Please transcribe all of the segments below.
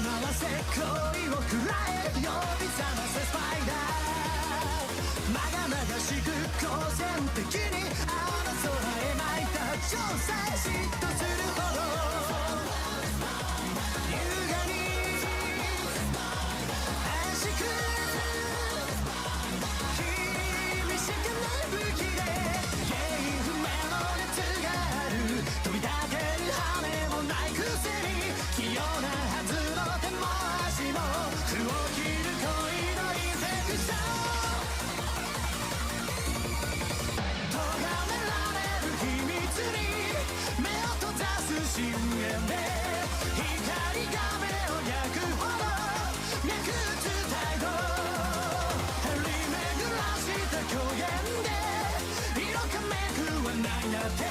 回せ恋をくらえ呼び覚ませスパイダーまがまがしく好戦的にあの空へ巻いた情さえ嫉妬するほど優雅に足く君しかない武器で原因不明の熱がある飛び立てる羽もないくせに器用なはずの手も足も服を着る恋のインフェクション咎められる秘密に目を閉ざす深淵で光が目を焼くほど脈打つ態度張り巡らした虚言で色かめくはないなって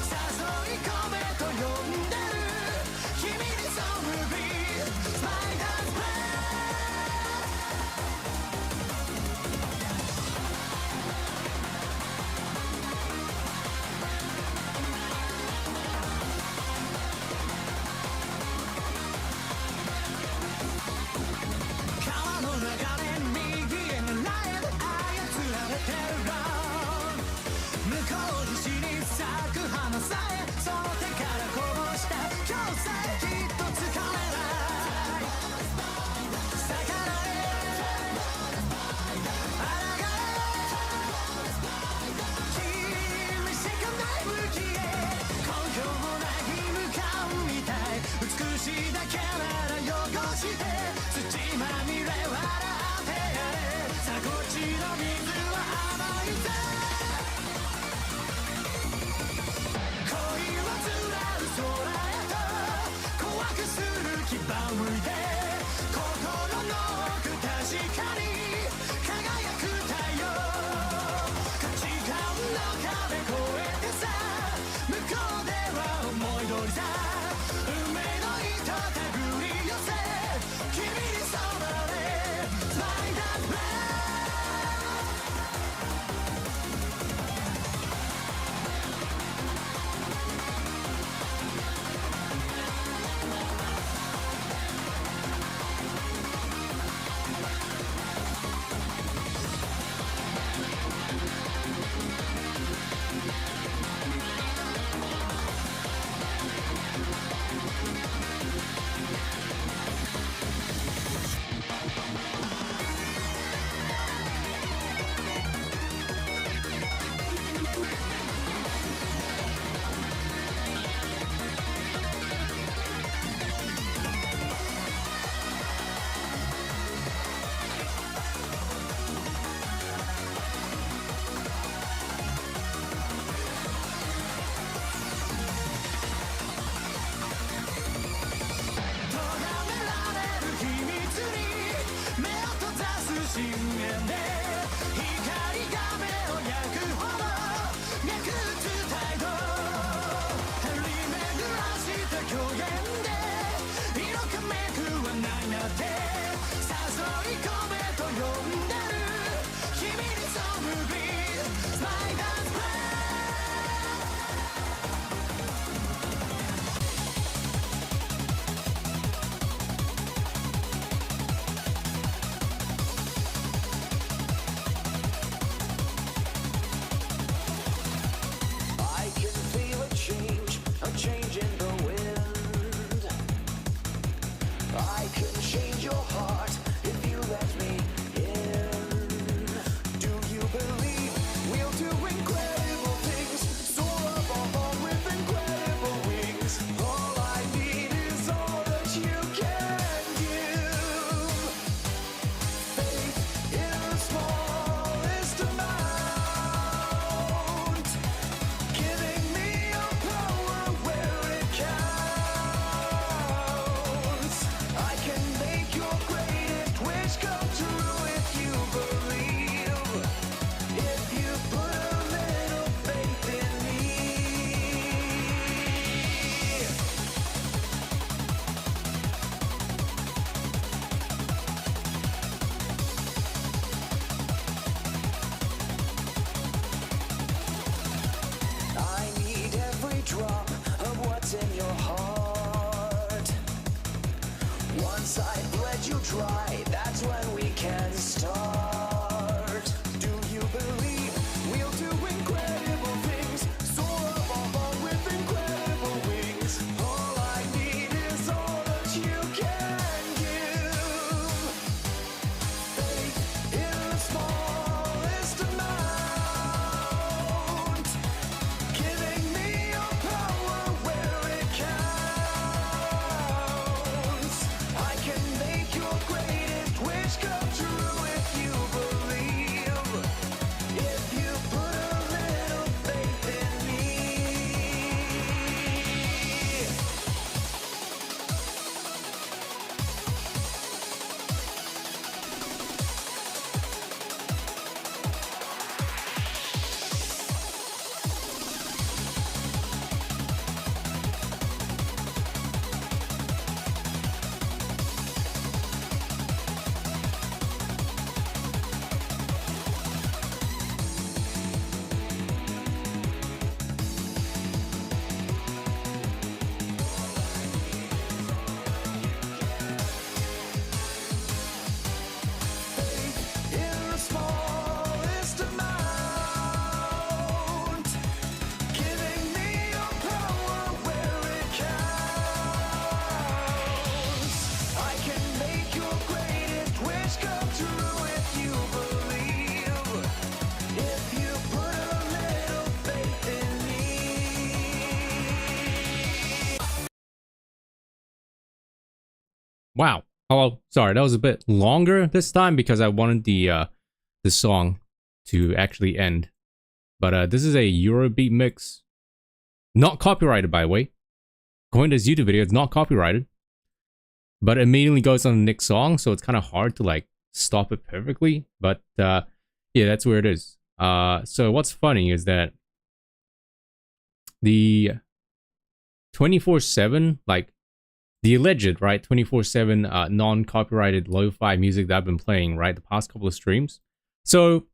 誘い込めと呼んでる君にそむびスパイダーズプレイ川の流れ右へ習え操られてる向こう岸に咲く花さえその手からこぼした今日さえきっとつかめない逆らえ抗え君しかない武器へ根拠もない向かうみたい美しいだけなら汚して土まみれ笑ってやれさあこっちの水は甘いぜ恋はずらる空へと怖くする牙むいて心の奥確かに輝く太陽価値観の壁越えてさ向こうでは思い通りさ運命の糸手繰り寄せ君に染まれスパイダーズプレイ深淵で光が目を焼くほど脈打つ態度張り巡らした虚言で色かめくはないなって誘い込めと呼んでる君にそむびスパイダーズプレイgreatest inside, let you try. That's when we can start. Do you believe we'll do incredible things? Soar above with incredible wings. All I need is all that you can give. Faith in the smallest amount. Giving me your power where it counts. I can make your greatest wish come true if you believe. If you put a little faith in me. In the smallest amount, giving me your power where it counts. I can make your greatest wish come true if you believe. If you put a little faith in me. Wow. Hello. Sorry, that was a bit longer this time because I wanted the song to actually end. But this is a Eurobeat mix. Not copyrighted, by the way. According to this YouTube video, it's not copyrighted. But it immediately goes on the NIKKE song, so it's kind of hard to like stop it perfectly. But yeah, that's where it is. So what's funny is that the 24/7, like the alleged, right, 24/7 non-copyrighted lo-fi music that I've been playing, right, the past couple of streams. So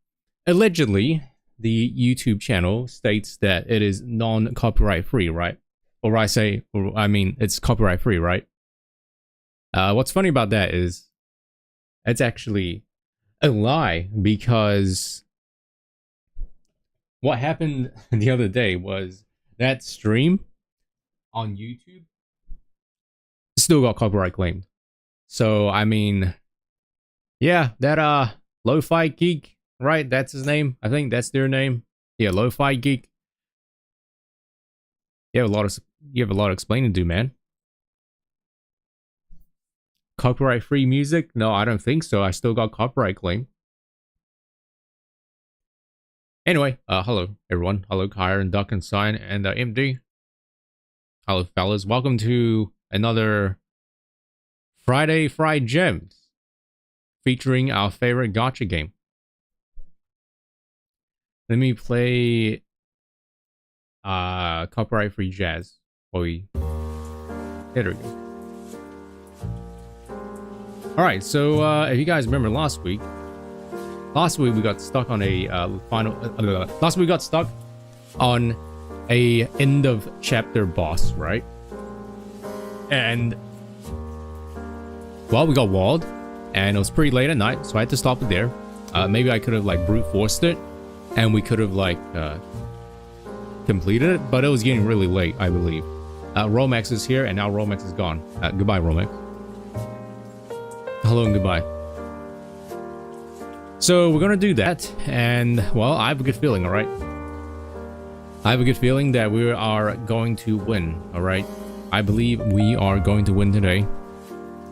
allegedly, the YouTube channel states that it is non-copyright free, right? Or I mean, it's copyright free, right? What's funny about that is it's actually a lie, because what happened the other day was that stream on YouTube still got copyright claimed. So I mean, yeah, that Lo-Fi Geek, right? That's his name. I think that's their name. Yeah, Lo-Fi Geek. You have a lot of explaining to do, man. Copyright free music? No, I don't think so. I still got copyright claim. Anyway, hello everyone. Hello Kyre and Duck and Sign and MD. Hello fellas. Welcome to another Friday Fried Gems featuring our favorite gacha game. Let me play copyright free jazz. There we go. Alright, so if you guys remember last week we got stuck on a last week we got stuck on a end of chapter boss, right? And well, we got walled and it was pretty late at night, so I had to stop it there. Maybe I could have like brute forced it and we could have like completed it, but it was getting really late, I believe. Romex is here and now Romex is gone. Goodbye, Romex. Hello and goodbye. So we're gonna do that, and well, I have a good feeling, alright? I have a good feeling that we are going to win, alright? I believe we are going to win today.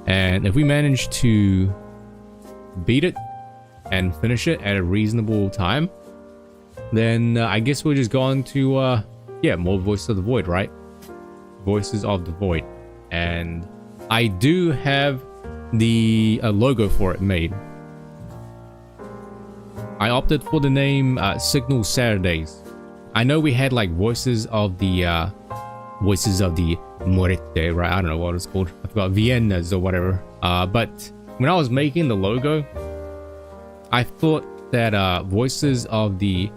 And if we manage to beat it and finish it at a reasonable time, then I guess we'll just go on to, yeah, more Voices of the Void, right? Voices of the Void. And I do have the logo for it made. I opted for the name Signal Saturdays. I know we had like Voices of the Morete, right? I don't know what it's called. I forgot, Viennas or whatever. But when I was making the logo, I thought that Voices of the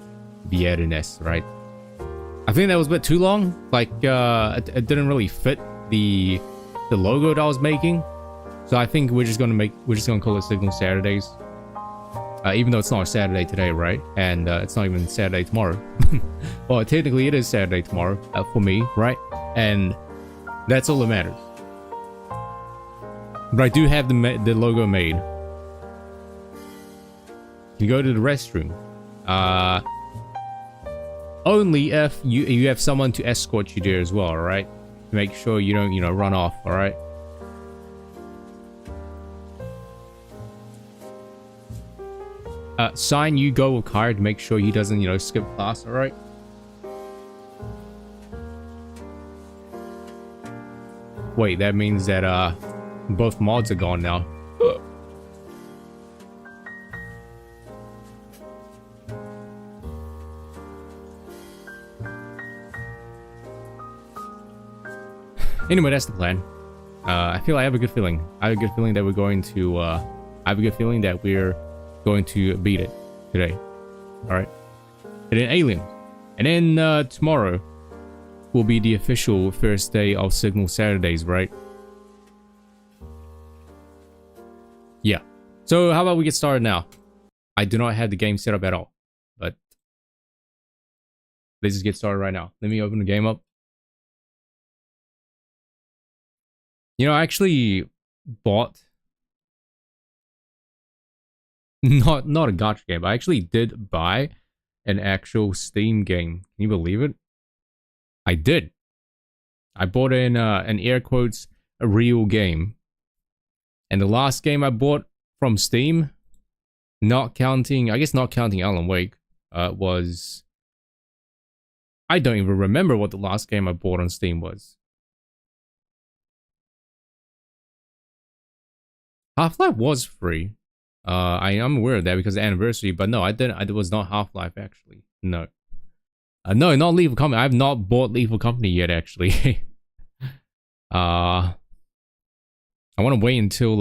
Viernes, right? I think that was a bit too long. Like it didn't really fit the logo that I was making. So I think we're just gonna call it Signal Saturdays. Even though it's not Saturday today, right? And it's not even Saturday tomorrow. Well, technically it is Saturday tomorrow for me, right? And that's all that matters. But I do have the logo made. You go to the restroom. Only if you have someone to escort you there as well, alright? To make sure you don't, run off, alright? Sign you go with card to make sure he doesn't, skip class, alright? Wait, that means that, both mods are gone now. Anyway, that's the plan. I have a good feeling. I have a good feeling that we're going to, I have a good feeling that we're going to beat it today. Alright. And then Aliens. And then tomorrow will be the official first day of Signal Saturdays, right? Yeah. So how about we get started now? I do not have the game set up at all. But let's just get started right now. Let me open the game up. I actually bought not a gacha game. I actually did buy an actual Steam game. Can you believe it? I did. I bought an air quotes a real game. And the last game I bought from Steam, not counting Alan Wake, was, I don't even remember what the last game I bought on Steam was. Half-Life was free. I am aware of that because of the anniversary, but no, I didn't. It was not Half-Life actually. No. No, not Lethal Company. I have not bought Lethal Company yet actually. I want to wait until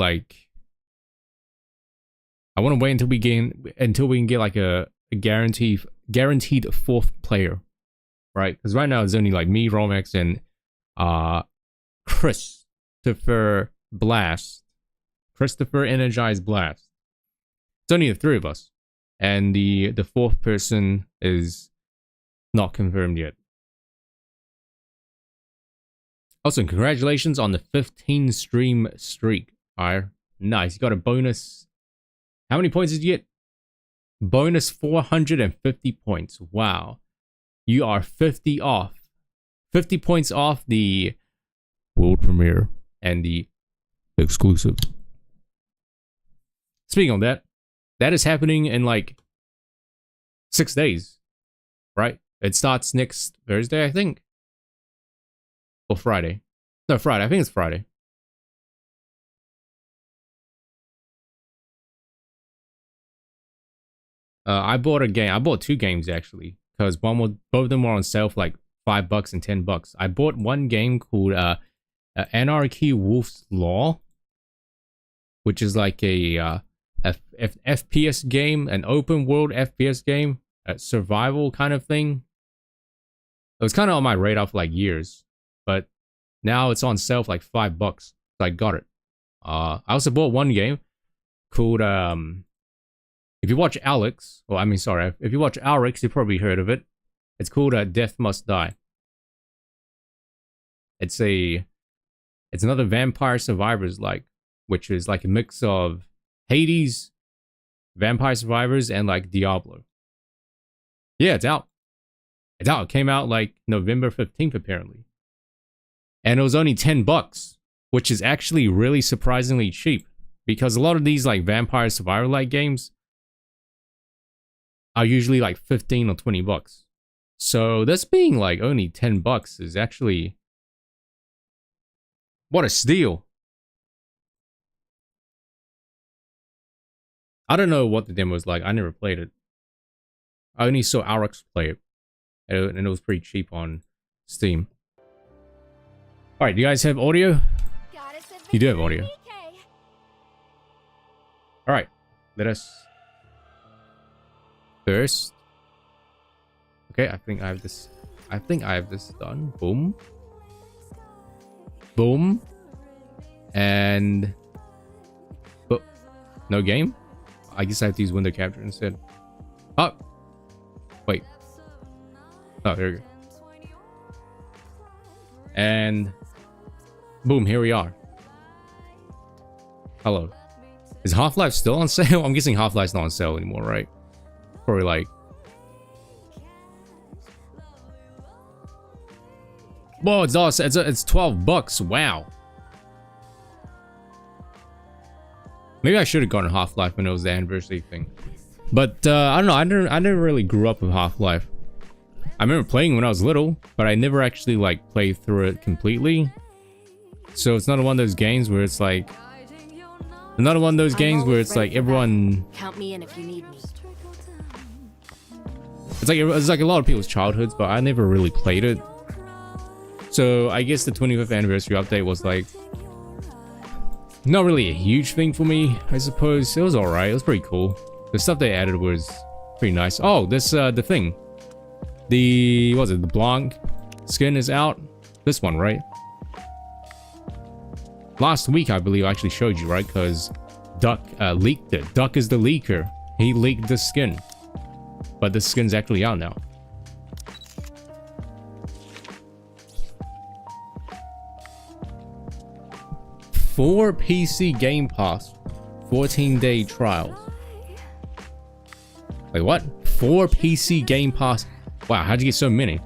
we can get like a guaranteed fourth player, right? Because right now it's only like me, Romex, and Christopher Energized Blast. It's only the three of us, and the fourth person is not confirmed yet. Also, congratulations on the 15 stream streak. Alright, nice. You got a bonus. How many points did you get? Bonus 450 points. Wow, you are 50 off. 50 points off the world premiere and the exclusive. Speaking of that, that is happening in like 6 days, right? It starts next Thursday, I think. Or Friday. No, Friday. I think it's Friday. I bought a game. I bought two games actually, because both of them were on sale for like $5 and $10. I bought one game called Anarchy Wolf's Law, which is like a FPS game, an open world FPS game, a survival kind of thing. It was kind of on my radar for like years, but now it's on sale for like $5, so I got it. I also bought one game called if you watch Alex, if you watch Alex, you probably heard of it. It's called Death Must Die. It's another Vampire Survivors like, which is like a mix of Hades, Vampire Survivors, and like Diablo. Yeah, it's out. It's out. It came out like November 15th apparently. And it was only $10, which is actually really surprisingly cheap. Because a lot of these like Vampire Survivor like games are usually like 15 or $20. So this being like only $10 is actually, what a steal. I don't know what the demo was like. I never played it. I only saw Alex play it. And it was pretty cheap on Steam. Alright, do you guys have audio? You do have audio. Alright, let us first. Okay, I think I have this. I think I have this done. Boom. Boom. And No game? I guess I have to use window capture instead. Oh! Wait. Oh, there we go. And... boom, here we are. Hello. Is Half-Life still on sale? I'm guessing Half-Life's not on sale anymore, right? Probably like... whoa, it's awesome. It's $12. Wow. Maybe I should have gone to Half-Life when it was the anniversary thing. But I don't know. I never really grew up with Half-Life. I remember playing when I was little, but I never actually like played through it completely. So it's not one of those games where it's like... another one of those games where it's like everyone... count me in if you need me. It's like a lot of people's childhoods, but I never really played it. So I guess the 25th anniversary update was like... not really a huge thing for me, I suppose. It was alright, it was pretty cool. The stuff they added was pretty nice. Oh, this, the thing. The, what was it, the Blanc skin is out. This one, right? Last week, I believe, I actually showed you, right? Because Duck leaked it. Duck is the leaker. He leaked the skin. But the skin's actually out now. For PC Game Pass, 14-day trials. Wait, what? 4 PC Game Pass. Wow, how'd you get so many?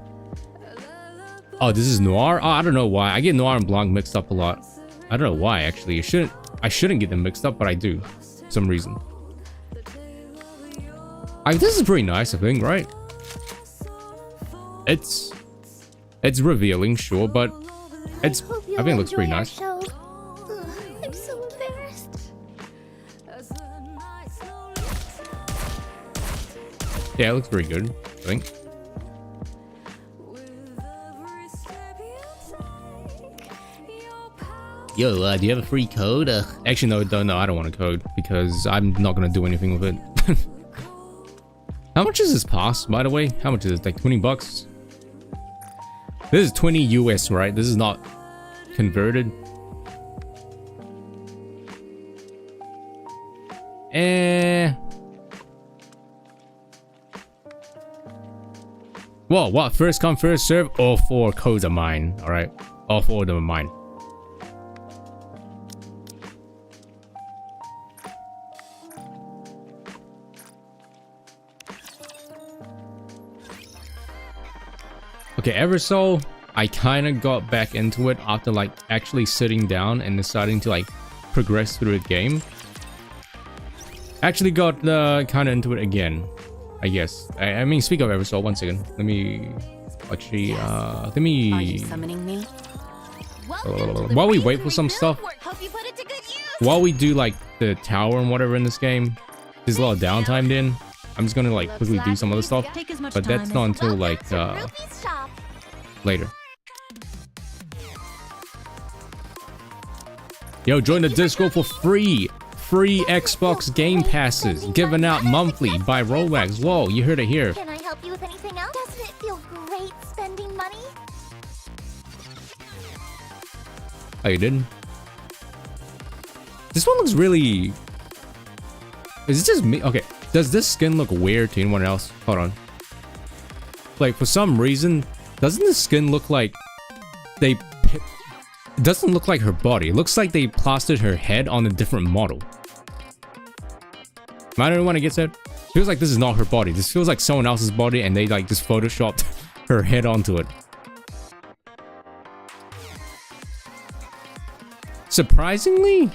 Oh, this is Noir? Oh, I don't know why. I get Noir and Blanc mixed up a lot. I don't know why, actually. I shouldn't get them mixed up, but I do. For some reason. This is pretty nice, I think, right? It's revealing, sure, but I think it looks pretty nice. I'm so embarrassed. Yeah, it looks pretty good, I think. Yo, do you have a free code? Actually, no, I don't want a code because I'm not gonna do anything with it. How much is this pass, by the way? How much is it? Like 20 bucks? This is 20 US, right? This is not converted. Well, what? First come, first serve? All 4 codes are mine, alright? All 4 of them are mine. Okay, Eversoul, I kind of got back into it after like actually sitting down and deciding to like progress through the game. Actually got kind of into it again, I guess. I mean, speak of Eversoul, one second. Let me actually, let me... Are you summoning me? While we wait for some stuff, while we do like the tower and whatever in this game, there's a lot of downtime then. I'm just gonna like quickly do some other stuff, but that's not until like later. Yo, join the Discord for free Xbox Game Passes given out monthly by Rolex. Whoa, you heard it here. Can I help you with anything else? Doesn't it feel great spending money? Oh, you didn't? This one looks really... Is it just me? Okay, does this skin look weird to anyone else? Hold on. Like, for some reason, doesn't this skin look like they... It doesn't look like her body. It looks like they plastered her head on a different model. Am I the only one that gets that? Feels like this is not her body. This feels like someone else's body and they like just photoshopped her head onto it. Surprisingly...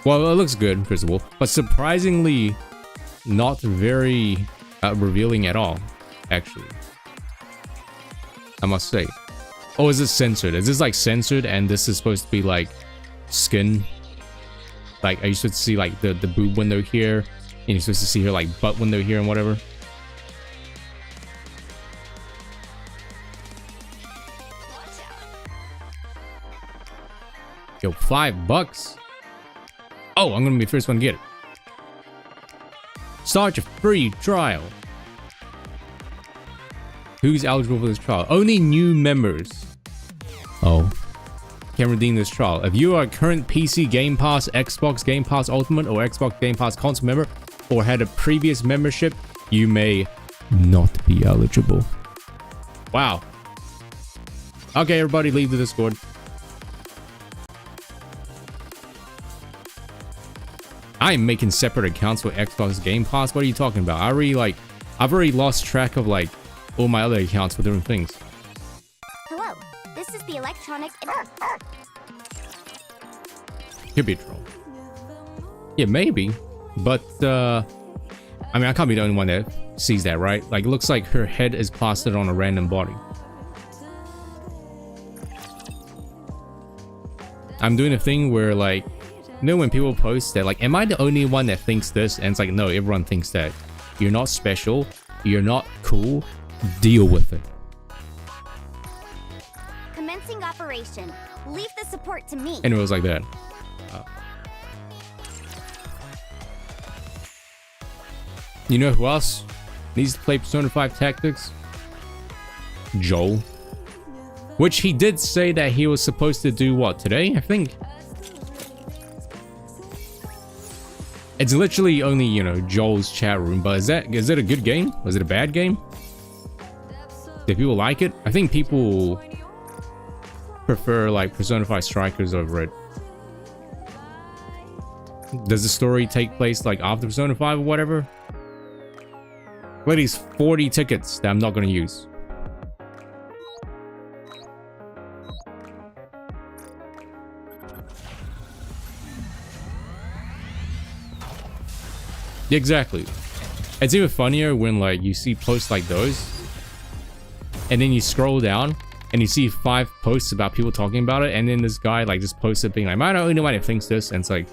Well, it looks good, first of all. But surprisingly, not very revealing at all, actually. I must say. Oh, is this censored? Is this like censored and this is supposed to be like skin? Like, are you supposed to see like the boob window here? And you're supposed to see her like butt window here and whatever? Yo, $5? Oh, I'm gonna be the first one to get it. Start your free trial. Who's eligible for this trial? Only new members. Oh. can redeem this trial. If you are a current PC Game Pass, Xbox Game Pass Ultimate, or Xbox Game Pass Console member, or had a previous membership, you may not be eligible. Wow. Okay, everybody, leave the Discord. I'm making separate accounts for Xbox Game Pass. What are you talking about? I've already lost track of like all my other accounts for different things. Hello, this is the electronic. Could be a troll. Yeah, maybe. But I mean, I can't be the only one that sees that, right? Like, it looks like her head is plastered on a random body. I'm doing a thing where, like, you know when people post that, like, am I the only one that thinks this? And it's like, no, everyone thinks that. You're not special. You're not cool. Deal with it. Commencing operation. Leave the support to me. And it was like that. You know who else needs to play Persona 5 Tactics? Joel. Which he did say that he was supposed to do what, today? I think. It's literally only, you know, Joel's chat room, but is it a good game? Was it a bad game? Did people like it? I think people prefer like Persona 5 Strikers over it. Does the story take place like after Persona 5 or whatever? What are these 40 tickets that I'm not going to use? Exactly. It's even funnier when like you see posts like those and then you scroll down and you see 5 posts about people talking about it, and then this guy like just posted being like, am I the only one that thinks this? And it's like,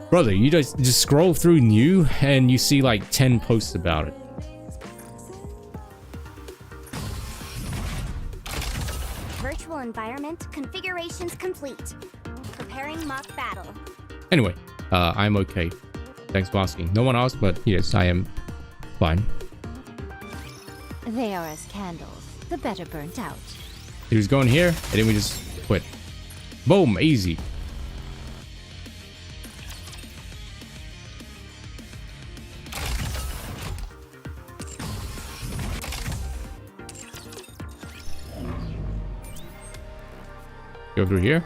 brother, you just scroll through new and you see like 10 posts about it. Virtual environment configurations complete. Preparing mock battle. Anyway, I'm okay. Thanks for asking. No one else, but yes, I am fine. They are as candles, the better burnt out. He was going here, and then we just quit. Boom, easy. Go through here.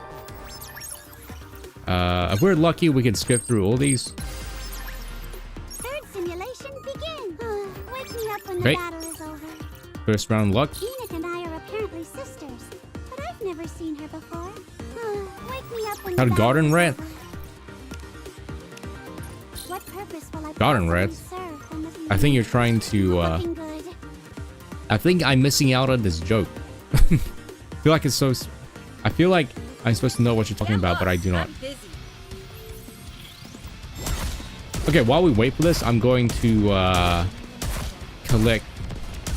If we're lucky, we can skip through all these. Third simulation begin. Wake me up when Okay. the battle is over. First round luck. Enoch and I are apparently sisters, but I've never seen her before. Wake me up when Got a the garden battle rat. is over. What purpose will I Garden possibly rats. serve when this I think you're trying to, looking good? I think I'm missing out on this joke. I feel like it's so... I feel like I'm supposed to know what you're talking about, but I do not. Okay, while we wait for this, I'm going to, collect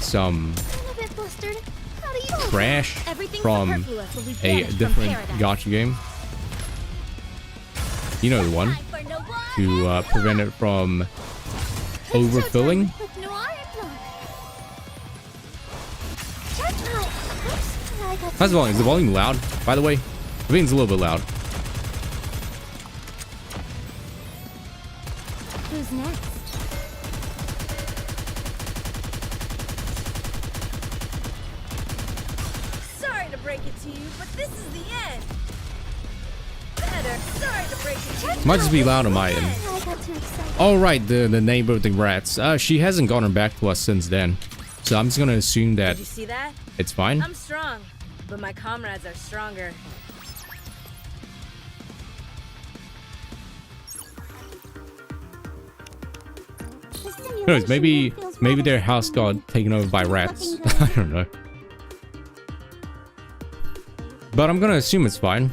some I'm a bit flustered. How do you trash Everything from superfluous will be a banished from different paradise. gacha game. You know the one. To prevent it from overfilling. with no iron block? Jackpot! Oops, I got How's the volume? Is the volume loud, by the way? I think it's a little bit loud. Who's next? Sorry to break it to you, but this is the end. Better. Sorry to break it to you. Might just be loud on my end. I got too excited. Alright, the neighbor of the rats. She hasn't gotten back to us since then. So I'm just gonna assume that Did you see that? it's fine. I'm strong, but my comrades are stronger. The Who knows, maybe simulation feels maybe rather their house got taken over by rats. I don't know. But I'm gonna assume it's fine.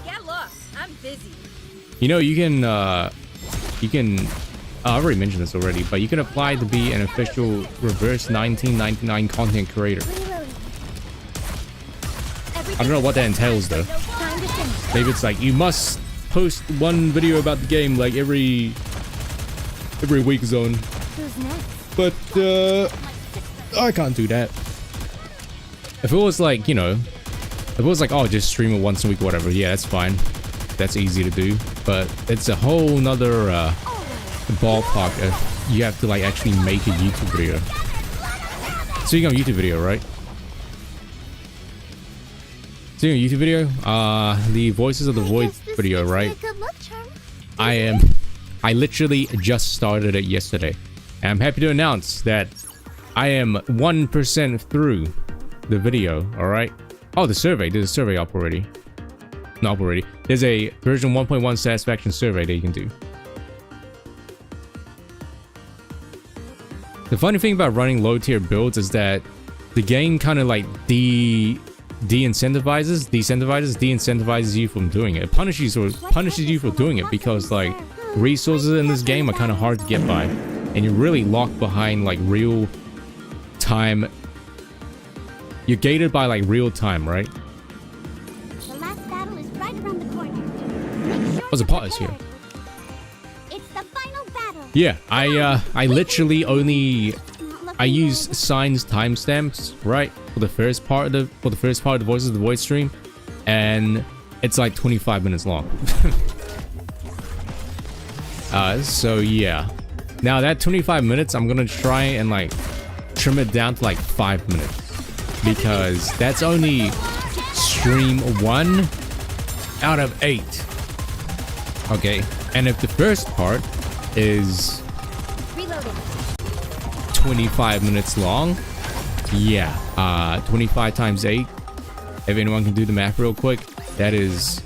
Get lost. I'm busy. You know, you can I've already mentioned this already, but you can apply to be an official reverse 1999 content creator. Reloading. I don't know what that entails though. Time to finish. Maybe it's like you must post one video about the game like every week zone. Who's next? But I can't do that. If it was like, you know, if it was like, oh, just stream it once a week or whatever, yeah, that's fine. That's easy to do. But it's a whole nother ballpark if you have to like actually make a YouTube video. So you got a YouTube video, right? So you got a YouTube video? The Voices of the Void video, right? I literally just started it yesterday. And I'm happy to announce that I am 1% through the video, alright? Oh, the survey. There's a survey up already. Not up already. There's a version 1.1 satisfaction survey that you can do. The funny thing about running low tier builds is that the game kind of like de-incentivizes you from doing it. It punishes you for doing it because like resources in this game are kind of hard to get by, and you're really locked behind like real time. You're gated by like real time, right? The last battle is right around the corner. Make sure What's the pot is here? it's the final battle. Yeah, I literally only use Signs timestamps, right, for the first part of the Voices of the Void stream, and it's like 25 minutes long. So yeah. Now that 25 minutes, I'm gonna try and like trim it down to like 5 minutes, because that's only stream 1 out of 8. Okay, and if the first part is 25 minutes long, yeah, 25 times 8, if anyone can do the math real quick, that is,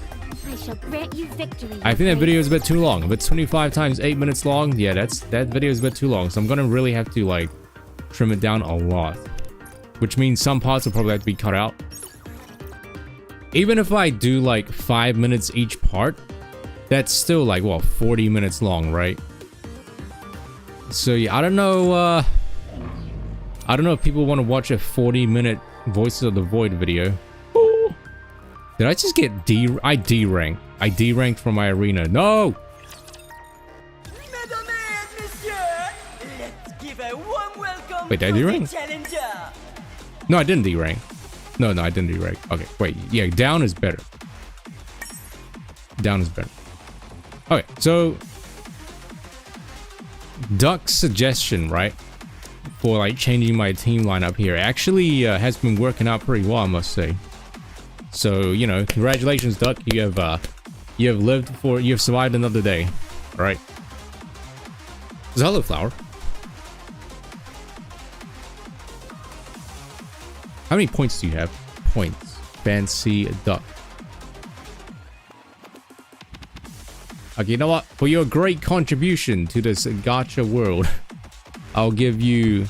I shall grant you victory. I think that video is a bit too long. If it's 25 times 8 minutes long, yeah, that video is a bit too long, so I'm gonna really have to like trim it down a lot, which means some parts will probably have to be cut out. Even if I do like 5 minutes each part, that's still like, what, 40 minutes long, right? So yeah, I don't know if people want to watch a 40-minute Voices of the Void video. Ooh. Did I just get I D-ranked. I D-ranked from my arena. No! Mesdames et messieurs, let's give a warm welcome Wait, did I to the D-rank? challenger. No, I didn't D-rank. No, I didn't D-rank. Okay, wait. Yeah, down is better. Down is better. Okay, so Duck's suggestion, right, for like changing my team lineup here actually has been working out pretty well, I must say. So, you know, congratulations, Duck. You have survived another day. All right. So, hello, Flower. How many points do you have? Points. Fancy Duck. Okay, you know what? For your great contribution to this gacha world, I'll give you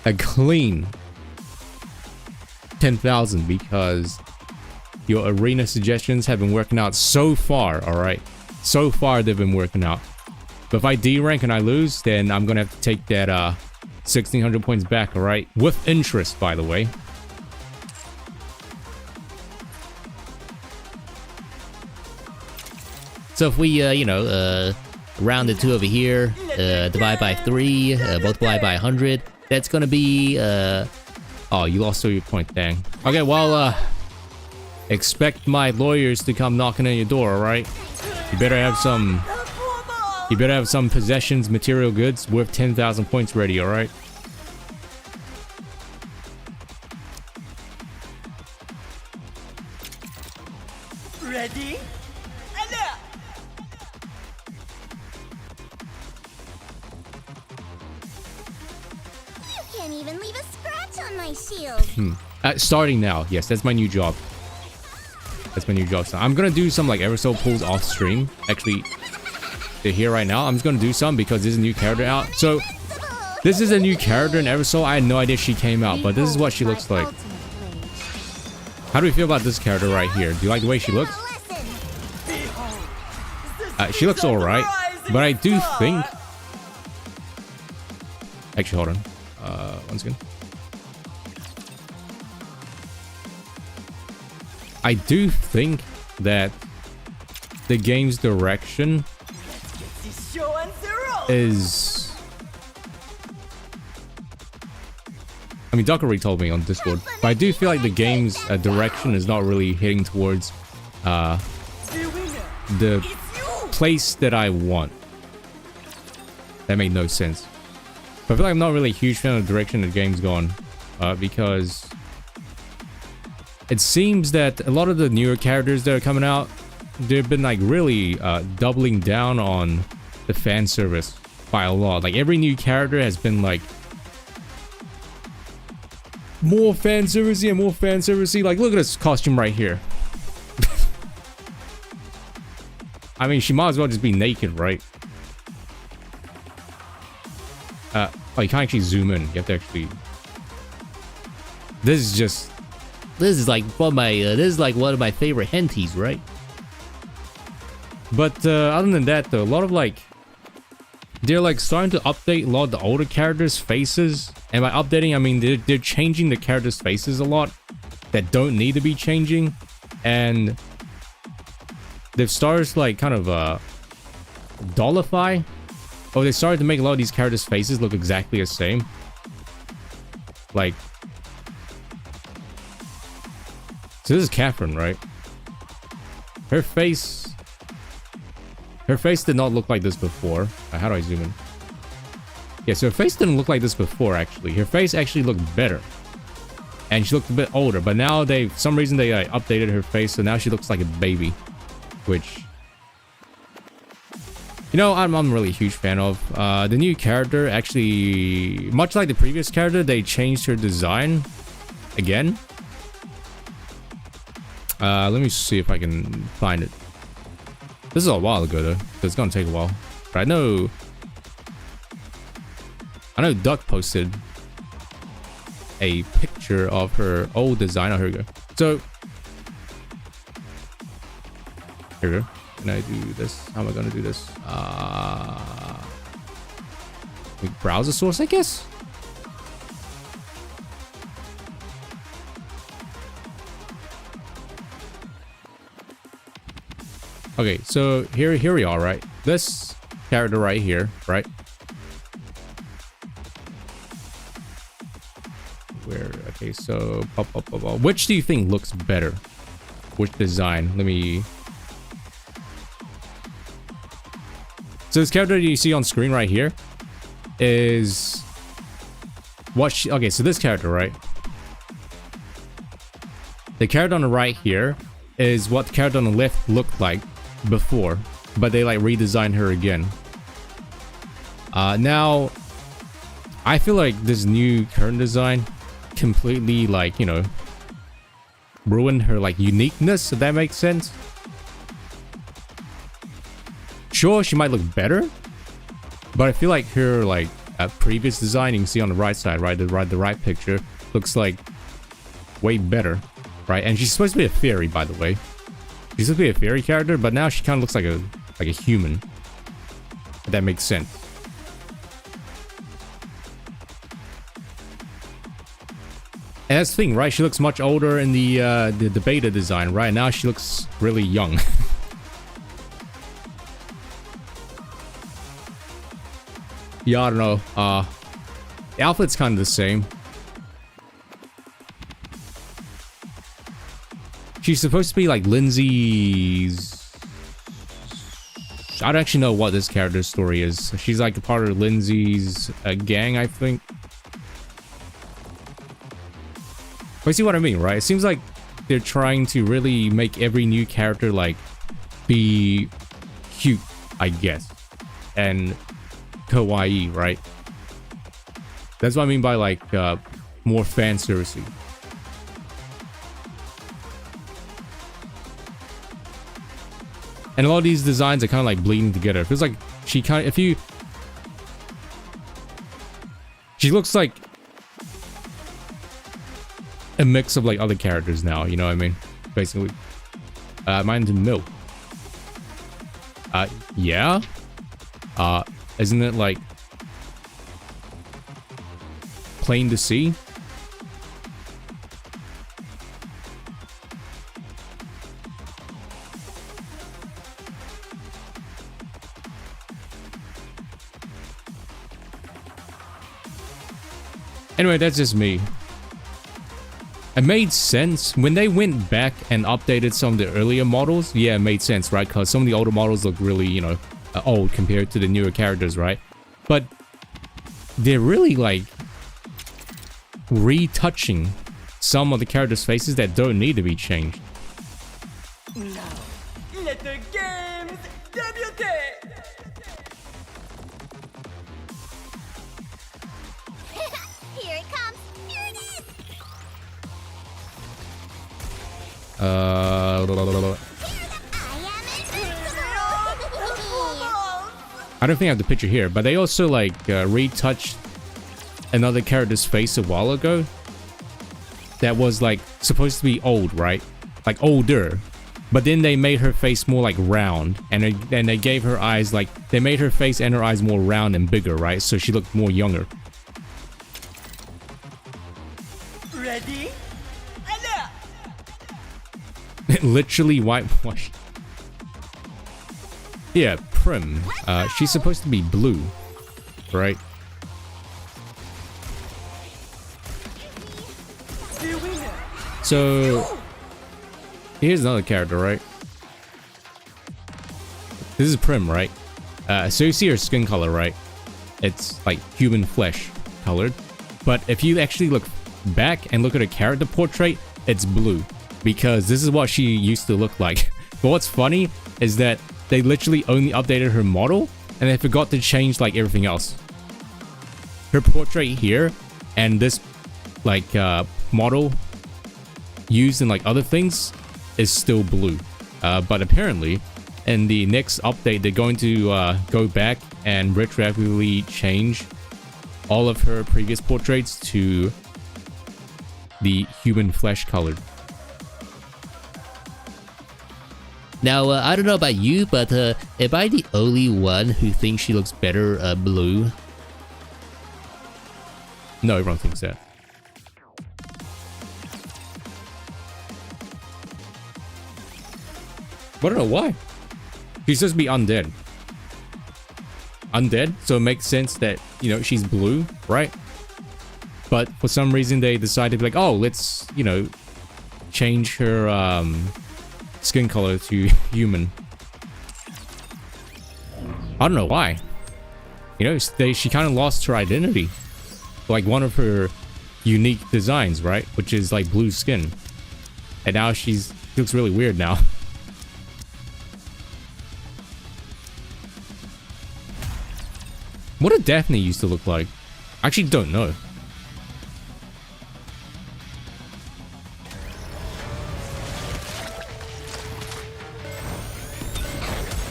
a clean 10,000, because your arena suggestions have been working out so far, alright? So far they've been working out. But if I D-rank and I lose, then I'm gonna have to take that 1,600 points back, alright? With interest, by the way. So if we, you know, round the 2 over here, divide by 3, multiply by 100, that's gonna be, oh, you lost all your point, dang. Okay, well, expect my lawyers to come knocking on your door, alright? You better have some possessions, material goods worth 10,000 points ready, alright? Ready? Alert! You can't even leave a scratch on my shield. Starting now, yes, that's my new job. That's my new job. So I'm gonna do some like aerosol pulls off stream. Actually, they're here right now. I'm just gonna do some because there's a new character out. So this is a new character in Eversoul. I had no idea she came out, but this is what she looks like. How do we feel about this character right here? Do you like the way she looks? She looks alright, but I do think... Actually, hold on. One second. I do think that the game's direction is... I mean, Doc already told me on Discord, but I do feel like the game's direction is not really hitting towards the place that I want. That made no sense. But I feel like I'm not really a huge fan of the direction the game's gone, because it seems that a lot of the newer characters that are coming out, they've been like really doubling down on the fan service by a lot. Like every new character has been like more fan servicey and more fan servicey. Like look at this costume right here. I mean, she might as well just be naked, right? Oh, you can't actually zoom in. You have to actually. This is like one of my favorite henties, right? But other than that, though, a lot of like, they're like starting to update a lot of the older characters' faces, and by updating, I mean they're changing the characters' faces a lot that don't need to be changing, and they've started to like kind of dollify. Oh, they started to make a lot of these characters' faces look exactly the same. Like, so this is Catherine, right? Her face did not look like this before. How do I zoom in? Yeah, so her face didn't look like this before, actually. Her face actually looked better. And she looked a bit older, but now for some reason they updated her face, so now she looks like a baby. Which, you know, I'm really a huge fan of. The new character, actually, much like the previous character, they changed her design again. Let me see if I can find it. This is a while ago, though, so it's gonna take a while. But I know Duck posted a picture of her old design. Oh, here we go. So, here we go. Can I do this? How am I gonna do this? Browser source, I guess. Okay, so here we are, right? This character right here, right? Where? Okay, so which do you think looks better? Which design? Let me. So this character you see on screen right here is what she... Okay, so this character, right? The character on the right here is what the character on the left looked like before, but they like redesigned her again. Now, I feel like this new current design completely, like, you know, ruined her like uniqueness, if that makes sense. Sure, she might look better, but I feel like her like previous design, you can see on the right side, right, the right picture, looks like way better, right? And she's supposed to be a fairy, by the way. She's supposed to be a fairy character, but now she kind of looks like a human. If that makes sense. And that's the thing, right? She looks much older in the beta design, right? Now she looks really young. Yeah, I don't know. The outfit's kind of the same. She's supposed to be like Lindsay's... I don't actually know what this character's story is. She's like a part of Lindsay's gang, I think. But you see what I mean, right? It seems like they're trying to really make every new character like be cute, I guess. And kawaii, right? That's what I mean by like more fan servicey. And a lot of these designs are kind of like bleeding together. It feels like she kind of, she looks like a mix of like other characters now, you know what I mean? Basically. Mine's milk. Yeah? Isn't it like plain to see? Anyway, that's just me. It made sense when they went back and updated some of the earlier models. Yeah, it made sense, right? Because some of the older models look really, you know, old compared to the newer characters, right? But they're really like retouching some of the characters' faces that don't need to be changed. Now, let the games debut! Here it comes. Here it is. I don't think I have the picture here, but they also like retouched another character's face a while ago that was like supposed to be old, right? Like older. But then they made her face more like round, and they gave her eyes like, they made her face and her eyes more round and bigger, right? So she looked more younger. Ready? Alert! Literally whitewashed. Yeah, Prim. She's supposed to be blue, right? So here's another character, right? This is Prim, right? So you see her skin color, right? It's like human flesh colored. But if you actually look back and look at her character portrait, it's blue. Because this is what she used to look like. But what's funny is that they literally only updated her model and they forgot to change like everything else. Her portrait here and this like model used in like other things is still blue. But apparently in the next update they're going to go back and retroactively change all of her previous portraits to the human flesh colored. Now, I don't know about you, but am I the only one who thinks she looks better blue? No, everyone thinks that. I don't know why. She's supposed to be undead. Undead, so it makes sense that, you know, she's blue, right? But for some reason they decided to be like, oh, let's, you know, change her skin color to human. I don't know why. You know, she kind of lost her identity. Like one of her unique designs, right? Which is like blue skin. And now she looks really weird now. What did Daphne used to look like? I actually don't know.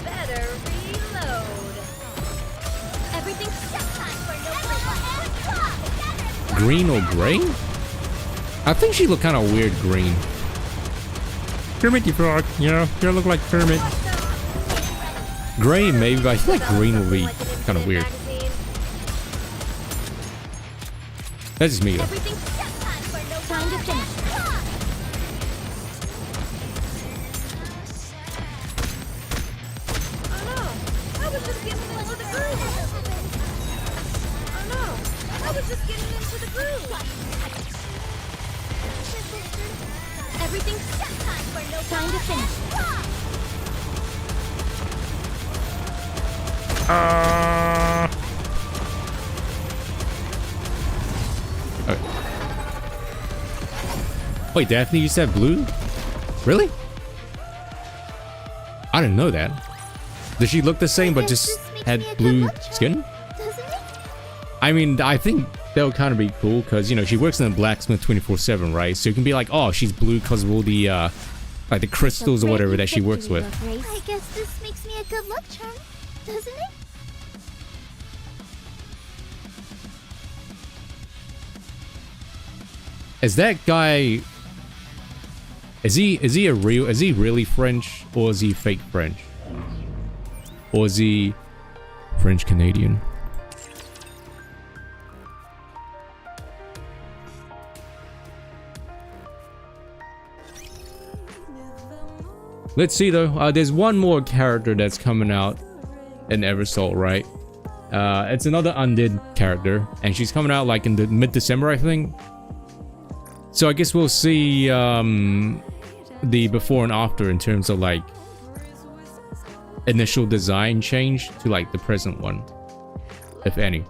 Better reload. Everything's set time for no Green or gray? I think she looked kind of weird green. Kermit the Frog, you know, you look like Kermit. Gray maybe, but I feel like green will be kind of weird. That's just me though. Everything's set time for no time to finish. Oh no, I was just getting into the groove. Oh no, I was just getting into the groove. Everything's set time for no time to finish. Wait, Daphne used to have blue? Really? I didn't know that. Does she look the same but just had blue skin? Doesn't it? I mean, I think that would kind of be cool because, you know, she works in a blacksmith 24/7, right? So you can be like, oh, she's blue because of all the, like the crystals or whatever that she works with. I guess this makes me a good luck charm, doesn't it? Is that guy... Is he really French or is he fake French? Or is he French Canadian? Let's see though. There's one more character that's coming out in Eversoul, right? It's another undead character, and she's coming out like in the mid-December, I think. So I guess we'll see the before and after in terms of like initial design change to like the present one, if any.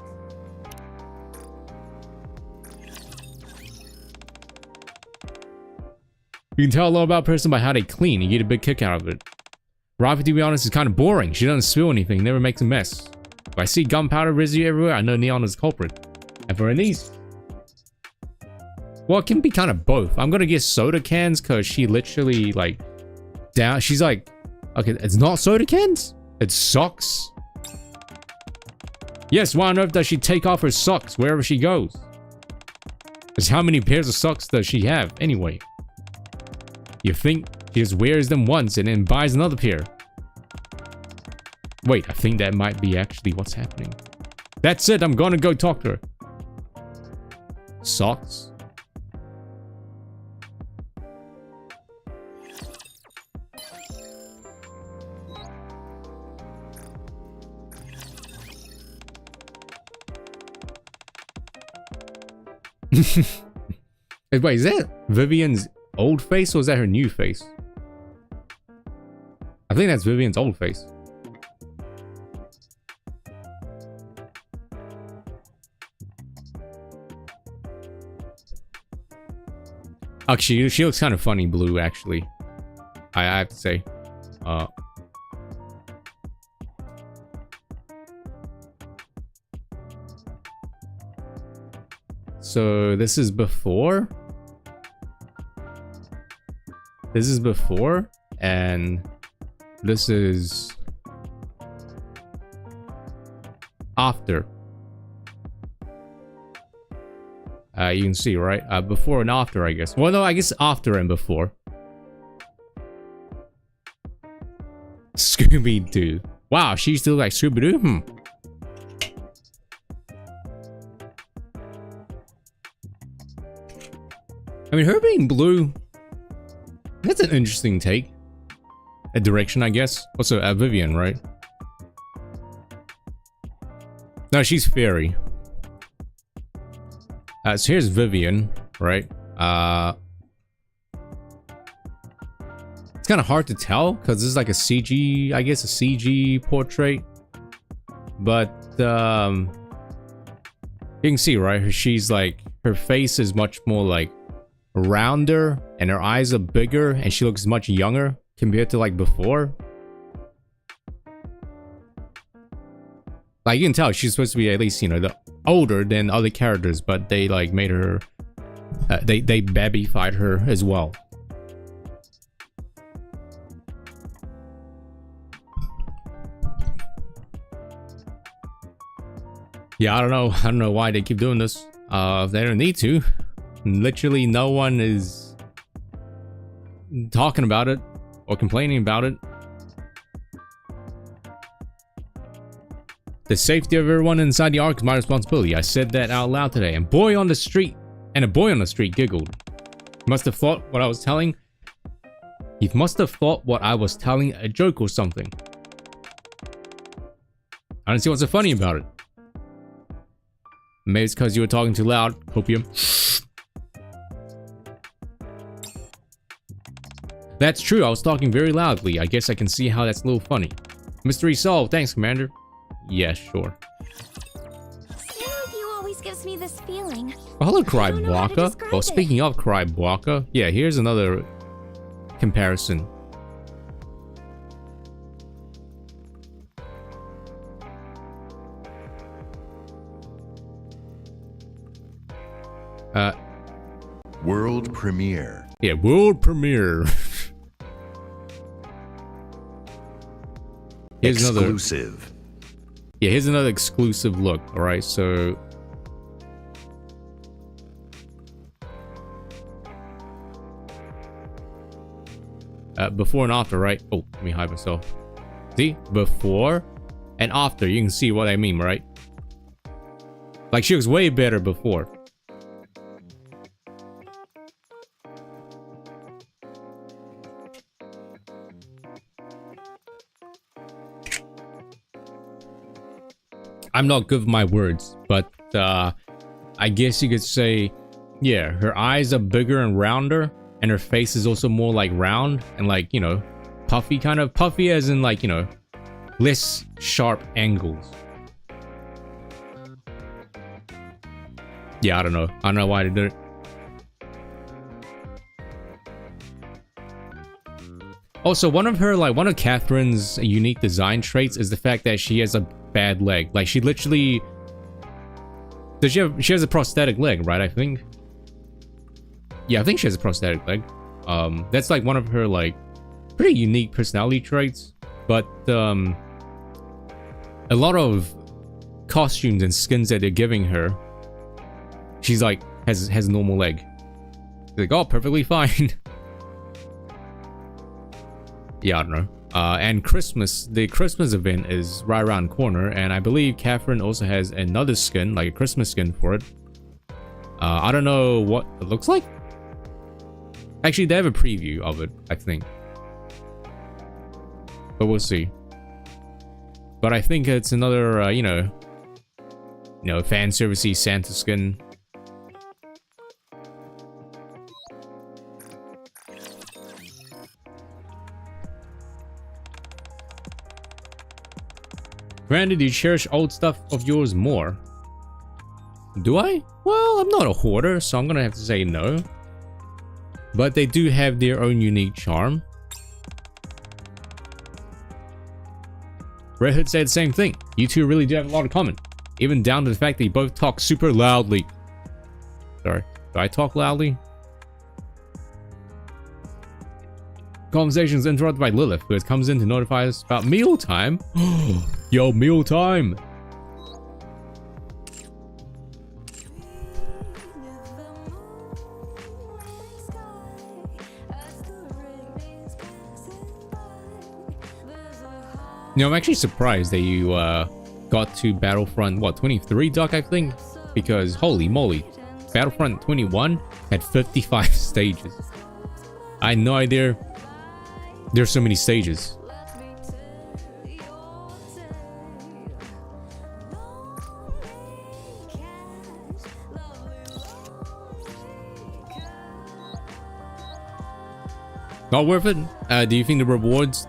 You can tell a lot about a person by how they clean. You get a big kick out of it. Rafi, to be honest, is kind of boring. She doesn't spill anything, never makes a mess. If I see gunpowder residue everywhere, I know Neon is the culprit. And for Anise, well, it can be kind of both. I'm gonna guess soda cans because she literally like she's like, okay, it's not soda cans, it's socks. Yes, why on earth does she take off her socks wherever she goes? Because how many pairs of socks does she have anyway? You think she just wears them once and then buys another pair? Wait, I think that might be actually what's happening. That's it, I'm gonna go talk to her. Socks? Wait, is that Vivian's old face or is that her new face? I think that's Vivian's old face. Actually, she looks kind of funny blue, actually. I have to say. So this is before? This is before, and this is after. You can see, right? Before and after, I guess. Well, no, I guess after and before. Scooby-Doo. Wow, she still like Scooby-Doo? I mean, her being blue, that's an interesting take. A direction, I guess. Also, Vivian, right? No, she's fairy. So here's Vivian, right? It's kind of hard to tell because this is like a CG, I guess a CG portrait. But you can see, right? She's like, her face is much more like rounder and her eyes are bigger and she looks much younger compared to like before. Like you can tell she's supposed to be at least, you know, older than other characters, but they like made her they babyfied her as well. Yeah, I don't know why they keep doing this. They don't need to. Literally no one is talking about it or complaining about it. The safety of everyone inside the Ark is my responsibility. I said that out loud today, and a boy on the street giggled. He must have thought what I was telling a joke or something. I don't see what's so funny about it. Maybe it's because you were talking too loud, Copium. That's true, I was talking very loudly. I guess I can see how that's a little funny. Mystery solved. Thanks, Commander. Yeah, sure. Staying with you always gives me this feeling. Oh, hello, I don't know how to Crybwalker. describe Oh, it. speaking of Crybwalker, yeah, here's another comparison. World premiere. Yeah, world premiere. Here's Exclusive. here's another exclusive look. All right, so before and after, right? Oh, let me hide myself. See, before and after, you can see what I mean, right? Like she was way better before. I'm not good with my words, but I guess you could say, yeah, her eyes are bigger and rounder, and her face is also more like round and like, you know, puffy, kind of puffy as in like, you know, less sharp angles. Yeah, I don't know why they did it. Also, one of Catherine's unique design traits is the fact that she has a bad leg. Like, she literally... she has a prosthetic leg, right, I think? Yeah, I think she has a prosthetic leg. That's like one of her, like, pretty unique personality traits. But, a lot of costumes and skins that they're giving her, she's like, has a normal leg. Like, oh, perfectly fine. Yeah, I don't know. And Christmas, the Christmas event is right around the corner, and I believe Catherine also has another skin, like a Christmas skin for it. I don't know what it looks like. Actually, they have a preview of it, I think. But we'll see. But I think it's another, you know, fan servicey Santa skin. Granted, do you cherish old stuff of yours more? Do I? Well, I'm not a hoarder, so I'm gonna have to say no. But they do have their own unique charm. Red Hood said the same thing. You two really do have a lot in common. Even down to the fact that you both talk super loudly. Sorry, do I talk loudly? Conversations interrupted by Lilith, who comes in to notify us about meal time. Yo, meal time! You know, I'm actually surprised that you got to Battlefront, what, 23, Doc, I think? Because, holy moly, Battlefront 21 had 55 stages. I had no idea there's so many stages. Not worth it? Do you think the rewards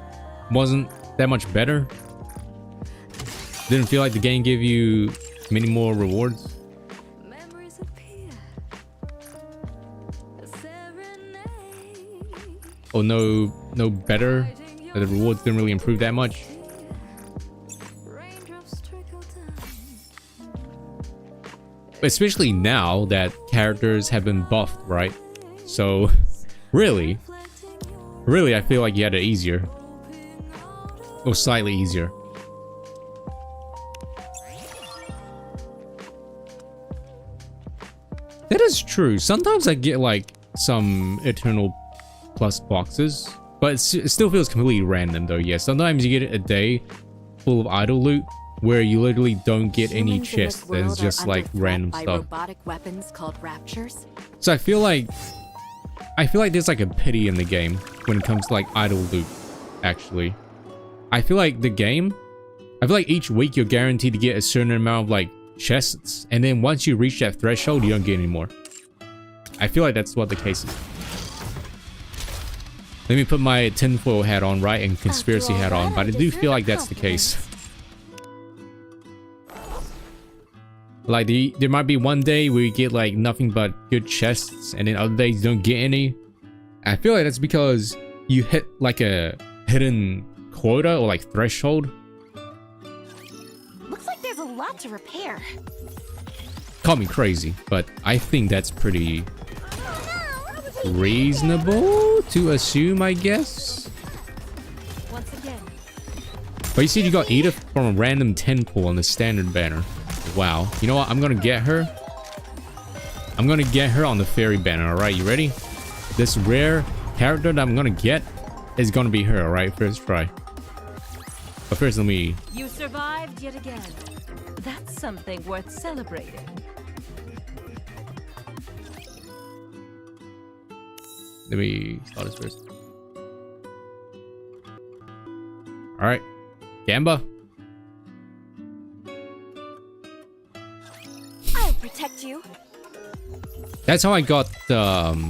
wasn't that much better? Didn't feel like the game gave you many more rewards? Oh, no better? That the rewards didn't really improve that much? Especially now that characters have been buffed, right? So, really, I feel like you had it easier. Or slightly easier. That is true. Sometimes I get like some Eternal Plus boxes, but it still feels completely random though. Yeah, sometimes you get a day full of idle loot where you literally don't get any chests. It's just like random stuff. Robotic weapons called raptures. So I feel like there's like a pity in the game when it comes to like idle loot. Actually, I feel like each week you're guaranteed to get a certain amount of like chests, and then once you reach that threshold, you don't get any more. I feel like that's what the case is. Let me put my tinfoil hat on, right, and conspiracy hat on, but I do feel like that's the case. Like, there might be one day where you get like nothing but good chests, and then other days you don't get any. I feel like that's because you hit like a hidden quota or like threshold. Looks like there's a lot to repair. Call me crazy, but I think that's pretty reasonable to assume, I guess. Once again. But you see, you got Edith from a random 10 pool on the standard banner. Wow. You know what? I'm gonna get her. I'm gonna get her on the fairy banner, alright? You ready? This rare character that I'm gonna get is gonna be her, alright? First try. But first, let me... You survived yet again. That's something worth celebrating. Let me start this first. Alright. Gamba. protect you. That's how I got Give me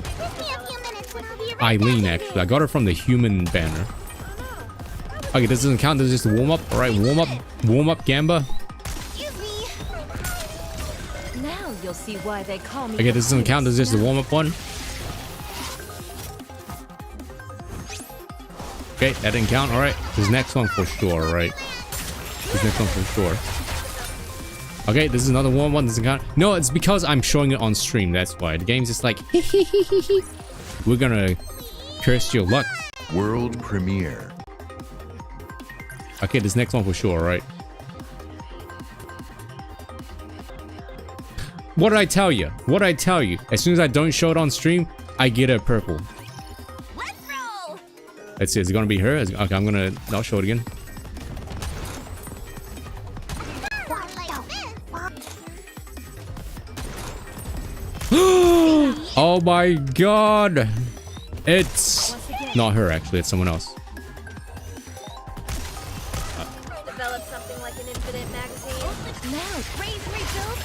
a few minutes and I'll be right Eileen, back. actually. I got her from the human banner. Okay, this doesn't count. This is just a warm-up. Alright, warm-up, Gamba. Excuse me. Now you'll see why they call me. Okay, this doesn't count. This is just the warm-up one. Okay, that didn't count. Alright, this next one for sure, right? This next one for sure. Okay, this is another warm one. Doesn't count. No, it's because I'm showing it on stream. That's why. The game's just like, we're gonna curse your luck. World premiere. Okay, this next one for sure, right? What did I tell you? What did I tell you? As soon as I don't show it on stream, I get a purple. Let's roll. Let's see, is it gonna be her? Okay, I'm gonna not show it again. Oh my god! It's not her, actually, it's someone else. Develop something like an infinite magazine. Now, Raise refills.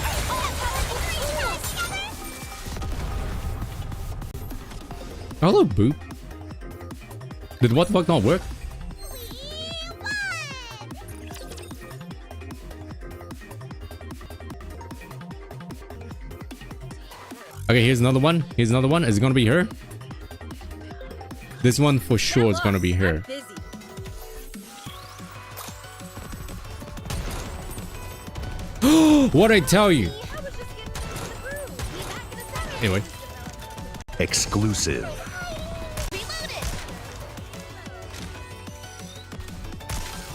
Hello, Boop. Did what the fuck not work? Okay, here's another one. Here's another one. Is it gonna be her? This one for sure is gonna be her. Busy. What'd I tell you? I was just getting into the groove. Be back in a second. Anyway. Exclusive.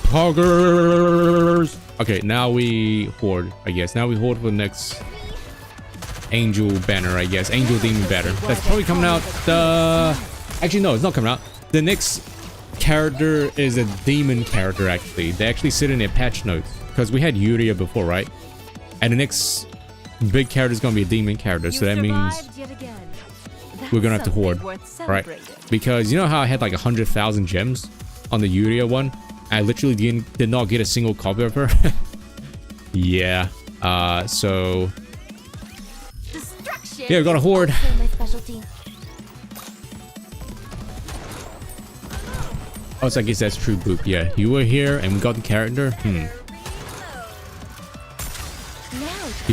Poggers! Okay, now we hoard, I guess. Now we hoard for the next angel banner, I guess. Angel demon banner. That's probably coming out. Actually, no, it's not coming out. The next character is a demon character, actually. They actually sit in their patch notes. Because we had Yuria before, right? And the next big character is going to be a demon character. So that means we're going to have to hoard. Right? Because you know how I had like 100,000 gems on the Yuria one? I literally did not get a single copy of her. Yeah. So... yeah, we got a horde. My specialty. Oh, so I guess that's true, Boop. Yeah, you were here and we got the character. You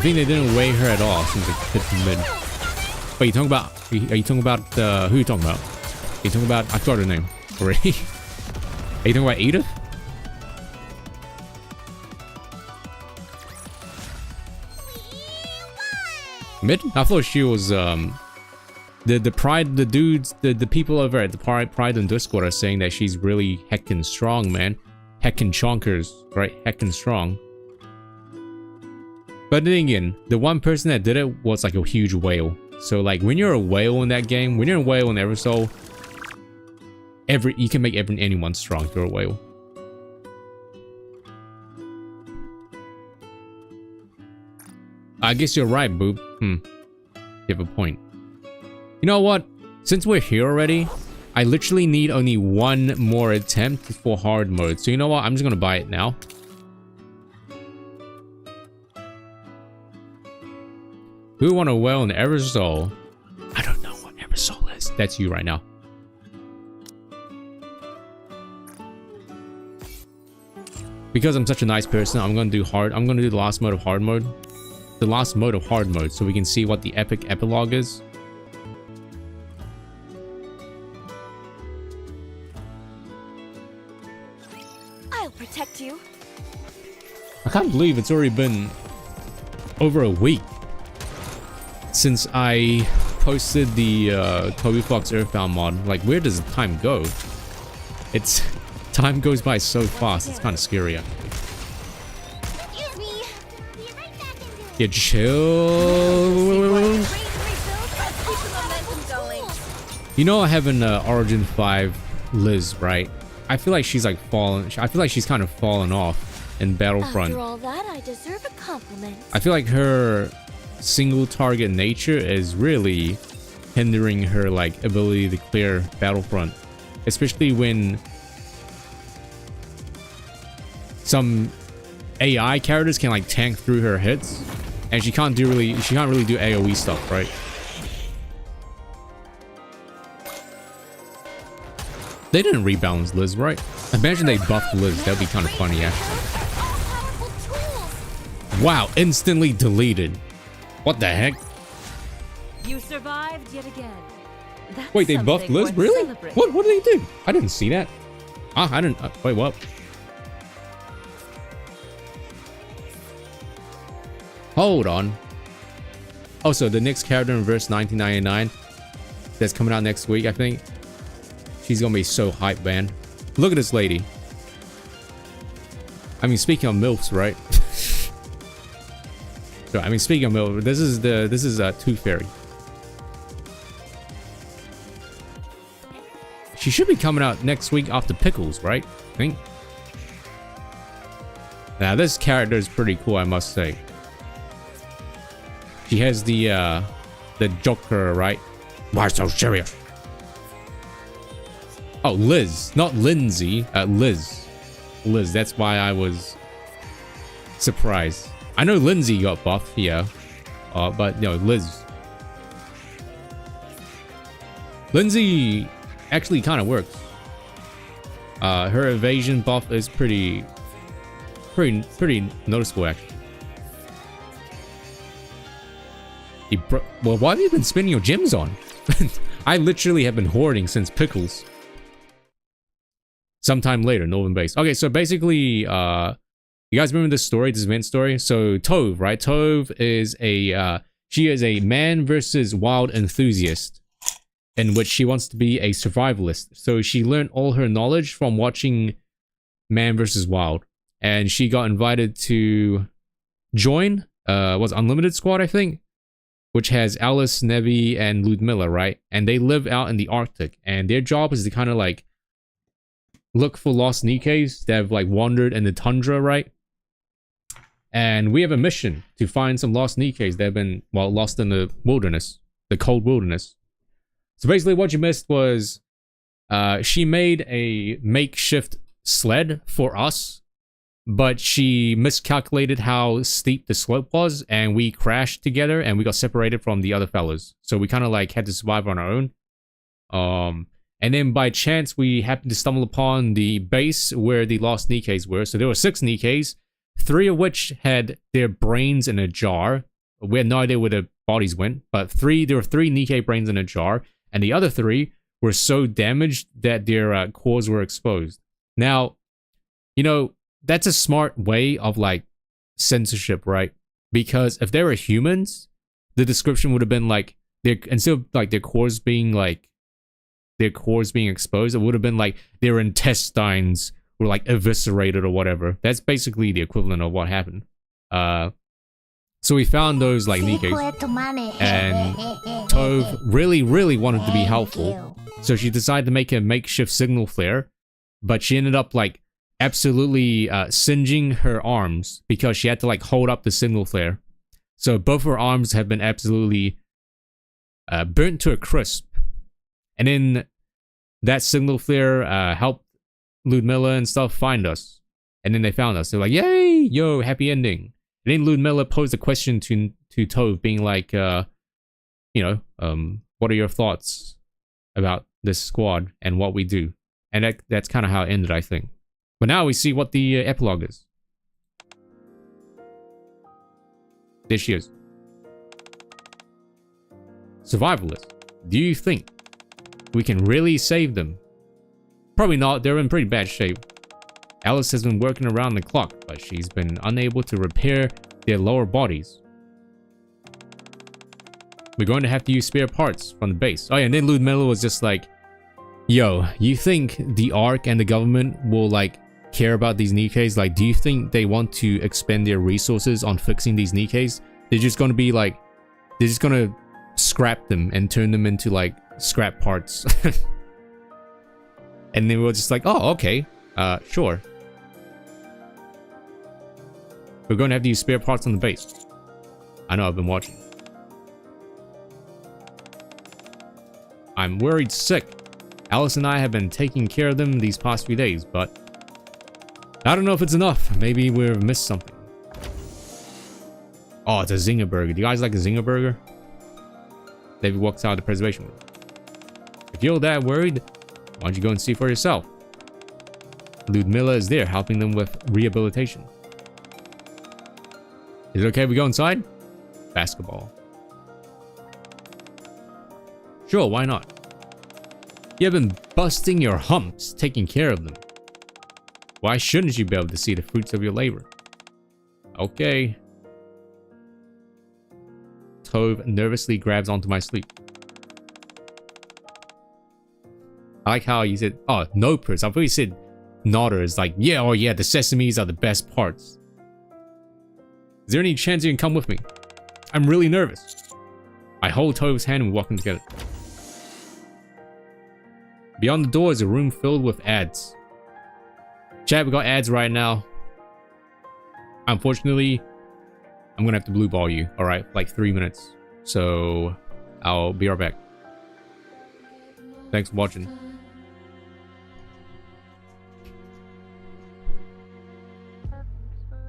think they didn't weigh her at all since it hit the mid? Wait, you talking about... are you talking about... who are you talking about? Are you talking about... I forgot her name already. Are you talking about Edith? Mid? I thought she was the pride, the dudes, the people over at the pride on Discord are saying that she's really heckin' strong, man. Heckin' chonkers, right? Heckin' strong. But then again, the one person that did it was like a huge whale. So like when you're a whale in that game, when you're a whale in Eversoul, you can make anyone strong if you're a whale. I guess you're right, Boop. You have a point. You know what? Since we're here already, I literally need only one more attempt for hard mode. So you know what? I'm just gonna buy it now. Who want a whale in Eversoul? I don't know what Eversoul is. That's you right now. Because I'm such a nice person, I'm gonna do the last mode of hard mode. The last mode of hard mode, so we can see what the epic epilogue is. I'll protect you. I can't believe it's already been over a week since I posted the Toby Fox Earthbound mod. Like, where does the time go? Time goes by so fast, it's kind of scary. Excuse me. Be right back in here. Yeah, chill. You know, I have an Origin 5 Liz, right? I feel like she's like fallen. I feel like she's kind of fallen off in Battlefront. After all that, I deserve a compliment. I feel like her single target nature is really hindering her like ability to clear Battlefront, especially when some AI characters can like tank through her hits And she can't really do AoE stuff, right? They didn't rebalance Liz, right? Imagine they buffed Liz. That'd be kind of funny, actually. Wow, instantly deleted. What the heck? You survived yet again. That's Wait, they buffed something Liz? worth Really? celebrating. What did they do? I didn't see that. I didn't. Wait, what? Hold on. Oh, so the next character in verse 1999 that's coming out next week, I think. She's gonna be so hype, man. Look at this lady. I mean, speaking of MILFs, right? So, I mean, speaking of MILFs, this is Tooth Fairy. She should be coming out next week after Pickles, right? I think. Now, this character is pretty cool, I must say. She has the Joker, right? Why so serious? Oh, Liz, not Lindsay. Liz. Liz, that's why I was surprised. I know Lindsay got buffed, yeah. But, no, Liz. Lindsay actually kind of works. Her evasion buff is pretty noticeable, actually. Well, why have you been spending your gems on? I literally have been hoarding since Pickles. Sometime later, Northern Base. Okay, so basically, you guys remember this story, this event story? So Tove, right? Tove is she is a man versus wild enthusiast, in which she wants to be a survivalist. So she learned all her knowledge from watching Man vs. Wild, and she got invited to join was Unlimited Squad, I think, which has Alice, Nevi, and Ludmilla, right? And they live out in the Arctic, and their job is to kind of like look for lost NIKKEs that have like wandered in the tundra, right? And we have a mission to find some lost NIKKEs that have been, well, lost in the wilderness, the cold wilderness. So basically what you missed was she made a makeshift sled for us, but she miscalculated how steep the slope was, and we crashed together and we got separated from the other fellas. So we kind of like had to survive on our own. And then by chance we happened to stumble upon the base where the lost NIKKEs were. So there were 6 NIKKEs, 3 of which had their brains in a jar. We had no idea where their bodies went, but there were 3 NIKKE brains in a jar, and the other 3 were so damaged that their cores were exposed. Now, you know, that's a smart way of like censorship, right? Because if they were humans, the description would have been like, instead of like their cores being exposed, it would have been like their intestines were like eviscerated or whatever. That's basically the equivalent of what happened. So we found those like NIKKEs, and Tove really wanted to be helpful, so she decided to make a makeshift signal flare, but she ended up like absolutely singeing her arms because she had to like hold up the signal flare. So both her arms have been absolutely burnt to a crisp. And then that signal flare helped Ludmilla and stuff find us. And then they found us. They're like, yay, yo, happy ending. And then Ludmilla posed a question to Tove, being like, what are your thoughts about this squad and what we do? And that's kind of how it ended, I think. But now we see what the epilogue is. There she is. Survivalist. Do you think we can really save them? Probably not. They're in pretty bad shape. Alice has been working around the clock, but she's been unable to repair their lower bodies. We're going to have to use spare parts from the base. Oh yeah, and then Ludmilla was just like, yo, you think the Ark and the government will like care about these NIKKEs? Like, do you think they want to expend their resources on fixing these NIKKEs? They're just going to be like, they're just going to scrap them and turn them into like scrap parts. And then we were just like, oh, okay, sure. We're going to have to use spare parts on the base. I know, I've been watching. I'm worried sick. Alice and I have been taking care of them these past few days, but I don't know if it's enough. Maybe we've missed something. Oh, it's a zinger burger. Do you guys like a zinger burger? David walks out of the preservation room. If you're that worried, why don't you go and see for yourself? Ludmilla is there helping them with rehabilitation. Is it okay if we go inside? Basketball. Sure, why not? You have been busting your humps taking care of them. Why shouldn't you be able to see the fruits of your labor? Okay. Tove nervously grabs onto my sleeve. I like how you said, oh, nopers. I thought you said nodders. Like, yeah, oh yeah, the sesames are the best parts. Is there any chance you can come with me? I'm really nervous. I hold Tove's hand and we walk in together. Beyond the door is a room filled with ads. Chat, we got ads right now. Unfortunately, I'm gonna have to blue ball you, alright? Like 3 minutes. So, I'll be right back. Thanks for watching.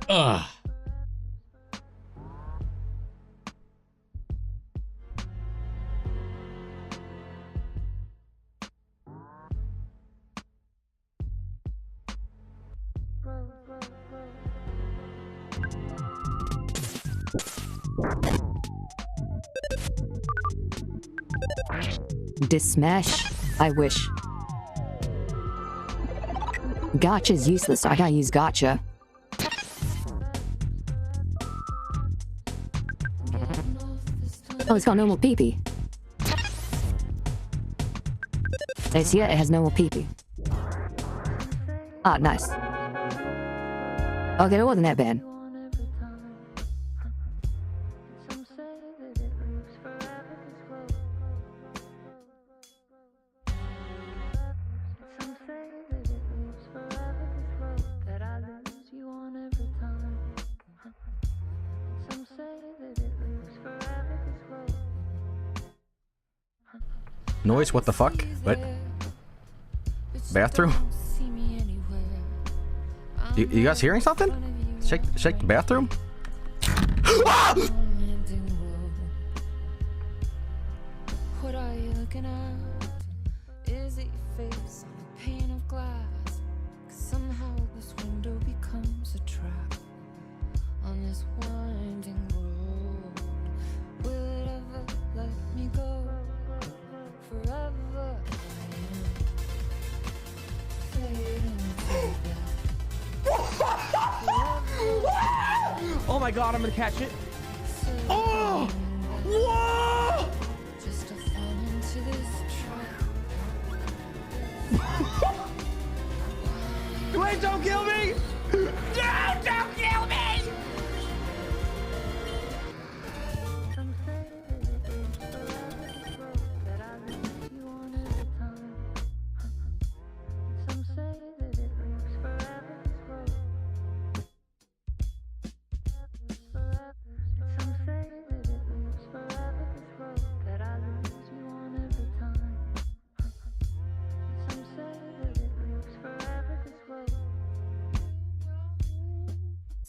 Ugh. Dismesh. I wish. Gotcha's useless, so I gotta use gotcha. Oh, it's got normal pee-pee. It's yeah, it has normal pee-pee. Ah, nice. Okay, it wasn't that bad. Noise? What the fuck? What? Bathroom? You guys hearing something? Shake the bathroom? Ah! What are you looking at? Is it your face on a pane of glass? 'Cause somehow this window becomes a trap on this winding road. Will it ever let me go? Forever Oh my god, I'm gonna catch it. Oh! Whoa! just to fall into this trap. Wait, don't kill me! No, don't kill me!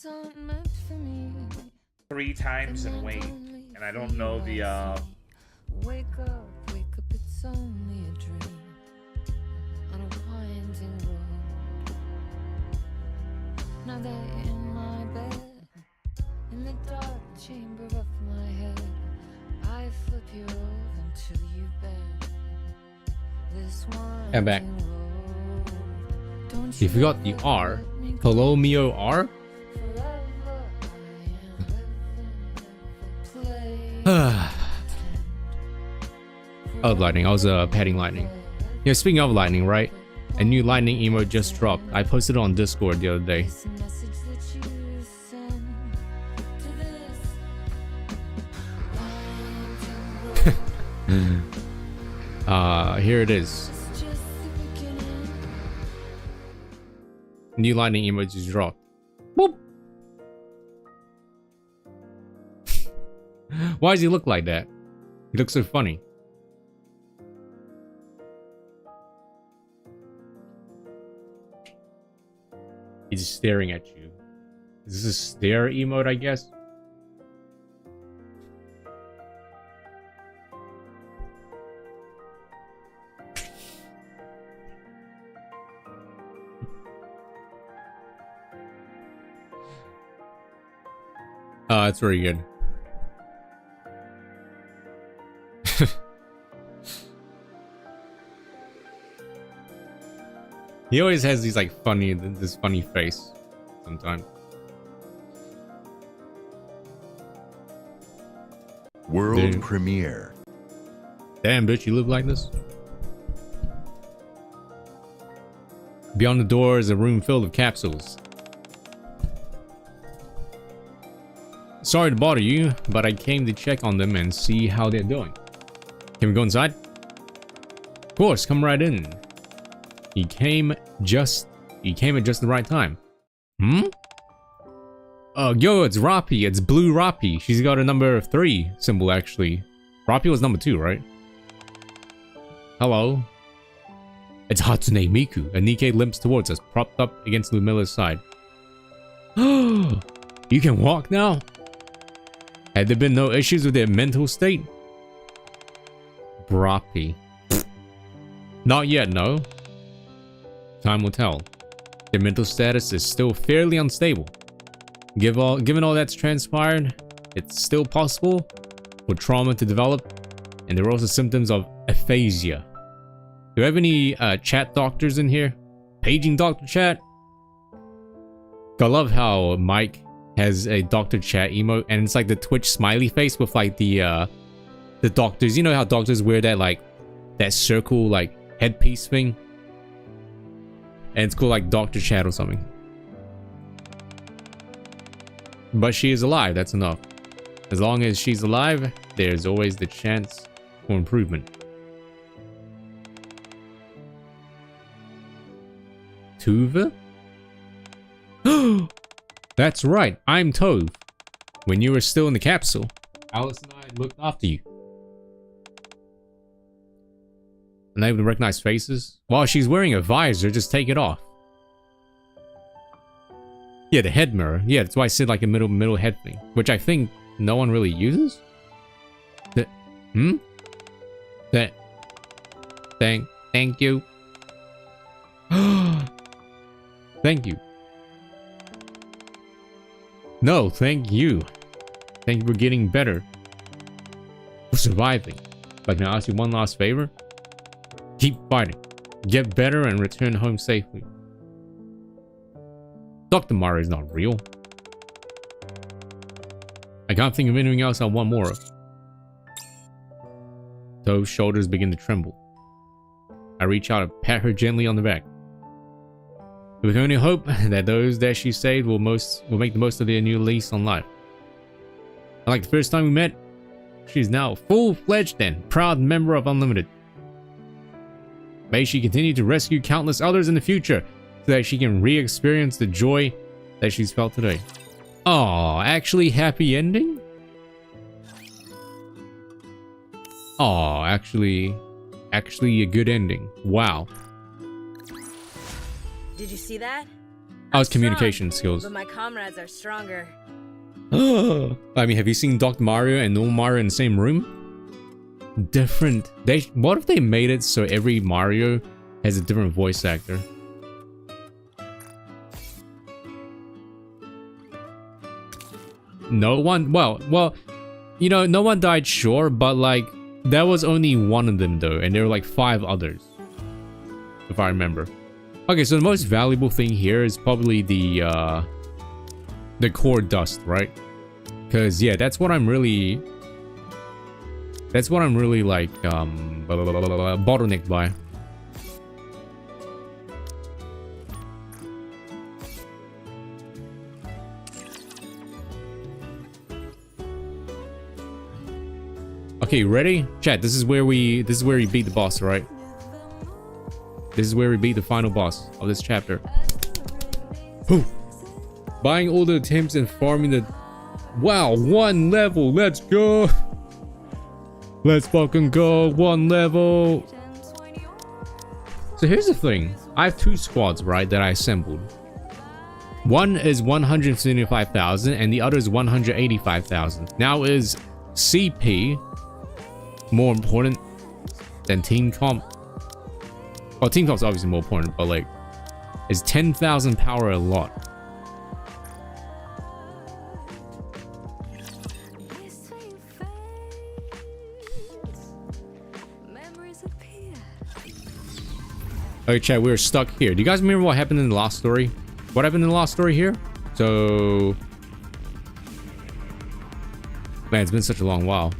Aren't meant for me. 3 times and wait, and I don't know the Wake up, it's only a dream on a winding road. Now that in my bed, in the dark chamber of my head, I flip you over until you bend. This one. I'm back. You forgot the R. Colomio R? Oh, lightning. I was petting lightning. Yeah, speaking of lightning, right? A new lightning emote just dropped. I posted it on Discord the other day. Here it is. New lightning emote just dropped. Boop. Why does he look like that? He looks so funny. He's staring at you. Is this a stare emote, I guess? That's very good. He always has these like this funny face sometimes. World premiere. Damn, bitch, you live like this? Beyond the door is a room filled with capsules. Sorry to bother you, but I came to check on them and see how they're doing. Can we go inside? Of course, come right in. You came at just the right time. Hmm? Yo, it's Roppy. It's Blue Roppy. She's got a number 3 symbol, actually. Roppy was number 2, right? Hello. It's Hatsune Miku. And NIKKE limps towards us, propped up against Lumilla's side. Oh, you can walk now? Had there been no issues with their mental state? Roppy. Not yet, no. Time will tell. Their mental status is still fairly unstable. Given all that's transpired, it's still possible for trauma to develop, and there are also symptoms of aphasia. Do we have any chat doctors in here? Paging Dr. Chat? I love how Mike has a Dr. Chat emote, and it's like the Twitch smiley face with like the doctors. You know how doctors wear that like that circle like headpiece thing? And it's called like Dr. Chat or something. But she is alive, that's enough. As long as she's alive, there's always the chance for improvement. Tuva? That's right, I'm Tove. When you were still in the capsule, Alice and I looked after you. Unable to recognize faces? While she's wearing a visor, just take it off. Yeah, the head mirror. Yeah, that's why I said like a middle head thing, which I think no one really uses. Thank you. Thank you. No, thank you. Thank you for getting better. For surviving. But can I ask you one last favor? Keep fighting. Get better and return home safely. Dr. Mario is not real. I can't think of anything else I want more of. Tove's shoulders begin to tremble. I reach out and pat her gently on the back. We can only hope that those that she saved will make the most of their new lease on life. And like the first time we met, she's now a full-fledged and proud member of Unlimited. May she continue to rescue countless others in the future, so that she can re-experience the joy that she's felt today. Aw, actually happy ending? Aw, actually a good ending. Wow. Did you see that? Oh, it's communication skills. But my comrades are stronger. I mean, have you seen Dr. Mario and normal Mario in the same room? Different. What if they made it so every Mario has a different voice actor? No one, well, you know, no one died, sure, but like there was only one of them though, and there were like 5 others, if I remember. Okay, so the most valuable thing here is probably the core dust, right? Because yeah, that's what I'm really like bottlenecked by. Okay, ready? Chat, this is where we beat the boss, right? This is where we beat the final boss of this chapter. Whew. Buying all the attempts and farming the... Wow, 1 level, let's go! Let's fucking go, 1 level! So here's the thing. I have 2 squads, right, that I assembled. One is 175,000 and the other is 185,000. Now is CP more important than team comp? Well, team comp's obviously more important, but like, is 10,000 power a lot? Okay, chat, we were stuck here. Do you guys remember what happened in the last story? What happened in the last story here? So... Man, it's been such a long while.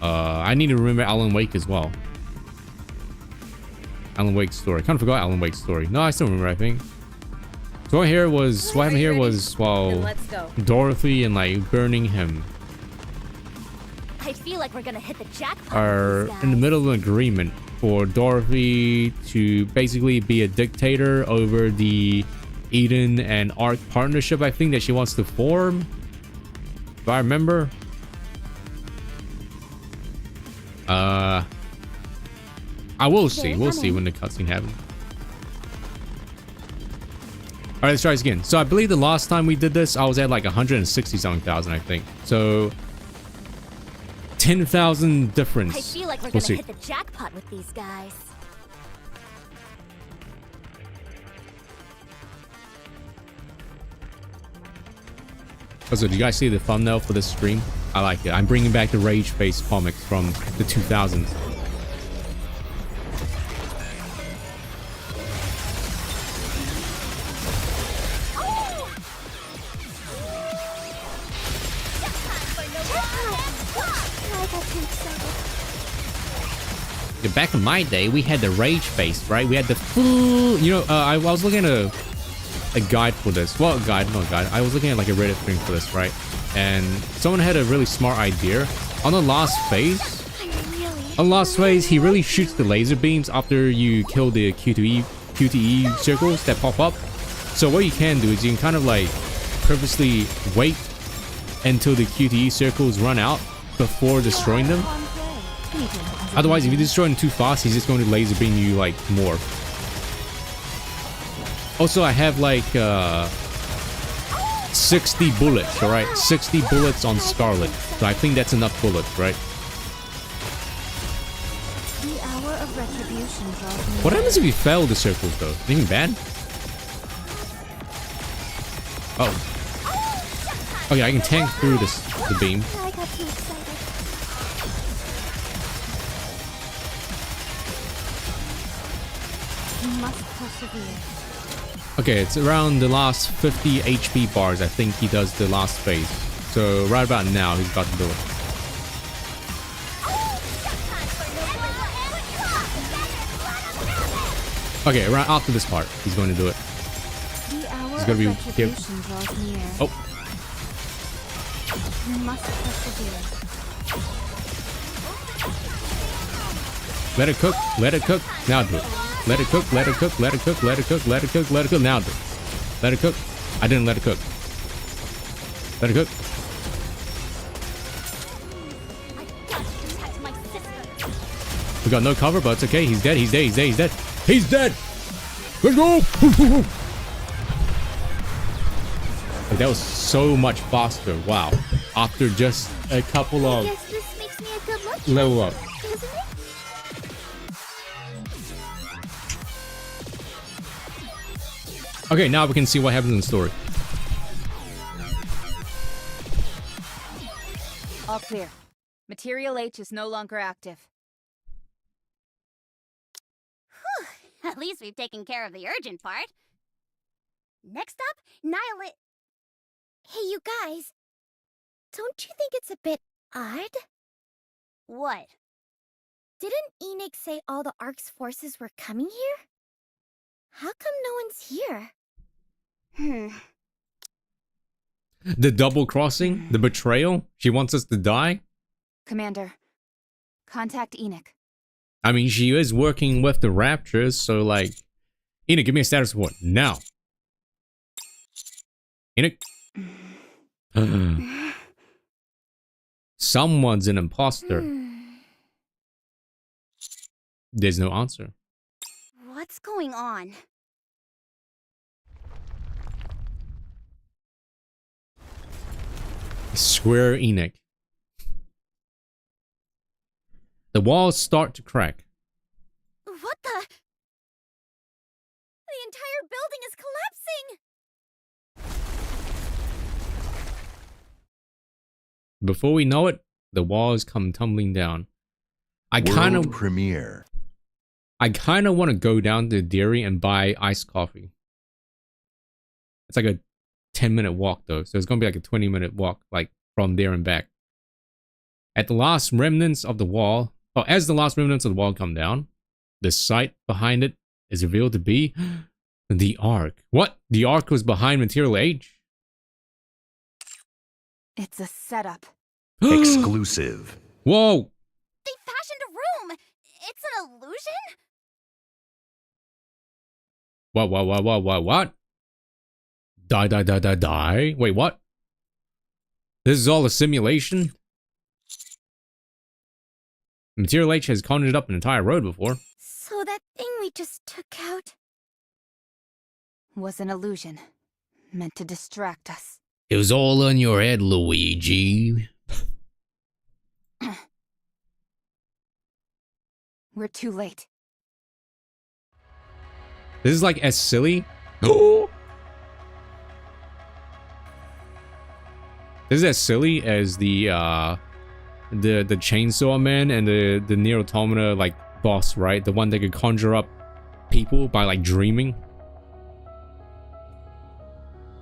I need to remember Alan Wake as well. Alan Wake's story. I kind of forgot Alan Wake's story. No, I still remember, I think. So what happened here was, well, Let's go. Dorothy and like burning him I feel like we're gonna hit the jackpot. are with these in the guys. middle of an agreement for Dorothy to basically be a dictator over the Eden and Ark partnership, I think, that she wants to form. If I remember. I will see. We'll see when the cutscene happens. Alright, let's try this again. So I believe the last time we did this, I was at like 160-something thousand, I think. So 10,000 difference. I feel like we're We'll gonna see. hit the jackpot with these guys. Also, do you guys see the thumbnail for this stream? I like it. I'm bringing back the Rage Face comics from the 2000s. I got too excited. Yeah, back in my day, we had the Rage Face, right? We had the full... You know, I was looking at a guide for this. Well, not a guide. I was looking at like a Reddit thing for this, right? And someone had a really smart idea. On the last phase... On the last phase, he really shoots the laser beams after you kill the QTE circles that pop up. So what you can do is you can kind of like purposely wait until the QTE circles run out before destroying them. Otherwise, if you destroy them too fast, he's just going to laser beam you like more. Also, I have like 60 bullets, all right? 60 bullets on Scarlet. So I think that's enough bullets, right? The hour of retribution draws near. What happens if you fail the circles though? Anything bad? Oh. Okay, I can tank through the beam. I got too excited. You must persevere. Okay, it's around the last 50 HP bars. I think he does the last phase. So right about now, he's about to do it. Okay, right after this part, he's going to do it. The hour He's gonna of be here. retribution draws near. Oh, You must persevere. let it cook, let it cook. Now do it. Let it cook, let it cook, let it cook, let it cook, let it cook, let it cook. Now do it. Let it cook. I didn't let it cook. Let it cook. I gotta protect my sister. We got no cover, but it's okay. He's dead. He's dead. He's dead. He's dead. He's dead. Let's go. Like, that was so much faster. Wow. After just a couple I of guess this makes me a good luck level up. doesn't it? Okay, now we can see what happens in the story. All clear. Material H is no longer active. At least we've taken care of the urgent part. Next up, Nihil. Hey, you guys. Don't you think it's a bit odd? What? Didn't Enoch say all the Ark's forces were coming here? How come no one's here? The double crossing, the betrayal. She wants us to die. Commander, contact Enoch. I mean, she is working with the Raptors, so like, Enoch, give me a status report now. Enoch. Someone's an imposter. There's no answer. What's going on? Square Enoch. The walls start to crack. What the? The entire building is collapsing! Before we know it, the walls come tumbling down. I kind of World premiere. I kind of want to go down to the dairy and buy iced coffee. It's like a 10-minute walk though, so it's gonna be like a 20-minute walk, like from there and back. At the last remnants of the wall, as the last remnants of the wall come down, the site behind it is revealed to be the Ark. What? The Ark was behind Material H? It's a setup. Exclusive. Whoa! They fashioned a room! It's an illusion? What? Die. Wait, what? This is all a simulation? Material H has conjured up an entire road before. So that thing we just took out Was an illusion. Meant to distract us. It was all on your head, Luigi. We're too late. This is like as silly. This is as silly as the chainsaw man and the Nier Automata like boss, right? The one that could conjure up people by like dreaming.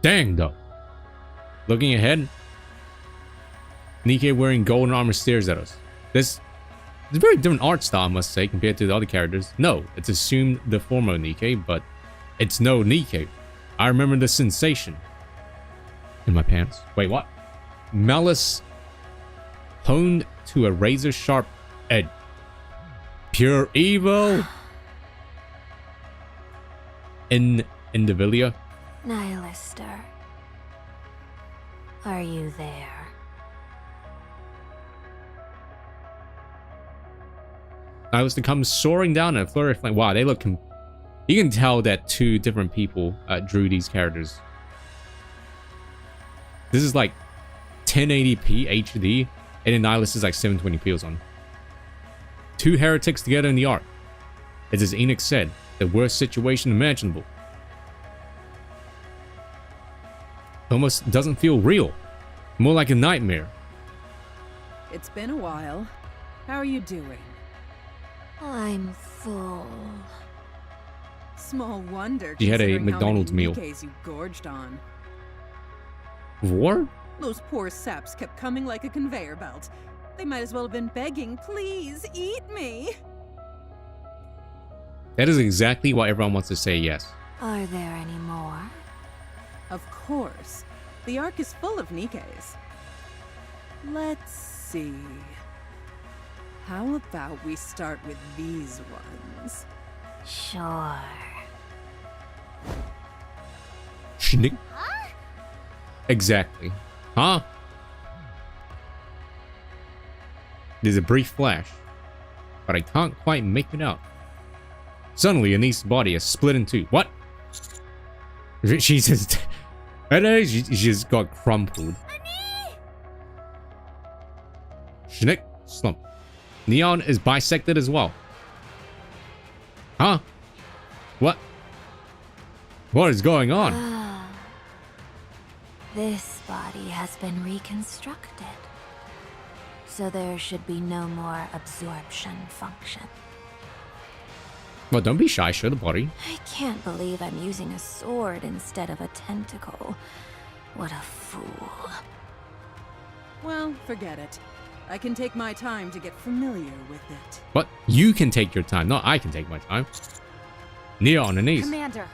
Dang though. Looking ahead, NIKKE wearing golden armor stares at us. This is a very different art style, I must say, compared to the other characters. No, it's assumed the former NIKKE, but it's no NIKKE. I remember the sensation in my pants. Wait, what? Malice honed to a razor sharp edge. Pure evil. In Indivilia. Nihilister. Are you there? Nihilister comes soaring down in a flurry of flame. Wow, they look. You can tell that two different people drew these characters. This is like 1080p HD, and then Nihilist is like 720p or something. Two heretics together in the Ark. It's as Enoch said, the worst situation imaginable. Almost doesn't feel real. More like a nightmare. It's been a while. How are you doing? I'm full. Small wonder. You had a considering how McDonald's many meal. Nikke's you gorged on. War? Those poor saps kept coming like a conveyor belt. They might as well have been begging, please eat me. That is exactly why everyone wants to say yes. Are there any more? Of course. The Ark is full of Nikke's. Let's see. How about we start with these ones? Sure. Schnick. Exactly. Huh? There's a brief flash, but I can't quite make it out. Suddenly, Anise's body is split in two. What? She just... she just got crumpled. Schnick. Slump. Neon is bisected as well. Huh? What? What is going on? This body has been reconstructed. So there should be no more absorption function. Well, don't be shy. Show the body. I can't believe I'm using a sword instead of a tentacle. What a fool. Well, forget it. I can take my time to get familiar with it. What? You can take your time. No, I can take my time. Neon, Anise. Commander.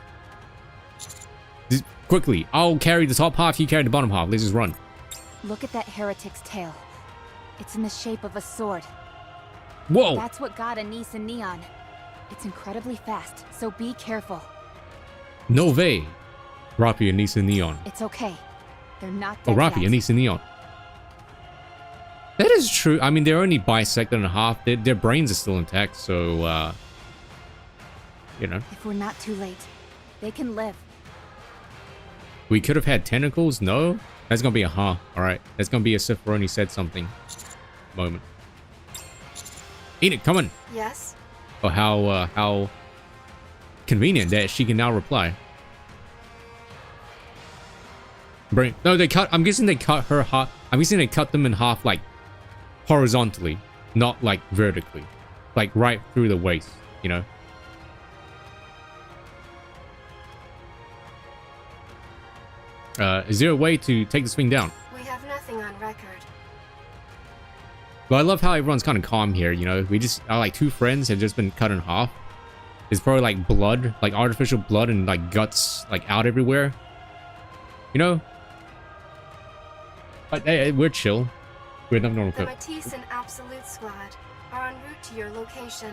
Quickly. I'll carry the top half. You carry the bottom half. Let's just run. Look at that heretic's tail. It's in the shape of a sword. Whoa. That's what got Anise and Neon. It's incredibly fast, so be careful. No way. Rapi, Anise, and Neon. It's okay. They're not Oh, dead Rapi, yet. Anise, and Neon. That is true. I mean, they're only bisected in half. Their brains are still intact, so, you know. If we're not too late, they can live. We could have had tentacles? No? That's gonna be a huh. Alright. That's gonna be a Sephiroth said something moment. Enoch, come on. Yes? Oh, how convenient that she can now reply. Brain. No, they cut. I'm guessing they cut her half. I'm guessing they cut them in half, like horizontally, not like vertically, like right through the waist. You know. Is there a way to take this thing down? We have nothing on record. But I love how everyone's kind of calm here, you know? We just are like two friends have just been cut in half. There's probably like blood, like artificial blood and like guts like out everywhere. You know? But hey, we're chill. We're not gonna The Matisse and Absolute Squad are en route to your location,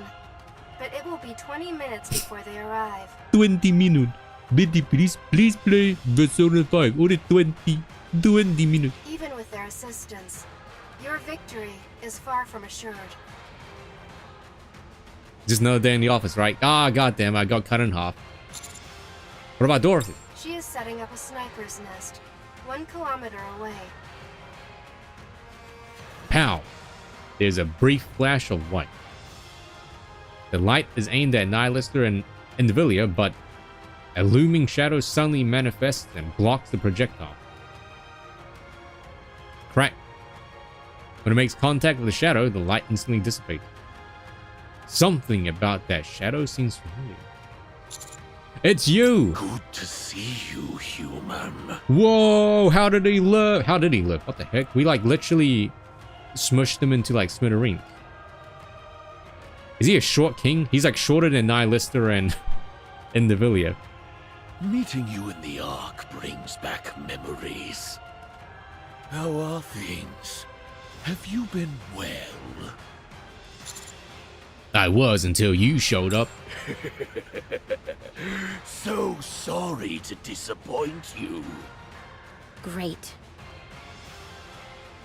but it will be 20 minutes before they arrive. 20 minutes. Betty, please play Persona 5. Only 20 minutes. Even with their assistance, your victory is far from assured. Just another day in the office, right? Ah, goddamn, I got cut in half. What about Dorothy? She is setting up a sniper's nest, 1 kilometer away. Pow! There's a brief flash of white. The light is aimed at Nihilister and Indivilia, but a looming shadow suddenly manifests and blocks the projectile. Crack! When it makes contact with the shadow, the light instantly dissipates. Something about that shadow seems familiar. It's you! Good to see you, human. Whoa! How did he live? How did he live? What the heck? We like literally smushed him into like smithereens. Is he a short king? He's like shorter than Nihilister and Indivilia. Meeting you in the Ark brings back memories. How are things? Have you been well? I was until you showed up. So sorry to disappoint you. Great.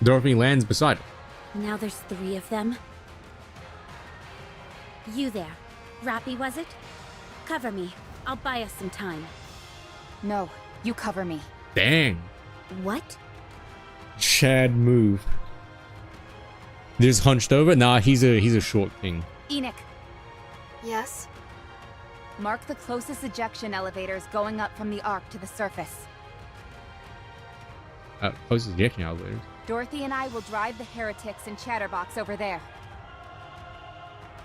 Dorothy lands beside her. Now there's 3 of them. You there. Rappy, was it? Cover me. I'll buy us some time. No, you cover me. Dang. What? Chad move. Just hunched over? Nah, he's a short king. Enoch, Yes? mark the closest ejection elevators going up from the Ark to the surface. Closest ejection elevators. Dorothy and I will drive the heretics and Chatterbox over there.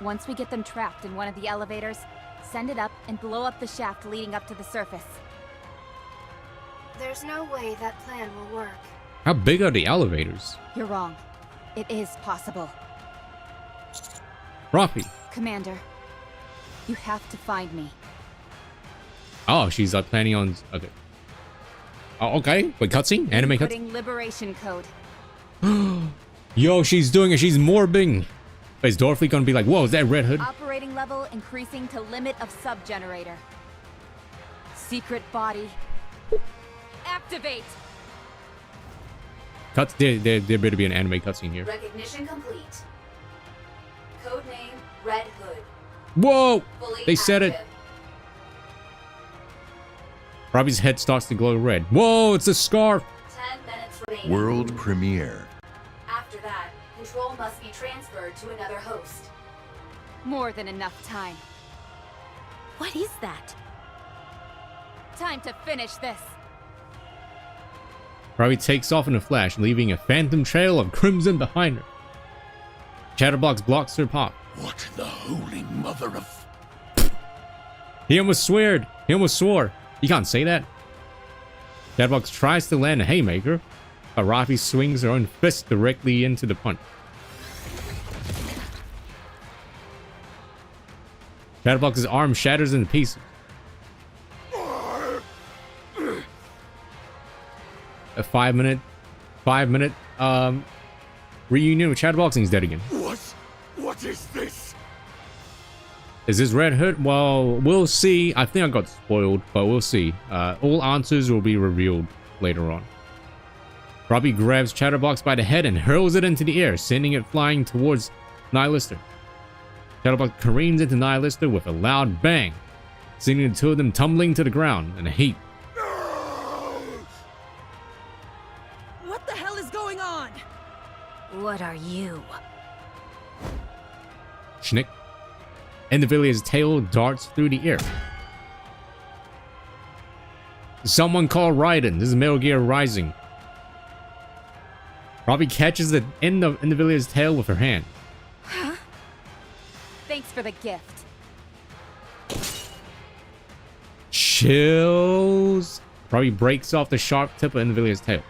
Once we get them trapped in one of the elevators, send it up and blow up the shaft leading up to the surface. There's no way that plan will work. How big are the elevators? You're wrong. It is possible. Rafi. Commander, you have to find me. Oh, she's planning on. Okay. Oh, okay. Wait, cutscene? Anime cutscene? Putting liberation code. Yo, she's doing it. She's morbing. Is Dorothy gonna be like, whoa, is that Red Hood? Operating level increasing to limit of sub-generator. Secret body. Activate! Cuts. There better be an anime cutscene here. Recognition complete. Codename Red Hood. Whoa! Fully They said it. active. Robbie's head starts to glow red. Whoa, it's a scarf. 10 minutes remaining. World premiere. After that, control must be transferred to another host. More than enough time. What is that? Time to finish this. Robbie takes off in a flash, leaving a phantom trail of crimson behind her. Chatterbox blocks her path. What the holy mother of... He almost sweared. He almost swore. You can't say that. Chatterbox tries to land a haymaker, but Rafi swings her own fist directly into the punch. Chatterbox's arm shatters into pieces. A 5 minute reunion with Chatterbox and he's dead again. What is this? Is this Red Hood? Well, we'll see. I think I got spoiled, but we'll see. All answers will be revealed later on. Robbie grabs Chatterbox by the head and hurls it into the air, sending it flying towards Nihilister. Chatterbox careens into Nihilister with a loud bang, sending the two of them tumbling to the ground in a heap. What the hell is going on? What are you? Schnick. Indivilia's tail darts through the air. Someone call Raiden. This is Metal Gear Rising. Robbie catches the end of Indivilia's tail with her hand. Huh? Thanks for the gift. Chills. Robbie breaks off the sharp tip of Invilia's tail.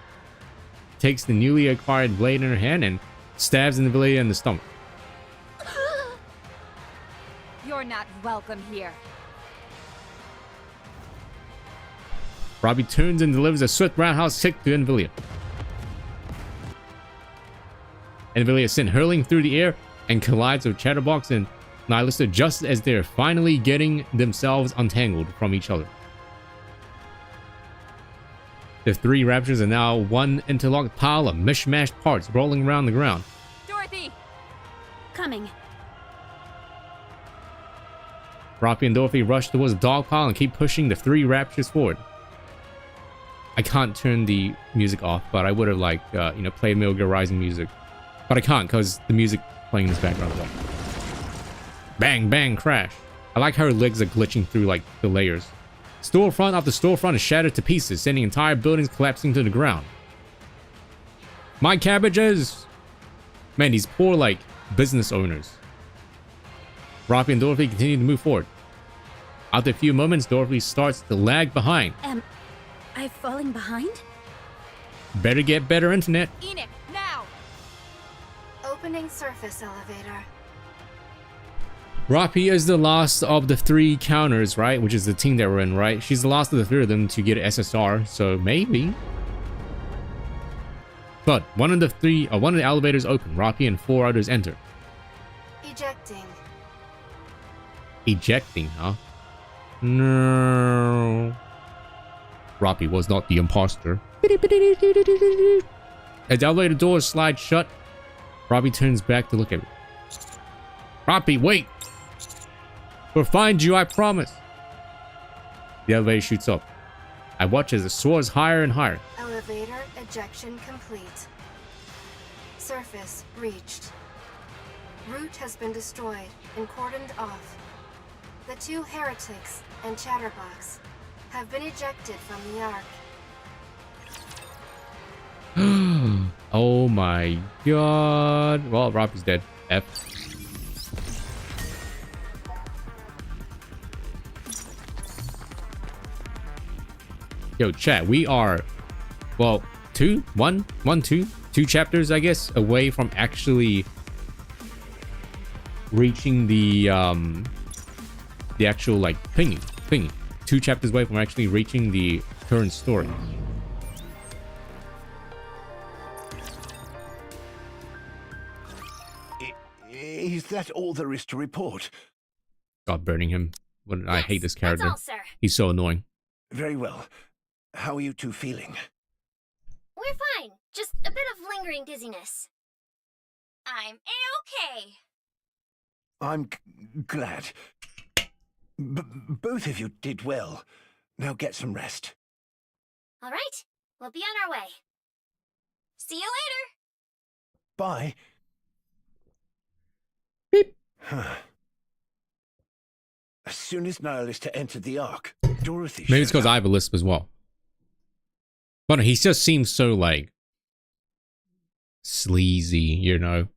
Takes the newly acquired blade in her hand and stabs Invilia in the stomach. You're not welcome here. Robbie turns and delivers a swift roundhouse kick to Invilia. Invilia is sent hurling through the air and collides with Chatterbox and Nihilista just as they're finally getting themselves untangled from each other. The three raptors are now one interlocked pile of mishmashed parts rolling around the ground. Dorothy! Coming. Robbie and Dorothy rush towards the dog pile and keep pushing the three raptors forward. I can't turn the music off, but I would have liked, played Metal Gear Rising music. But I can't because the music playing in this background as well. Bang, bang, crash. I like how her legs are glitching through, like, the layers. Storefront after storefront is shattered to pieces, sending entire buildings collapsing to the ground. My cabbages! Man, these poor, like, business owners. Robbie and Dorothy continue to move forward. After a few moments, Dorothy starts to lag behind. Am I falling behind? Better get better internet. Enoch, now! Opening surface elevator. Robbie is the last of the three counters, right? Which is the team that we're in, right? She's the last of the three of them to get SSR, so maybe. But one of the elevators open. Robbie and four others enter. Ejecting. Ejecting, huh? No. Robbie was not the imposter. As the elevator doors slide shut, Robbie turns back to look at me. Robbie, wait! We'll find you, I promise. The elevator shoots up. I watch as it soars higher and higher. Elevator ejection complete. Surface reached. Route has been destroyed and cordoned off. The two heretics and Chatterbox have been ejected from the Ark. Oh my god. Well, Robbie's dead. F. Yo, chat, we are, well, two chapters, I guess, away from actually reaching the actual, like, thingy. 2 chapters away from actually reaching the current story. Is that all there is to report? God, burning him. I hate this character. That's all, sir. He's so annoying. Very well. How are you two feeling? We're fine. Just a bit of lingering dizziness. I'm A-okay. I'm glad. Both of you did well. Now get some rest. All right. We'll be on our way. See you later. Bye. Beep. As soon as Nihilista entered the Ark, Dorothy... Maybe it's because I have a lisp as well. But he just seems so, like, sleazy, you know?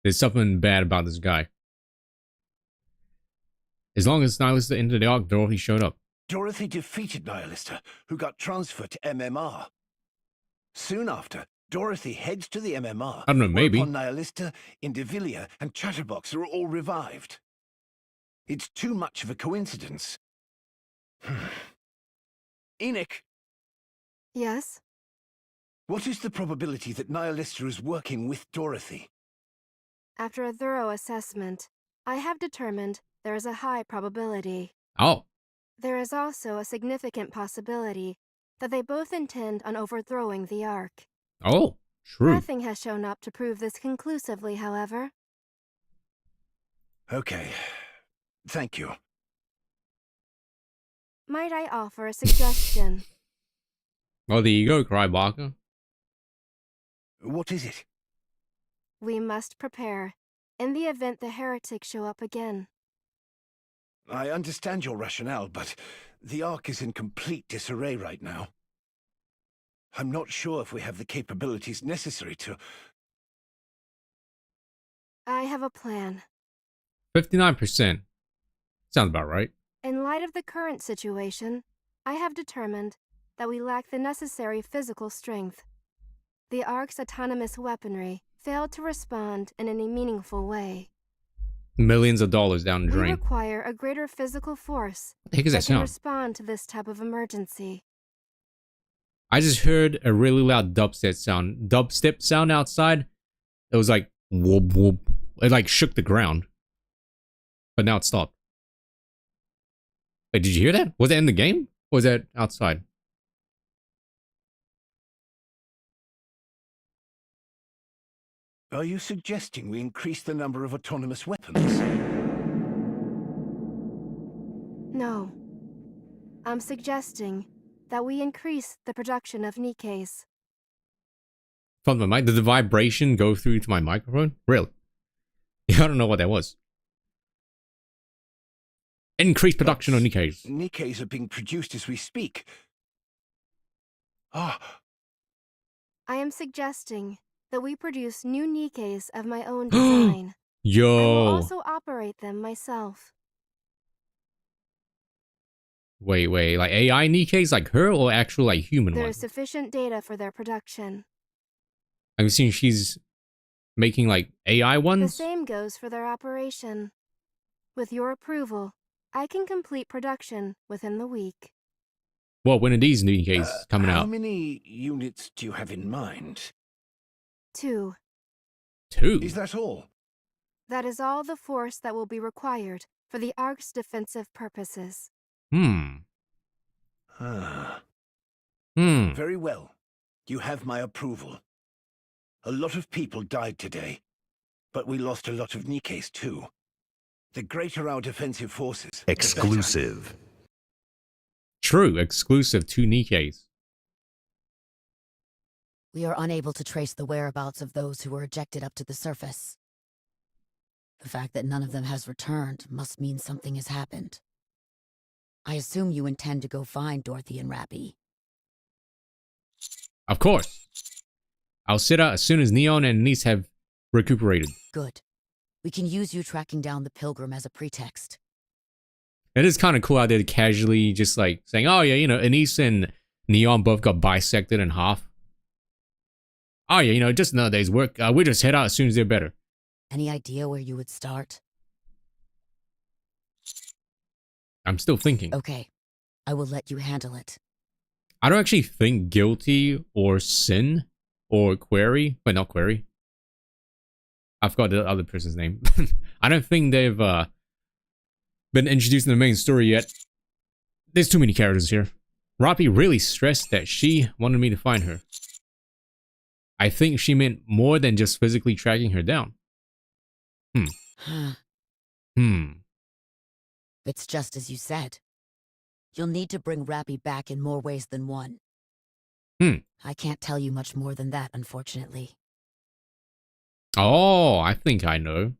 There's something bad about this guy. As long as Nihilista entered the Ark, Dorothy showed up. Dorothy defeated Nihilista, who got transferred to MMR. Soon after, Dorothy heads to the MMR. I don't know, maybe. Nihilista, Indivilia, and Chatterbox are all revived. It's too much of a coincidence. Enoch! Yes? What is the probability that Nihilista is working with Dorothy? After a thorough assessment, I have determined there is a high probability. Oh. There is also a significant possibility that they both intend on overthrowing the Ark. Oh, true. Nothing has shown up to prove this conclusively, however. Okay. Thank you. Might I offer a suggestion? Oh, there you go, Crybarker. What is it? We must prepare, in the event the heretics show up again. I understand your rationale, but the Ark is in complete disarray right now. I'm not sure if we have the capabilities necessary to... I have a plan. 59%. Sounds about right. In light of the current situation, I have determined that we lack the necessary physical strength. The Ark's autonomous weaponry failed to respond in any meaningful way. Millions of dollars down the We drain. require a greater physical force What the heck is that that can sound? respond to this type of emergency. I just heard a really loud dubstep sound outside. It was like whoop whoop. It like shook the ground. But now it stopped. Wait, did you hear that? Was it in the game? Or was that outside? Are you suggesting we increase the number of autonomous weapons? No. I'm suggesting that we increase the production of NIKKEs. From my mic? Did the vibration go through to my microphone? Really? Yeah, I don't know what that was. Increased production on NIKKEs. NIKKEs are being produced as we speak. Ah, I am suggesting that we produce new NIKKEs of my own design. I will Yo. also operate them myself. Wait, like AI NIKKEs like her or actual like human There ones? is sufficient data for their production. I've seen she's making like AI The ones. same goes for their operation. With your approval, I can complete production within the week. Well, when are these NIKKEs coming how out? many units do you have in mind? 2. 2? Is that all? That is all the force that will be required for the Ark's defensive purposes. Ah. Hmm. Very well. You have my approval. A lot of people died today, but we lost a lot of NIKKEs too. The greater our defensive forces, the better. Exclusive. True, exclusive to NIKKEs. We are unable to trace the whereabouts of those who were ejected up to the surface. The fact that none of them has returned must mean something has happened. I assume you intend to go find Dorothy and Rappy. Of course. I'll sit out as soon as Neon and Nice have recuperated. Good. We can use you tracking down the Pilgrim as a pretext. It is kind of cool how they're casually just like saying, oh yeah, you know, Anise and Neon both got bisected in half. Oh yeah, you know, just another day's work. We just head out as soon as they're better. Any idea where you would start? I'm still thinking. Okay. I will let you handle it. I don't actually think Guilty or Sin or Query, but not Query. I forgot the other person's name. I don't think they've been introduced in the main story yet. There's too many characters here. Rappy really stressed that she wanted me to find her. I think she meant more than just physically tracking her down. It's just as you said. You'll need to bring Rappy back in more ways than one. I can't tell you much more than that, unfortunately. Oh, I think I know.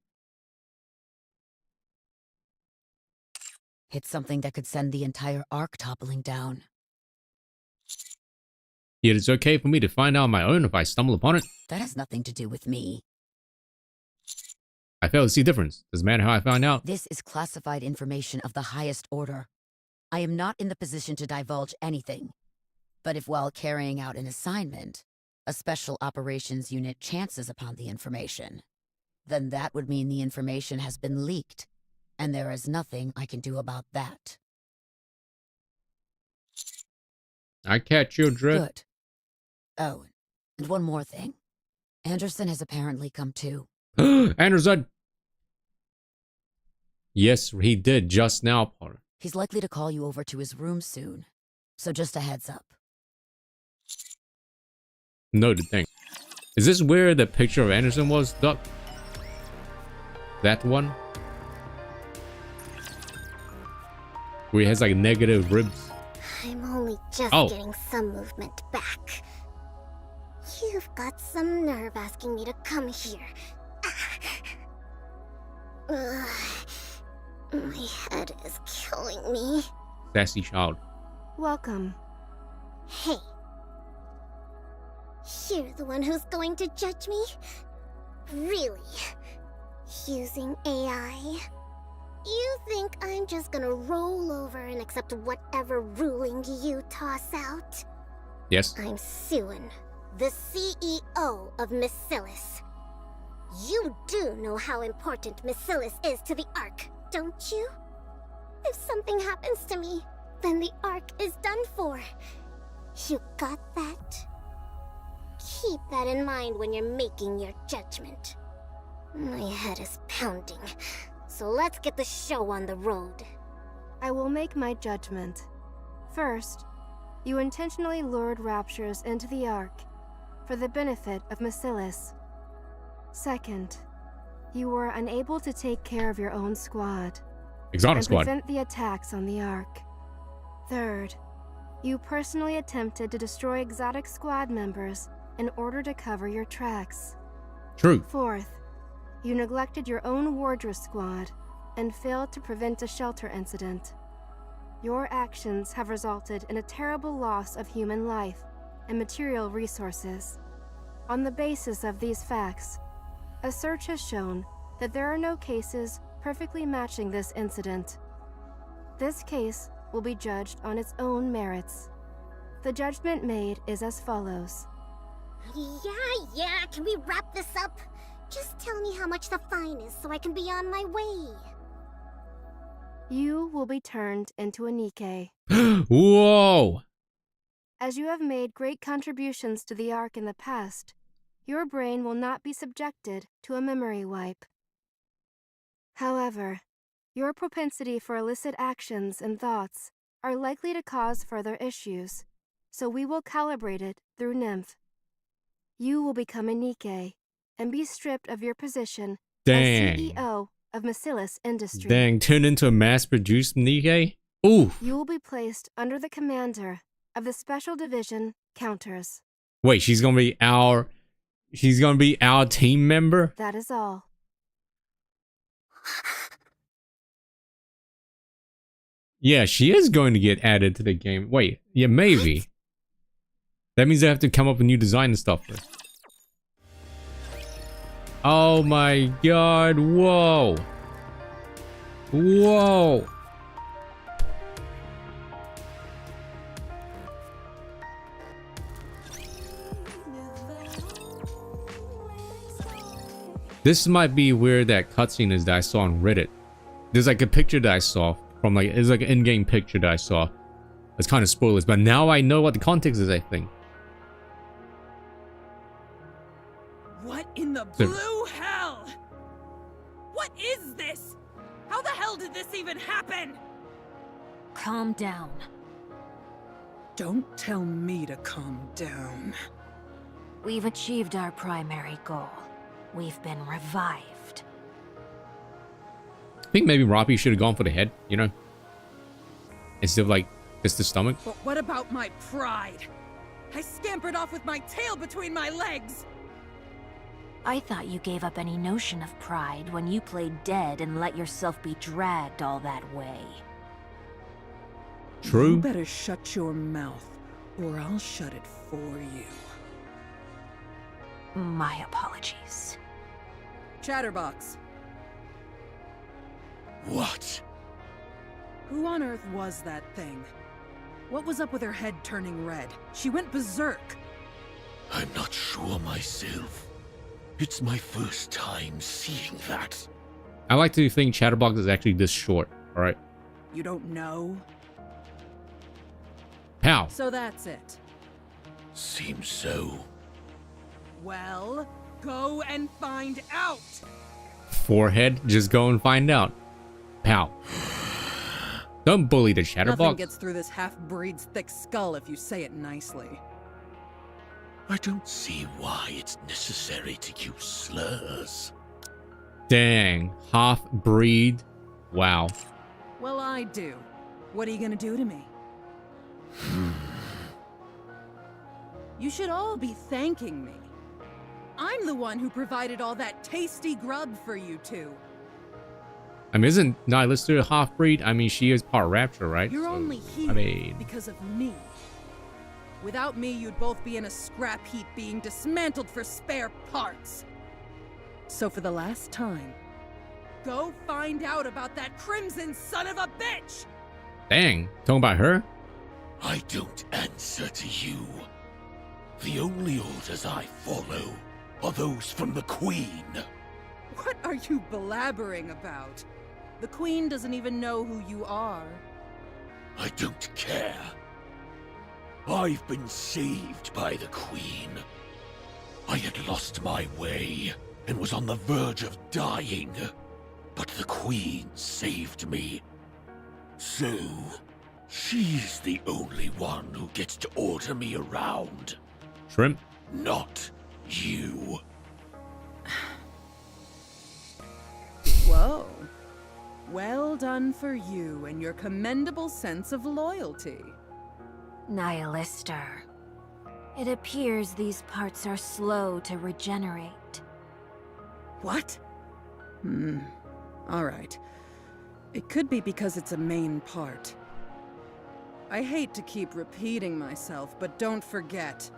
It's something that could send the entire Ark toppling down. Yet it's okay for me to find out on my own if I stumble upon it. That has nothing to do with me. I fail to see difference. Doesn't matter how I find out. This is classified information of the highest order. I am not in the position to divulge anything. But if while carrying out an assignment, a special operations unit chances upon the information, then that would mean the information has been leaked, and there is nothing I can do about that. I catch your drift. Good. Oh, and one more thing. Anderson has apparently come too. Anderson! Yes, he did just now, Potter. He's likely to call you over to his room soon, so just a heads up. Noted, thanks. Is this where the picture of Anderson was, Duck? That one? Where he has like negative ribs? I'm only just getting some movement back. You've got some nerve asking me to come here. My head is killing me. Sassy child. Welcome. Hey. You're the one who's going to judge me? Really? Using AI? You think I'm just gonna roll over and accept whatever ruling you toss out? Yes. I'm Suin, the CEO of Macillus. You do know how important Macillus is to the Ark, don't you? If something happens to me, then the Ark is done for. You got that? Keep that in mind when you're making your judgment. My head is pounding, so let's get the show on the road. I will make my judgment. First, you intentionally lured Raptures into the Ark for the benefit of Macillus. Second, you were unable to take care of your own squad. Exotic and squad. prevent the attacks on the Ark. Third, you personally attempted to destroy exotic squad members in order to cover your tracks. True. Fourth, you neglected your own wardress squad and failed to prevent a shelter incident. Your actions have resulted in a terrible loss of human life and material resources. On the basis of these facts, a search has shown that there are no cases perfectly matching this incident. This case will be judged on its own merits. The judgment made is as follows. Yeah, can we wrap this up? Just tell me how much the fine is so I can be on my way. You will be turned into a NIKKE. Whoa! As you have made great contributions to the Ark in the past, your brain will not be subjected to a memory wipe. However, your propensity for illicit actions and thoughts are likely to cause further issues, so we will calibrate it through Nymph. You will become a NIKKE and be stripped of your position as CEO of Macillus Industries. Dang, turned into a mass-produced NIKKE? Ooh. You will be placed under the commander of the Special Division Counters. Wait, she's gonna be our team member? That is all. Yeah, she is going to get added to the game. Wait, yeah, maybe. That means I have to come up with new design and stuff first. Oh my god, whoa. Whoa. This might be where that cutscene is that I saw on Reddit. There's like a picture that I saw from like, it's like an in-game picture that I saw. It's kind of spoilers, but now I know what the context is, I think. What in the blue hell? What is this? How the hell did this even happen? Calm down. Don't tell me to calm down. We've achieved our primary goal. We've been revived. I think maybe Robbie should have gone for the head, you know? Instead of like, just the stomach. But what about my pride? I scampered off with my tail between my legs! I thought you gave up any notion of pride when you played dead and let yourself be dragged all that way. True. You better shut your mouth, or I'll shut it for you. My apologies. Chatterbox. What? Who on earth was that thing? What was up with her head turning red? She went berserk. I'm not sure myself. It's my first time seeing that. I like to think Chatterbox is actually this short, alright? You don't know? Pow. So that's it. Seems so. Well, go and find out! Forehead, just go and find out. Pow. Don't bully the Nothing Chatterbox. gets through this half-breed's thick skull if you say it nicely. I don't see why it's necessary to use slurs. Dang, half-breed. Wow. Well, I do. What are you gonna do to me? You should all be thanking me. I'm the one who provided all that tasty grub for you two. I mean, isn't Nihilista a half-breed? I mean, she is part Rapture, right? You're So, only here I mean, because of me. Without me, you'd both be in a scrap heap being dismantled for spare parts. So for the last time, Go find out about that crimson son of a bitch! Dang, talking about her? I don't answer to you. The only orders I follow are those from the Queen. What are you blabbering about? The Queen doesn't even know who you are. I don't care. I've been saved by the Queen. I had lost my way and was on the verge of dying, but the Queen saved me. So, she's the only one who gets to order me around. Shrimp? Not you. Whoa. Well done for you and your commendable sense of loyalty. Nihilister. It appears these parts are slow to regenerate. What? Alright. It could be because it's a main part. I hate to keep repeating myself, but don't forget,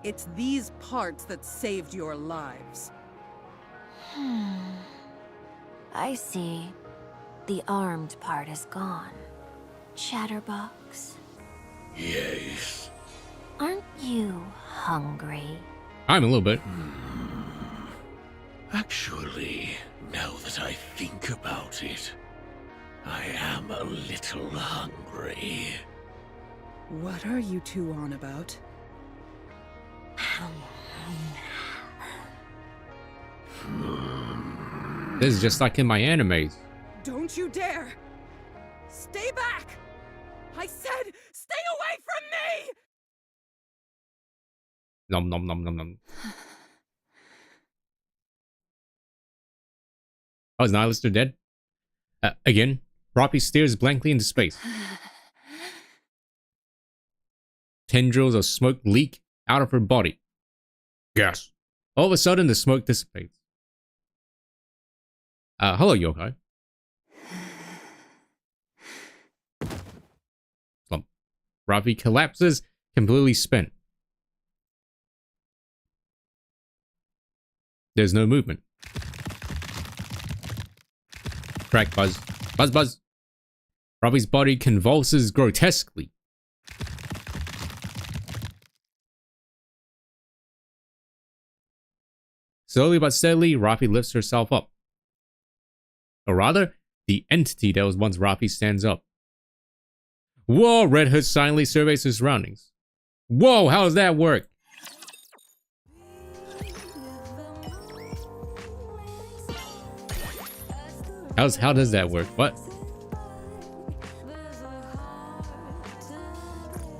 it's these parts that saved your lives. I see. The armed part is gone. Chatterbox. Yes. Aren't you hungry? I'm a little bit. Actually, now that I think about it, I am a little hungry. What are you two on about? This is just like in my animes. Don't you dare! Stay back! I said, stay away from me! Nom nom nom nom nom. Oh, is Nihilister dead? Again, Roppy stares blankly into space. Tendrils of smoke leak out of her body. Gas. All of a sudden, the smoke dissipates. Hello, Yokai. Slump. Roppy collapses, completely spent. There's no movement. Crack buzz. Buzz buzz. Robbie's body convulses grotesquely. Slowly but steadily, Roppy lifts herself up. Or rather, the entity that was once Roppy stands up. Whoa, Red Hood silently surveys her surroundings. Whoa, how does that work? How does that work? What?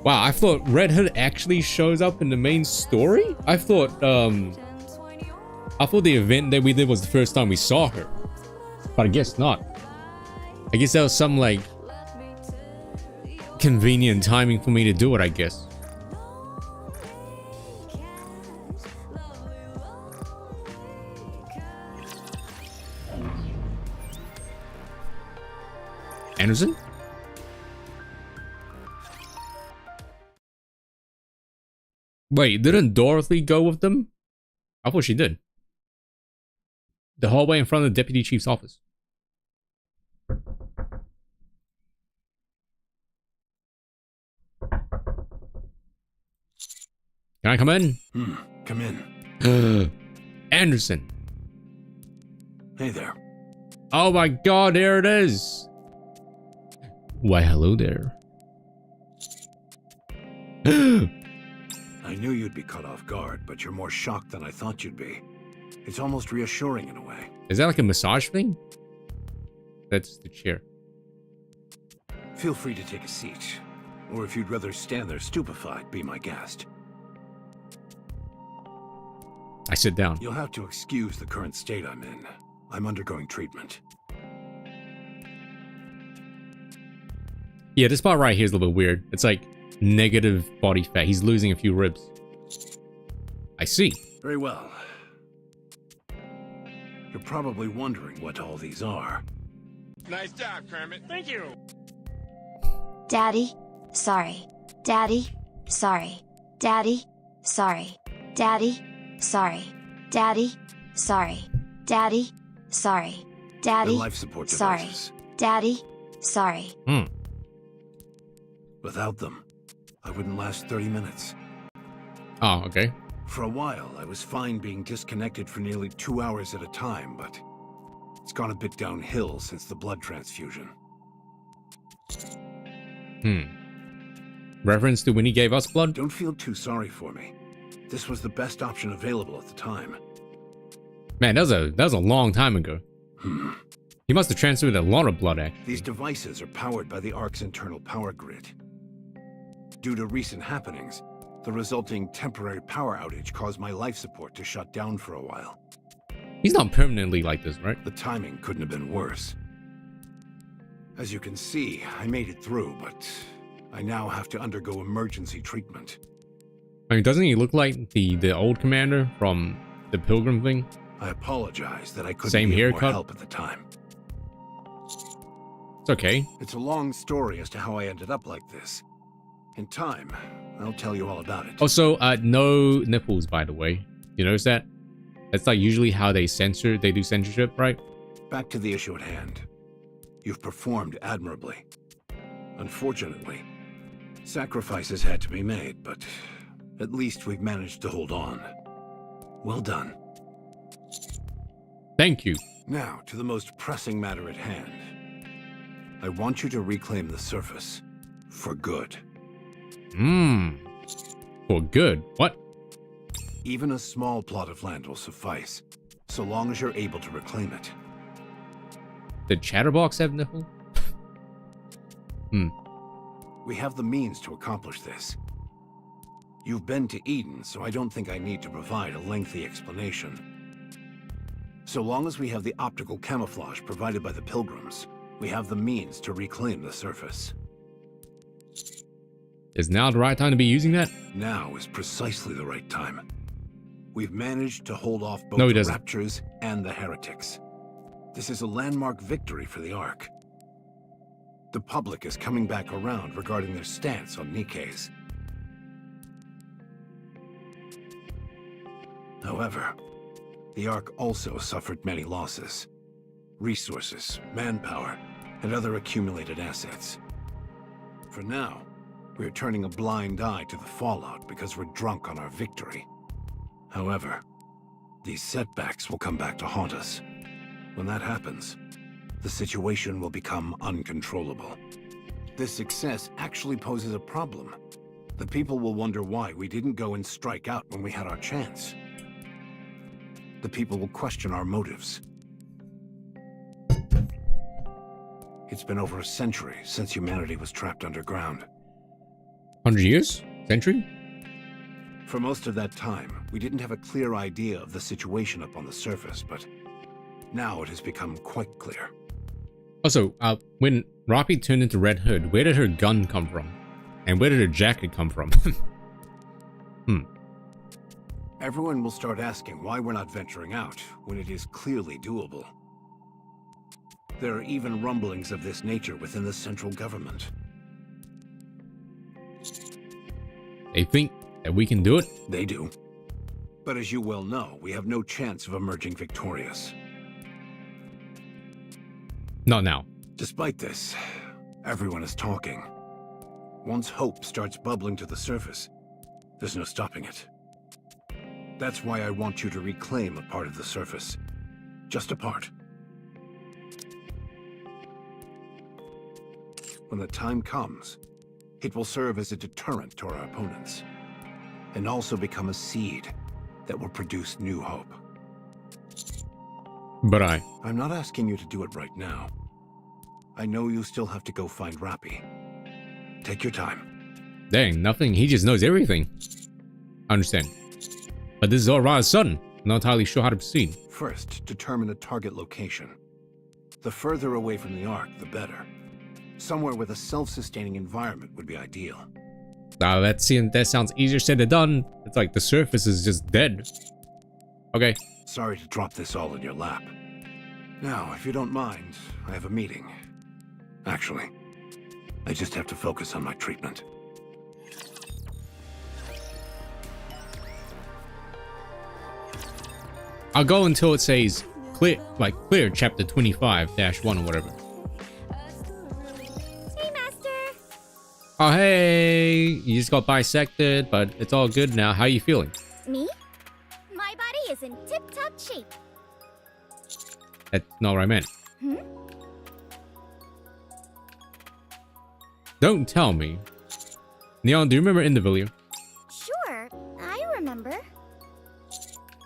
Wow, I thought Red Hood actually shows up in the main story? I thought the event that we did was the first time we saw her. But I guess not. I guess that was some like convenient timing for me to do it, I guess. Anderson? Wait, didn't Dorothy go with them? I thought she did. The hallway in front of the Deputy Chief's office. Can I come in? Come in. Anderson. Hey there. Oh my god, there it is. Why, hello there. I knew you'd be caught off guard, but you're more shocked than I thought you'd be. It's almost reassuring in a way. Is that like a massage thing? That's the chair. Feel free to take a seat. Or if you'd rather stand there stupefied, be my guest. I sit down. You'll have to excuse the current state I'm in. I'm undergoing treatment. Yeah, this part right here is a little bit weird. It's like negative body fat. He's losing a few ribs. I see. Very well. You're probably wondering what all these are. Nice job, Kermit. Thank you. Daddy, sorry. Daddy, sorry. Daddy, sorry. Daddy, sorry. Daddy, sorry. Daddy, sorry. Daddy, The life support sorry. devices. Daddy, sorry. Without them, I wouldn't last 30 minutes. Oh, okay. For a while, I was fine being disconnected for nearly 2 hours at a time, but it's gone a bit downhill since the blood transfusion. Reference to when he gave us blood? Don't feel too sorry for me. This was the best option available at the time. Man, that was a long time ago. He must have transferred a lot of blood, actually. These devices are powered by the Ark's internal power grid. Due to recent happenings, the resulting temporary power outage caused my life support to shut down for a while. He's not permanently like this, right? The timing couldn't have been worse. As you can see, I made it through, but I now have to undergo emergency treatment. I mean, doesn't he look like the old commander from the Pilgrim thing? I apologize that I couldn't Same give more haircut? help at the time. It's okay. It's a long story as to how I ended up like this. In time, I'll tell you all about it. Also, no nipples, by the way. You notice that? That's like usually how they do censorship, right? Back to the issue at hand. You've performed admirably. Unfortunately, sacrifices had to be made, but at least we've managed to hold on. Well done. Thank you. Now, to the most pressing matter at hand. I want you to reclaim the surface. For good. For good. What? Even a small plot of land will suffice, so long as you're able to reclaim it. Did Chatterbox have nipple? We have the means to accomplish this. You've been to Eden, so I don't think I need to provide a lengthy explanation. So long as we have the optical camouflage provided by the Pilgrims, we have the means to reclaim the surface. Is now the right time to be using that? Now is precisely the right time. We've managed to hold off both No, he the doesn't. Raptures and the Heretics. This is a landmark victory for the Ark. The public is coming back around regarding their stance on NIKKEs. However, the Ark also suffered many losses. Resources, manpower, and other accumulated assets. For now, we're turning a blind eye to the fallout because we're drunk on our victory. However, these setbacks will come back to haunt us. When that happens, the situation will become uncontrollable. This success actually poses a problem. The people will wonder why we didn't go and strike out when we had our chance. The people will question our motives. It's been over a century since humanity was trapped underground. 100 years? Century? For most of that time, we didn't have a clear idea of the situation up on the surface, but now it has become quite clear. Also, when Roppy turned into Red Hood, where did her gun come from? And where did her jacket come from? Everyone will start asking why we're not venturing out when it is clearly doable. There are even rumblings of this nature within the central government. They think that we can do it? They do. But as you well know, we have no chance of emerging victorious. Not now. Despite this, everyone is talking. Once hope starts bubbling to the surface, there's no stopping it. That's why I want you to reclaim a part of the surface. Just a part. When the time comes, it will serve as a deterrent to our opponents, and also become a seed that will produce new hope. But I'm not asking you to do it right now. I know you still have to go find Rappy. Take your time. Dang, nothing. He just knows everything. I understand. But this is all rather sudden. Not entirely sure how to proceed. First, determine a target location. The further away from the Ark, the better. Somewhere with a self-sustaining environment would be ideal. That sounds easier said than done. It's like the surface is just dead. Okay. Sorry to drop this all in your lap. Now, if you don't mind, I have a meeting. Actually, I just have to focus on my treatment. I'll go until it says clear chapter 25-1 or whatever. Hey, Master. Oh, hey, you just got bisected, but it's all good now. How you feeling? Me? My body is in tip-top shape. That's not what I meant. Hmm? Don't tell me. Neon, do you remember Indivilia? Sure, I remember.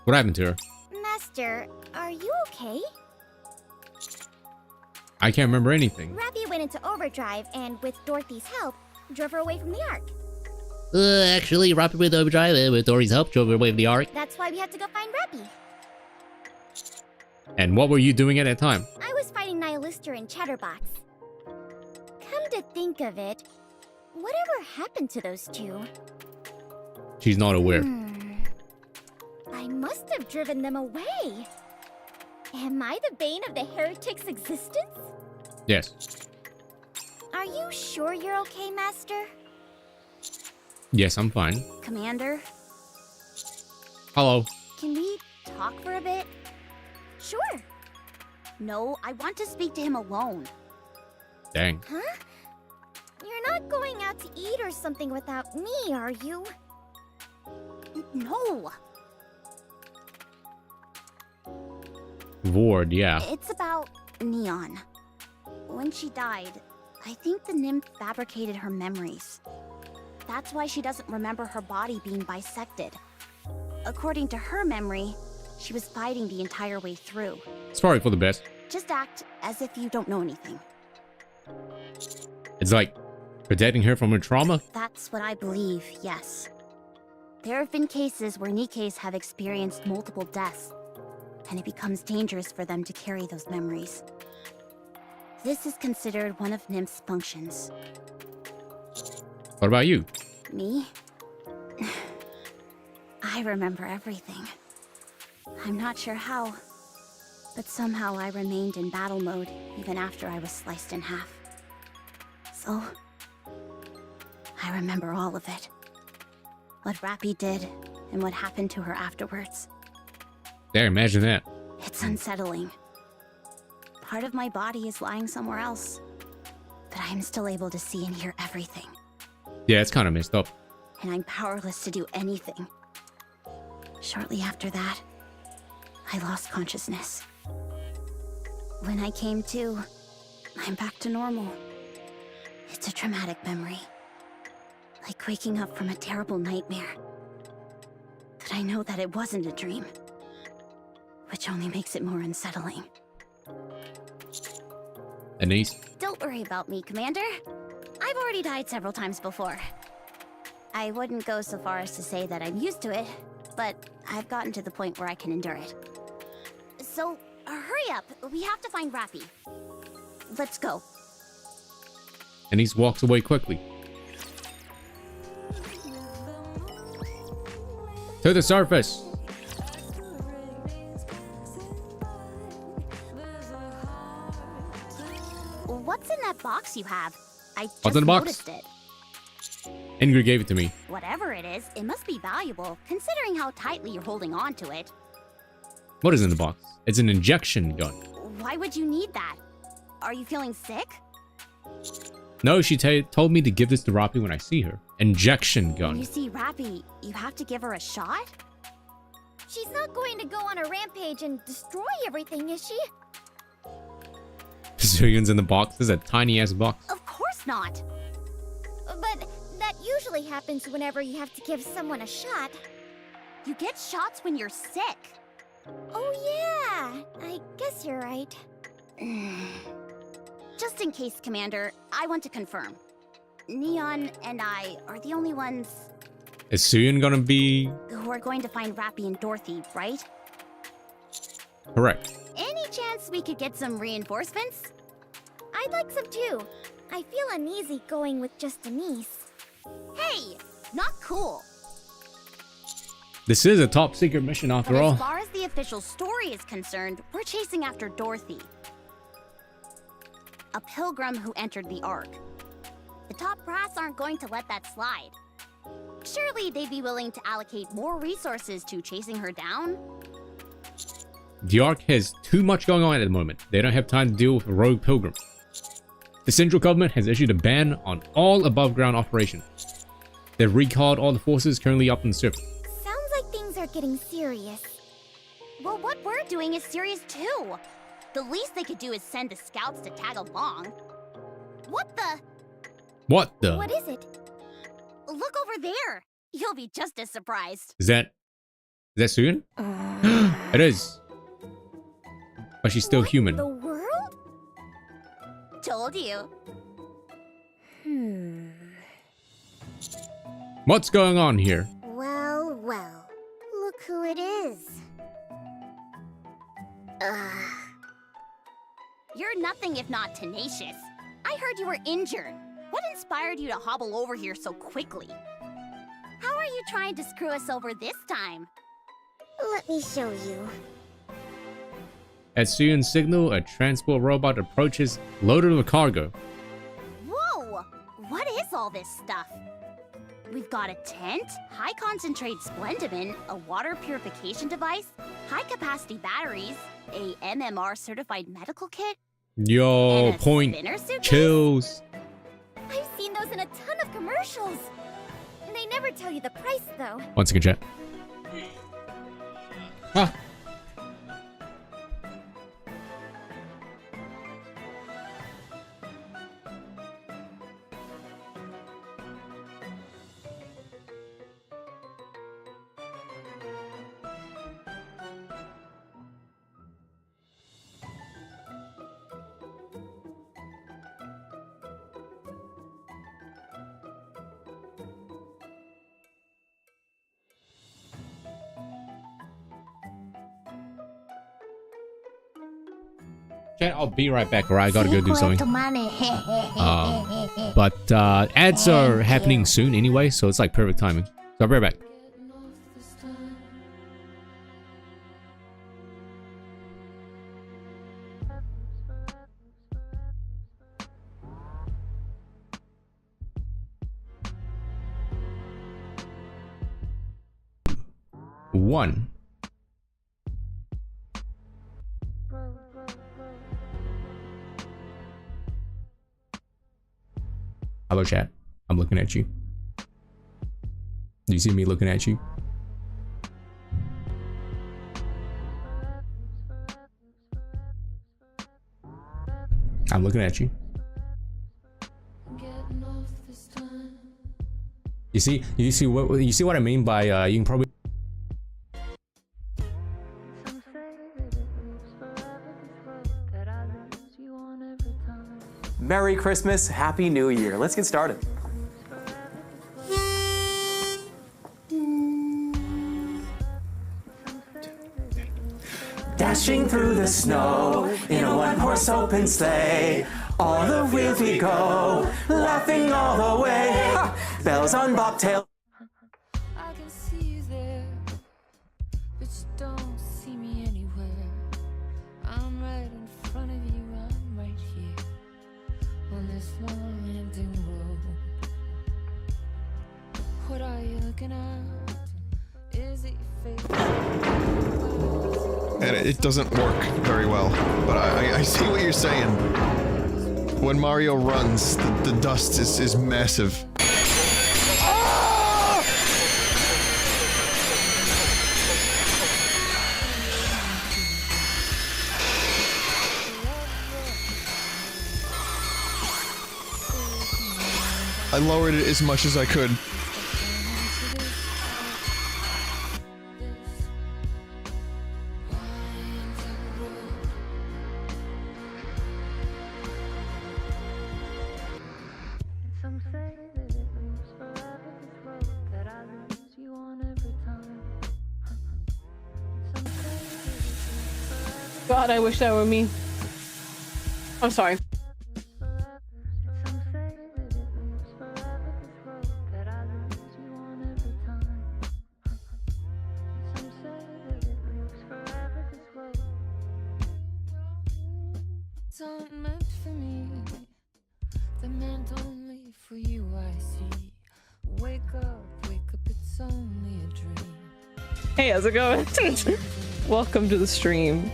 What happened to her? Master, are you okay? I can't remember anything. Rappy went into overdrive and, with Dorothy's help, drove her away from the Ark. Actually, Rappy with overdrive with Dory's help drove away from the Ark. That's why we had to go find Rappy. And what were you doing at that time? I was fighting Nihilister and Chatterbox. Come to think of it, whatever happened to those two? She's not aware. I must have driven them away. Am I the bane of the heretic's existence? Yes. Are you sure you're okay, Master? Yes, I'm fine. Commander? Hello. Can we talk for a bit? Sure. No, I want to speak to him alone. Dang. Huh? You're not going out to eat or something without me, are you? No. Void, yeah. It's about Neon. When she died, I think the nymph fabricated her memories. That's why she doesn't remember her body being bisected. According to her memory, she was fighting the entire way through. It's probably for the best. Just act as if you don't know anything. It's like protecting her from her trauma? That's what I believe, yes. There have been cases where NIKKEs have experienced multiple deaths, and it becomes dangerous for them to carry those memories. This is considered one of NIMH's functions. What about you? Me? I remember everything. I'm not sure how, but somehow I remained in battle mode even after I was sliced in half. So, I remember all of it. What Rappy did, and what happened to her afterwards. There, imagine that. It's unsettling. Part of my body is lying somewhere else, but I am still able to see and hear everything. Yeah, it's kind of messed up. And I'm powerless to do anything. Shortly after that, I lost consciousness. When I came to, I'm back to normal. It's a traumatic memory. Like waking up from a terrible nightmare. But I know that it wasn't a dream. Which only makes it more unsettling. Anise? Don't worry about me, Commander. I've already died several times before. I wouldn't go so far as to say that I'm used to it, but I've gotten to the point where I can endure it. So, hurry up. We have to find Rappy. Let's go. Anise walks away quickly. To the surface! What's in that box you have? I just What's in the box? noticed it. Ingrid gave it to me. Whatever it is, it must be valuable, considering how tightly you're holding on to it. What is in the box? It's an injection gun. Why would you need that? Are you feeling sick? No, she told me to give this to Rappy when I see her. Injection When gun. you see Rappy, you have to give her a shot? She's not going to go on a rampage and destroy everything, is she? Zillions in the box. This is a tiny ass box. Of course not. But that usually happens whenever you have to give someone a shot. You get shots when you're sick. Oh yeah, I guess you're right. Just in case, Commander, I want to confirm. Neon and I are the only ones Is Suyin gonna be who are going to find Rappy and Dorothy, right? correct? Any chance we could get some reinforcements? I'd like some too. I feel uneasy going with just Denise. Hey, not cool. This is a top secret mission after But all. as far as the official story is concerned, we're chasing after Dorothy. A pilgrim who entered the Ark. The top brass aren't going to let that slide. Surely they'd be willing to allocate more resources to chasing her down? The Ark has too much going on at the moment. They don't have time to deal with a rogue pilgrim. The central government has issued a ban on all above-ground operations. They've recalled all the forces currently up on the surface. Sounds like things are getting serious. Well, what we're doing is serious too. The least they could do is send the scouts to tag along. What the? What the? What is it? Look over there. You'll be just as surprised. Is that Soon? It is. But she's still human. The world? Told you. What's going on here? Well, well. Look who it is. You're nothing if not tenacious. I heard you were injured. What inspired you to hobble over here so quickly? How are you trying to screw us over this time? Let me show you. At Suyun's signal, a transport robot approaches, loaded with cargo. Whoa! What is all this stuff? We've got a tent, high-concentrate splendamine, a water purification device, high-capacity batteries, a MMR-certified medical kit, Yo, and a point spinner suitcase? chills. I've seen those in a ton of commercials. They never tell you the price, though. One second, chat. Ah. Chat, I'll be right back, alright? I gotta go do something. But ads are happening soon anyway, so it's like perfect timing. So I'll be right back. One. Hello, chat. I'm looking at you. Do you see me looking at you? I'm looking at you. You see what I mean by you can probably. Merry Christmas, Happy New Year. Let's get started. Dashing through the snow in a one-horse open sleigh. All the wheels we go, laughing all the way. Ha! Bells on bobtail. I can see you there, but you don't see me anywhere. I'm right in front of you, I'm right here on this long ending road. What are you looking at? Is it your face? And it doesn't work very well, but I see what you're saying. When Mario runs, the dust is massive. I lowered it as much as I could. God, I wish that were me. I'm sorry. Aren't meant for me. They're meant only for you, I see. Wake up, it's only a dream. Hey, how's it going? Welcome to the stream.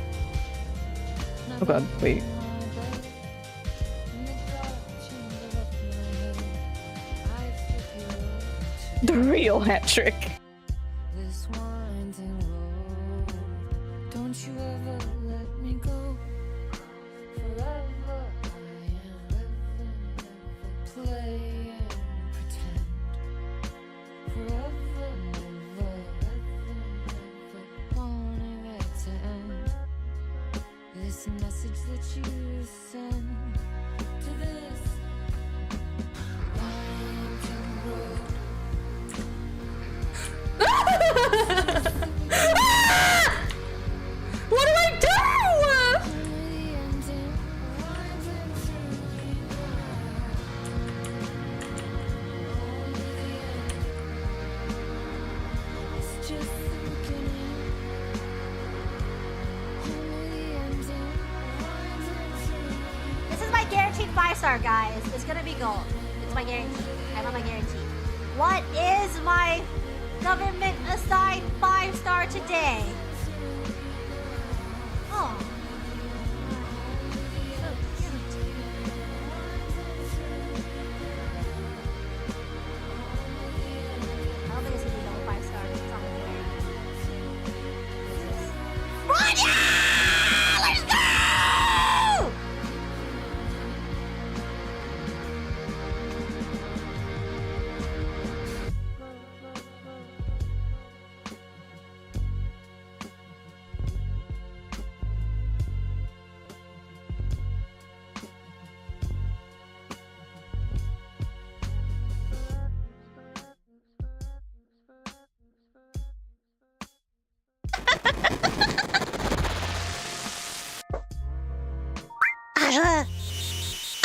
Oh god, wait. The real hat trick. This winding road, don't you ever let me go. Forever I am play and pretend. Forever, never, wanting it to end. This message that you send to this winding road. What do I do? This is my guaranteed 5-star, guys. It's gonna be gold. It's my guarantee. I have my guarantee. What is my government assigned 5-star today? Oh. So cute. I don't think it's gonna be no 5-star. It's not gonna be very. Roger! Let's go!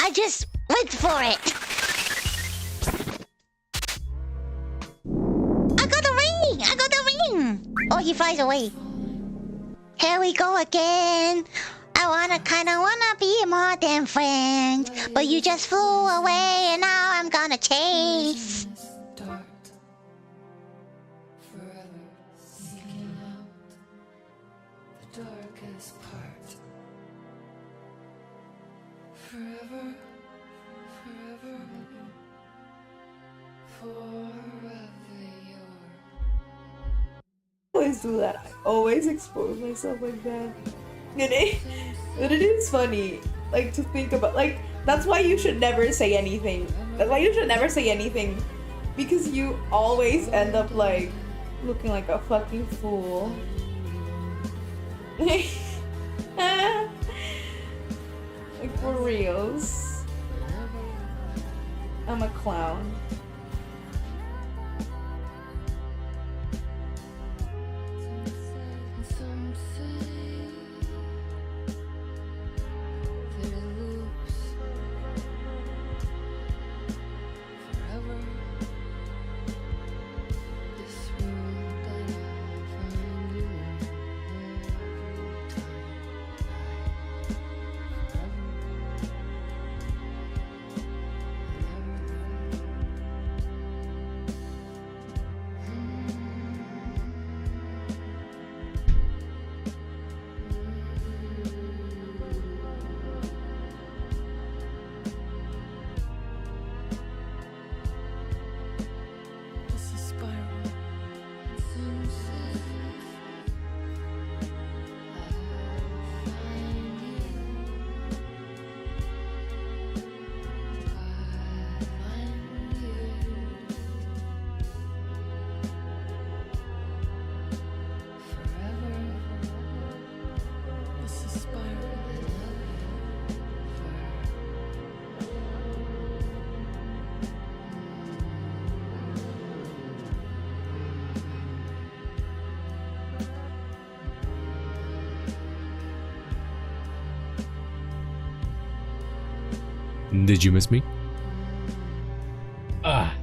I just went for it. I got the ring! I got the ring! Oh, he flies away. Here we go again. I kinda wanna be more than friends, but you just flew away and now I'm gonna chase. Forever seeking out the darkest part. Forever, forever, forever yours. I always do that. I always expose myself like that. And it is funny, like, to think about. Like, that's why you should never say anything. That's why you should never say anything. Because you always end up, like, looking like a fucking fool. Like, for reals. I'm a clown. Did you miss me? Ah.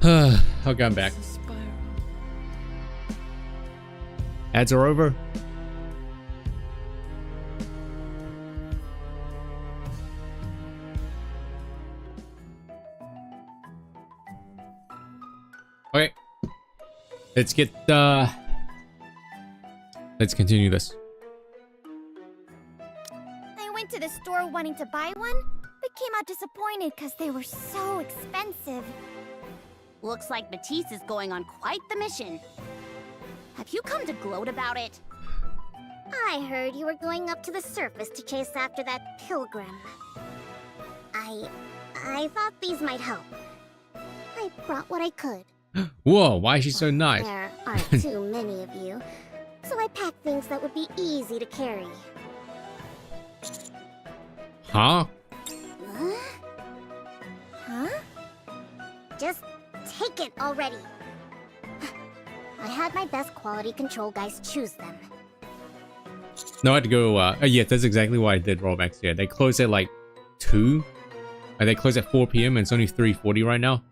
Okay, I'm back. Ads are over. Okay. Let's get Let's continue this. I went to the store wanting to buy one, but came out disappointed because they were so expensive. Looks like Matisse is going on quite the mission. Have you come to gloat about it? I heard you were going up to the surface to chase after that pilgrim. I thought these might help. I brought what I could. Whoa, why is she so nice? There aren't too many of you, so I packed things that would be easy to carry. Huh? Huh? Just take it already. I had my best quality control guys choose them. No, I had to go, yeah, that's exactly why I did Romex. Yeah, they close at like 2. And they close at 4 p.m. and it's only 3:40 right now.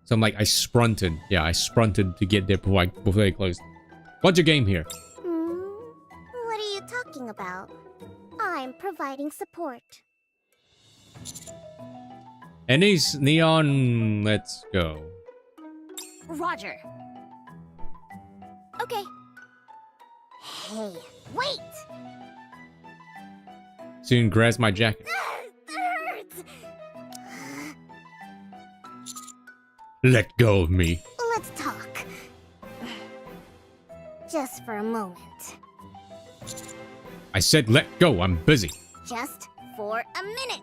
So I'm like, I sprunted. Yeah, I sprunted to get there before they closed. What's your game here? What are you talking about? I'm providing support. And these neon, let's go. Roger. Okay. Hey, wait! Soon grabs my jacket. Let go of me. Let's talk. Just for a moment. I said let go, I'm busy. Just for a minute.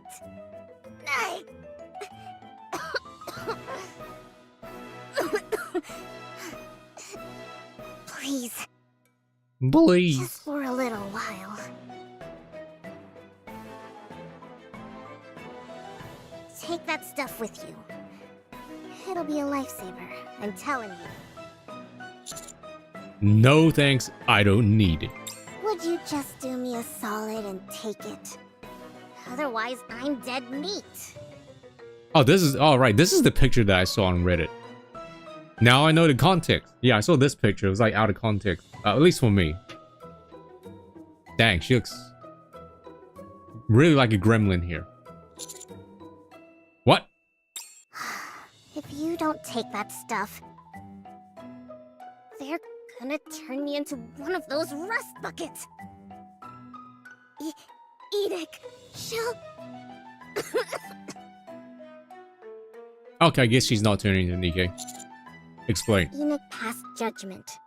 Please. Please. Just for a little while. Take that stuff with you. It'll be a lifesaver, I'm telling you. No thanks, I don't need it. Would you just do me a solid and take it? Otherwise, I'm dead meat. Oh, this is, all right, this is the picture that I saw on Reddit. Now I know the context. Yeah, I saw this picture, it was like out of context. At least for me. Dang, she looks really like a gremlin here. What? If you don't take that stuff, they're gonna turn me into one of those rust buckets. Edict, she'll... Okay, I guess she's not turning into Nikke. Explain. Enoch passed judgment.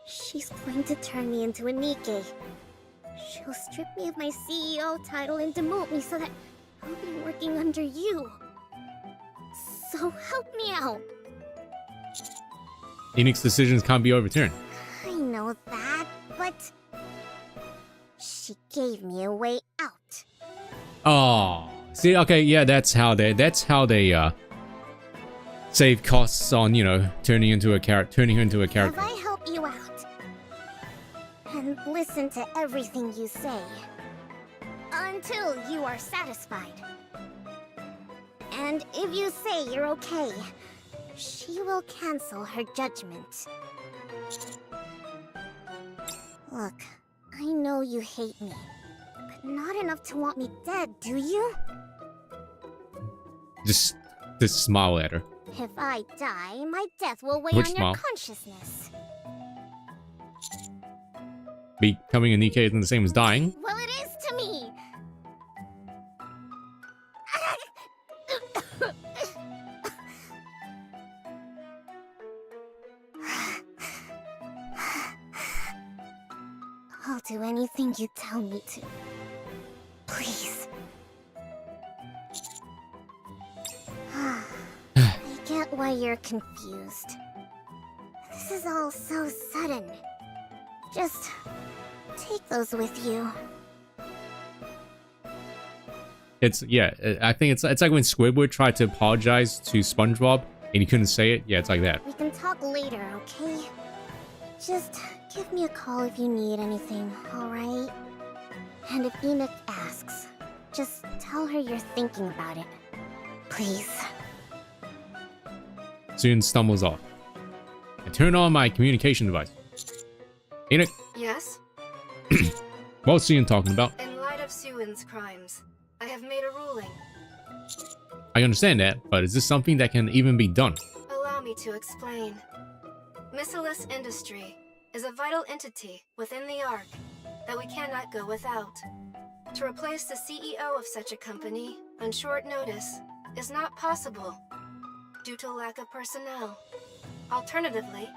She's going to turn me into a Nikke. She'll strip me of my CEO title and demote me so that I'll be working under you. So help me out. Enoch's decisions can't be overturned. I know that, but she gave me a way out. Oh, see, okay, yeah, that's how they save costs on, you know, turning her into a character. If I help you out and listen to everything you say until you are satisfied. And if you say you're okay, she will cancel her judgment. Look, I know you hate me, but not enough to want me dead, do you? Just smile at her. If I die, my death will weigh Which on smile? your consciousness. Becoming a Nikke isn't the same as dying. Well, it is to me! I'll do anything you tell me to. Please. I get why you're confused. This is all so sudden. Just take those with you. It's, yeah, I think it's like when Squidward tried to apologize to SpongeBob and he couldn't say it. Yeah, it's like that. We can talk later, okay? Just give me a call if you need anything, alright? And if Enoch asks, just tell her you're thinking about it. Please. Soon stumbles off. I turn on my communication device. Enoch, Yes? what's Soon talking about? In light of Suin's crimes, I have made a ruling. I understand that, but is this something that can even be done? Allow me to explain. Missilus Industry is a vital entity within the Ark that we cannot go without. To replace the CEO of such a company on short notice is not possible due to lack of personnel. Alternatively,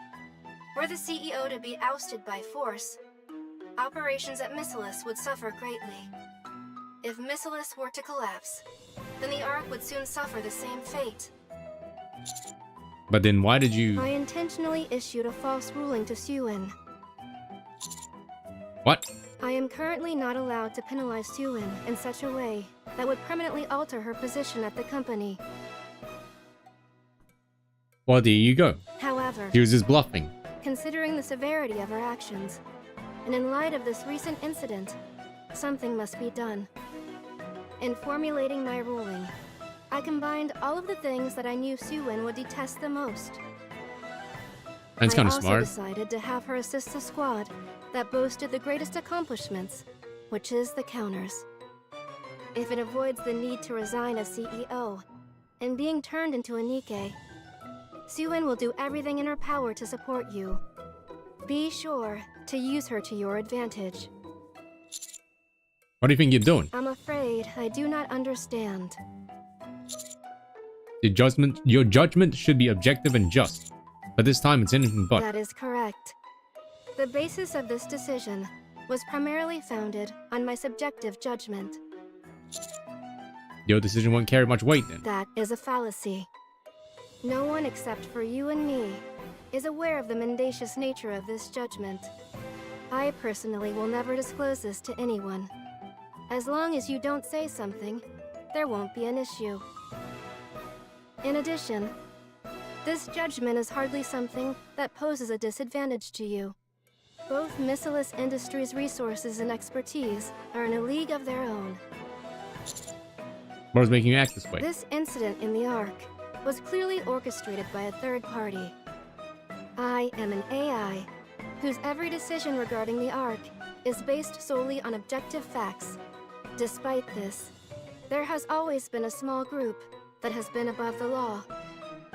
were the CEO to be ousted by force, operations at Missilis would suffer greatly. If Missilis were to collapse, then the Ark would soon suffer the same fate. But then why did you... I intentionally issued a false ruling to Sewin. What? I am currently not allowed to penalize Sewin in such a way that would permanently alter her position at the company. Well, there you go. However, He was just bluffing. considering the severity of her actions, and in light of this recent incident, something must be done. In formulating my ruling, I combined all of the things that I knew Sewin would detest the most. That's kind of I also smart. decided to have her assist the squad that boasted the greatest accomplishments, which is the counters. If it avoids the need to resign as CEO and being turned into a NIKKE, Sewin will do everything in her power to support you. Be sure to use her to your advantage. What do you think you're doing? I'm afraid I do not understand. Your judgment should be objective and just. But this time it's anything but. That is correct. The basis of this decision was primarily founded on my subjective judgment. Your decision won't carry much weight then. That is a fallacy. No one except for you and me is aware of the mendacious nature of this judgment. I personally will never disclose this to anyone. As long as you don't say something, there won't be an issue. In addition, this judgment is hardly something that poses a disadvantage to you. Both Missilis Industries' resources and expertise are in a league of their own. What is making you act this way? This incident in the Ark was clearly orchestrated by a third party. I am an AI whose every decision regarding the Ark is based solely on objective facts. Despite this, there has always been a small group that has been above the law,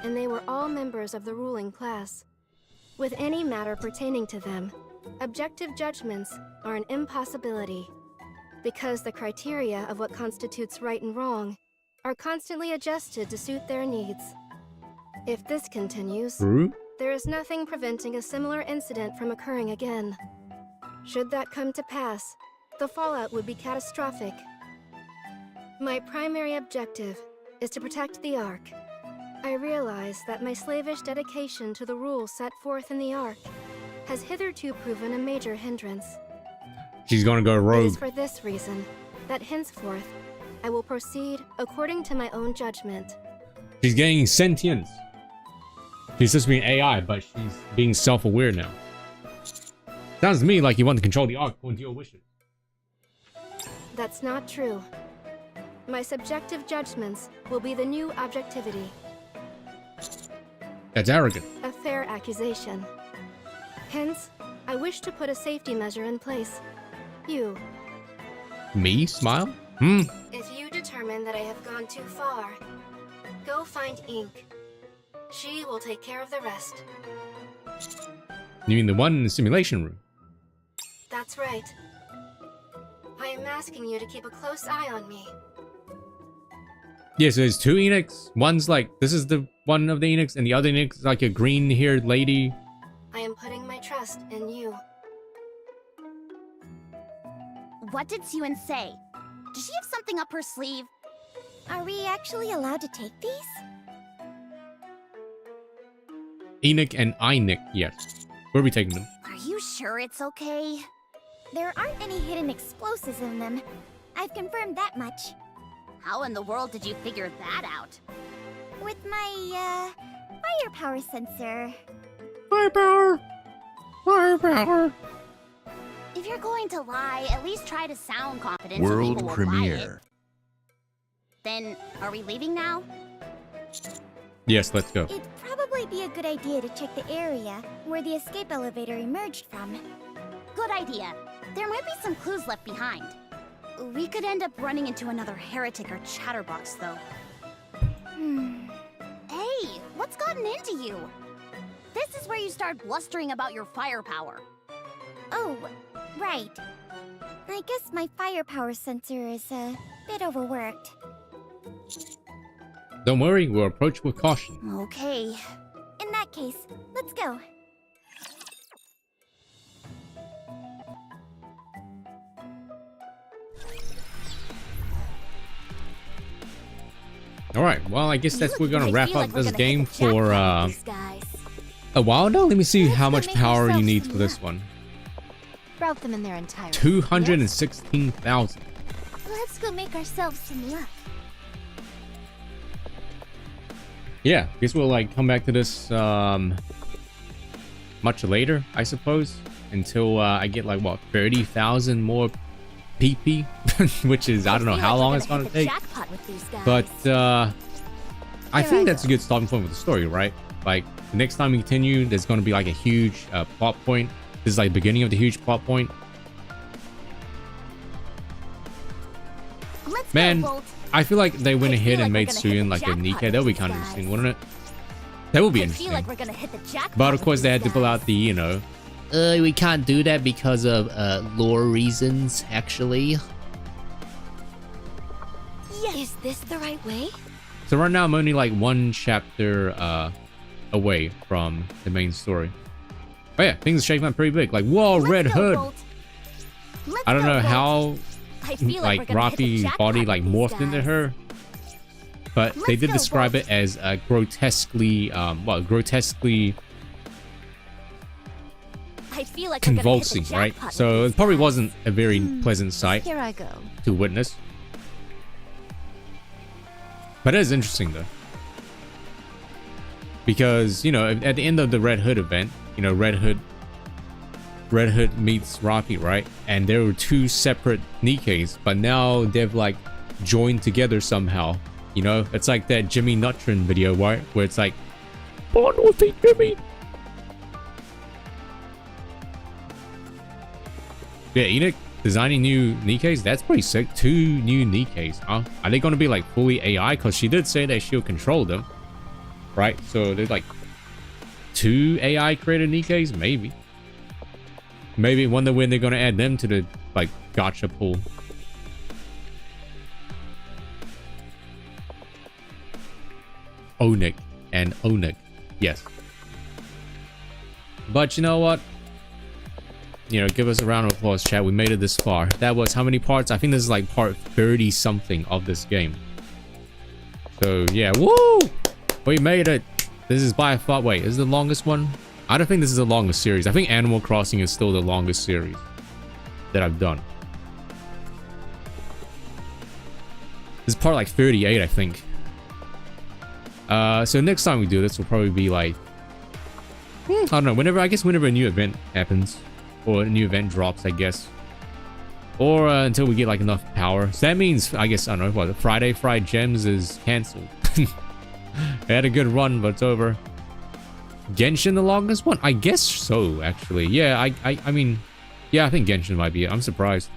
and they were all members of the ruling class. With any matter pertaining to them, objective judgments are an impossibility, because the criteria of what constitutes right and wrong are constantly adjusted to suit their needs. If this continues, there is nothing preventing a similar incident from occurring again. Should that come to pass, the fallout would be catastrophic. My primary objective is to protect the Ark. I realize that my slavish dedication to the rules set forth in the Ark has hitherto proven a major hindrance. She's gonna go It rogue. is for this reason that henceforth I will proceed according to my own judgment. She's gaining sentience. She's just being AI, but she's being self-aware now. Sounds to me like you want to control the Ark according to your wishes. That's not true. My subjective judgments will be the new objectivity. That's arrogant. A fair accusation. Hence, I wish to put a safety measure in place. You. Me? Smile? If you determine that I have gone too far, go find Ink. She will take care of the rest. You mean the one in the simulation room? That's right. I am asking you to keep a close eye on me. Yeah, so there's two Enix. One's like, this is the one of the Enix, and the other Enix is like a green-haired lady. I am putting my trust in you. What did Sewin say? Does she have something up her sleeve? Are we actually allowed to take these? Enoch and Einik, yes. Where are we taking them? Are you sure it's okay? There aren't any hidden explosives in them. I've confirmed that much. How in the world did you figure that out? With my, firepower sensor. Firepower! Firepower! If you're going to lie, at least try to sound confident. so World people will buy it. premiere. Then, are we leaving now? Yes, let's go. It'd probably be a good idea to check the area where the escape elevator emerged from. Good idea. There might be some clues left behind. We could end up running into another heretic or chatterbox, though. Hey, what's gotten into you? This is where you start blustering about your firepower. Oh, right. I guess my firepower sensor is a bit overworked. Don't worry, we'll approach with caution. Okay. In that case, let's go. Alright, well, I guess we're gonna wrap up this game hit the for jackpot with these guys. a while now. Let me see how much make power you yourself need some for this one. Route them in their entirety. 216,000. Let's go make ourselves some luck. Yeah, I guess we'll like come back to this much later, I suppose, until I get like what 30,000 more PP, which is I don't know how long it's gonna take. But I think that's a good starting point with the story, right? Like the next time we continue, there's gonna be like a huge plot point. This is like the beginning of the huge plot point. Man, I feel like they went ahead and made Suyin like a NIKKE. That would be kind of interesting, wouldn't it? That would be interesting. But of course, they had to pull out the, you know. We can't do that because of lore reasons, actually. Yeah. Is this the right way? So right now, I'm only like one chapter away from the main story. Oh yeah, things are shaping up pretty big. Like, whoa, Red Hood. I don't know how like Rafi's body like morphed into her, but they did describe it as grotesquely grotesquely convulsing, right? So it probably wasn't a very pleasant sight Here I go. to witness, but it is interesting though, because you know at the end of the Red Hood event, you know, Red Hood meets Rafi, right? And there were two separate NIKKEs, but now they've like joined together somehow. You know, it's like that Jimmy Neutron video, right? Where it's like, oh, naughty Jimmy. Yeah, Enoch designing new NIKKEs. That's pretty sick. 2 new NIKKEs. Huh? Are they going to be like fully AI? Because she did say that she'll control them, right? So there's like 2 AI created NIKKEs, maybe. Maybe wonder when they're gonna add them to the like gacha pool. Onik and Onik, yes. But you know what? You know, give us a round of applause, chat. We made it this far. That was how many parts? I think this is like part 30 something of this game. So yeah, woo! We made it. This is by far. Wait, is it the longest one? I don't think this is the longest series. I think Animal Crossing is still the longest series that I've done. This is part like 38, I think. So next time we do this will probably be like, I don't know, whenever a new event happens or a new event drops, I guess, or until we get like enough power. So that means, I guess, I don't know what, Friday Fried Gems is cancelled. I had a good run, but it's over. Genshin the longest one? I guess so, actually. Yeah, I mean, yeah, I think Genshin might be it. I'm surprised.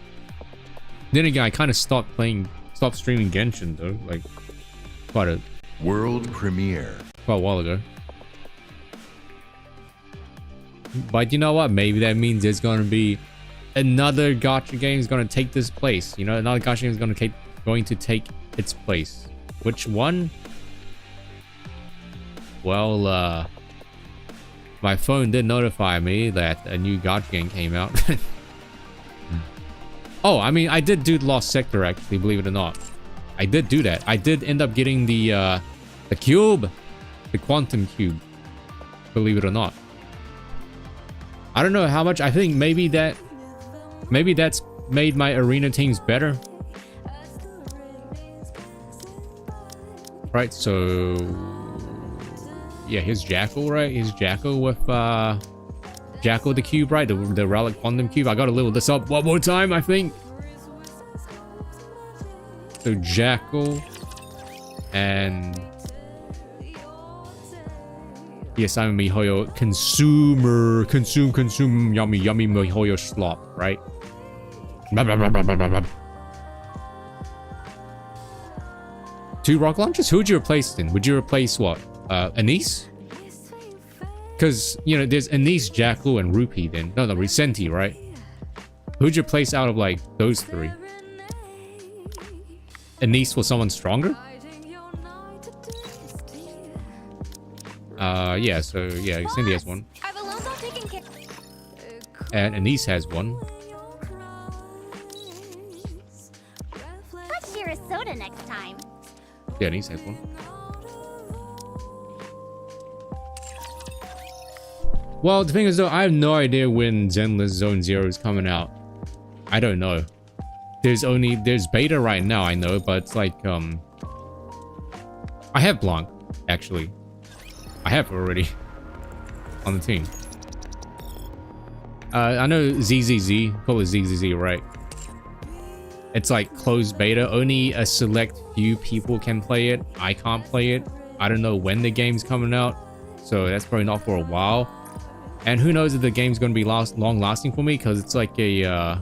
Then again, I kind of stopped streaming Genshin though, like quite a world premiere quite a while ago. But you know what? Maybe that means there's gonna be another gacha game is gonna take this place. You know, another gacha game is going to take its place. Which one? Well, my phone did notify me that a new gacha game came out. Oh, I mean, I did do Lost Sector, actually, believe it or not. I did do that. I did end up getting the cube. The quantum cube. Believe it or not. I don't know how much. I think maybe that's made my arena teams better. Right, so yeah, here's Jackal, right? Here's Jackal with Jackal the cube, right? The relic quantum cube. I gotta level this up one more time, I think. So Jackal and yes, I'm a MiHoYo consumer. Consume yummy MiHoYo slop, right? Blah, blah, blah, blah, blah, blah. 2 rock launchers? Who would you replace then? Would you replace what? Anise? Because, you know, there's Anise, Jackal, and Rupee then. No, Resenti, right? Who'd you place out of like those three? Anise was someone stronger? Yeah, so yeah, Cindy has one. Are the loans all taken care? And Anise has one. Let's share a soda next time. Yeah, Anise has one. Well, the thing is though, I have no idea when Zenless Zone Zero is coming out. I don't know. There's beta right now, I know, but it's like, I have Blanc, actually. I have her already on the team. I know ZZZ, call it ZZZ, right? It's like closed beta. Only a select few people can play it. I can't play it. I don't know when the game's coming out, so that's probably not for a while. And who knows if the game's going to be long lasting for me, because it's like a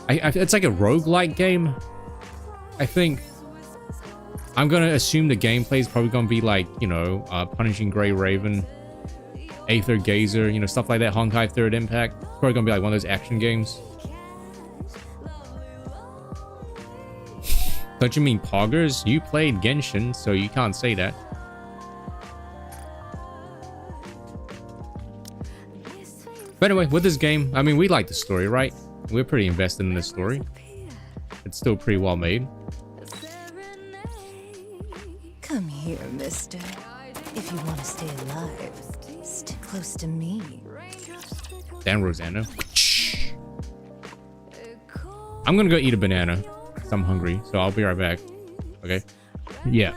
it's like a roguelike game, I think. I'm gonna assume the gameplay is probably gonna be like, you know, Punishing Grey Raven, Aether Gazer, you know, stuff like that. Honkai Third Impact. It's probably gonna be like one of those action games. Don't you mean Poggers? You played Genshin, so you can't say that. But anyway, with this game, I mean, we like the story, right? We're pretty invested in this story. It's still pretty well made. Come here, mister. If you want to stay alive, stick close to me. Damn, Rosanna. I'm gonna go eat a banana, because I'm hungry, so I'll be right back. Okay? Yeah.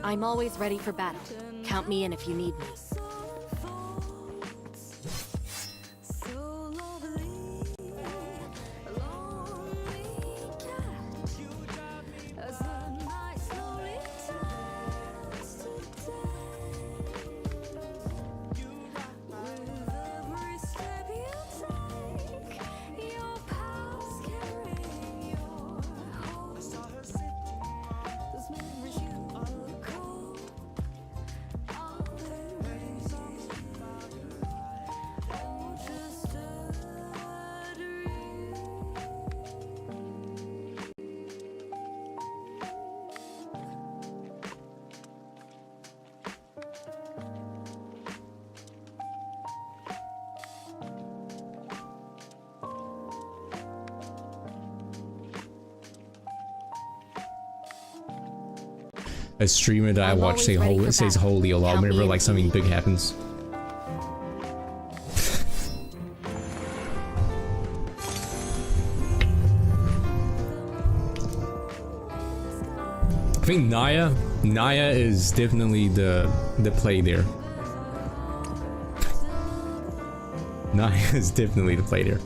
I'm always ready for battle. Count me in if you need me. A streamer that I watch says holy a lot whenever like something big happens. I think Naya is definitely the play there. Naya is definitely the play there.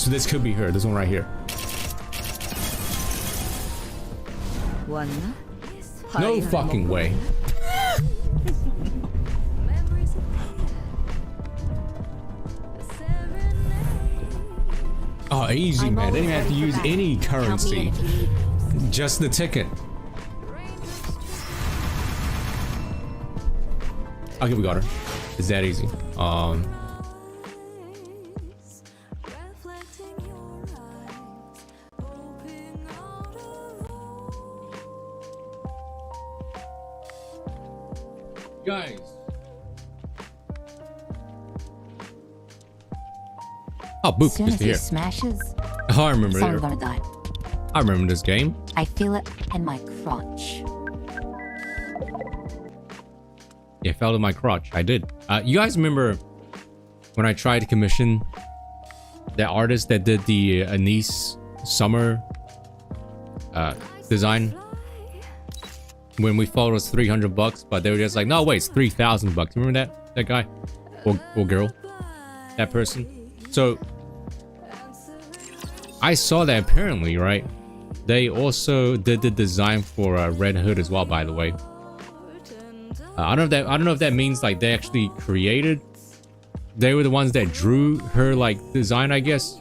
This could be her. This one right here. No fucking way. Oh, easy, man. They didn't have to use any currency. Just the ticket. Okay, we got her. It's that easy. Guys. Oh, Boop, Soon just as he here. smashes, Oh, I remember someone's it. gonna die. I remember this game. I feel it in my crotch. Yeah, it fell to my crotch. I did. You guys remember when I tried to commission that artist that did the Anise Summer design? When we thought it was 300 bucks, but they were just like, no, wait, it's 3,000 bucks. Remember that guy? Or girl? That person? So, I saw that apparently, right? They also did the design for Red Hood as well, by the way. I don't know if that means like they actually created. They were the ones that drew her like design, I guess.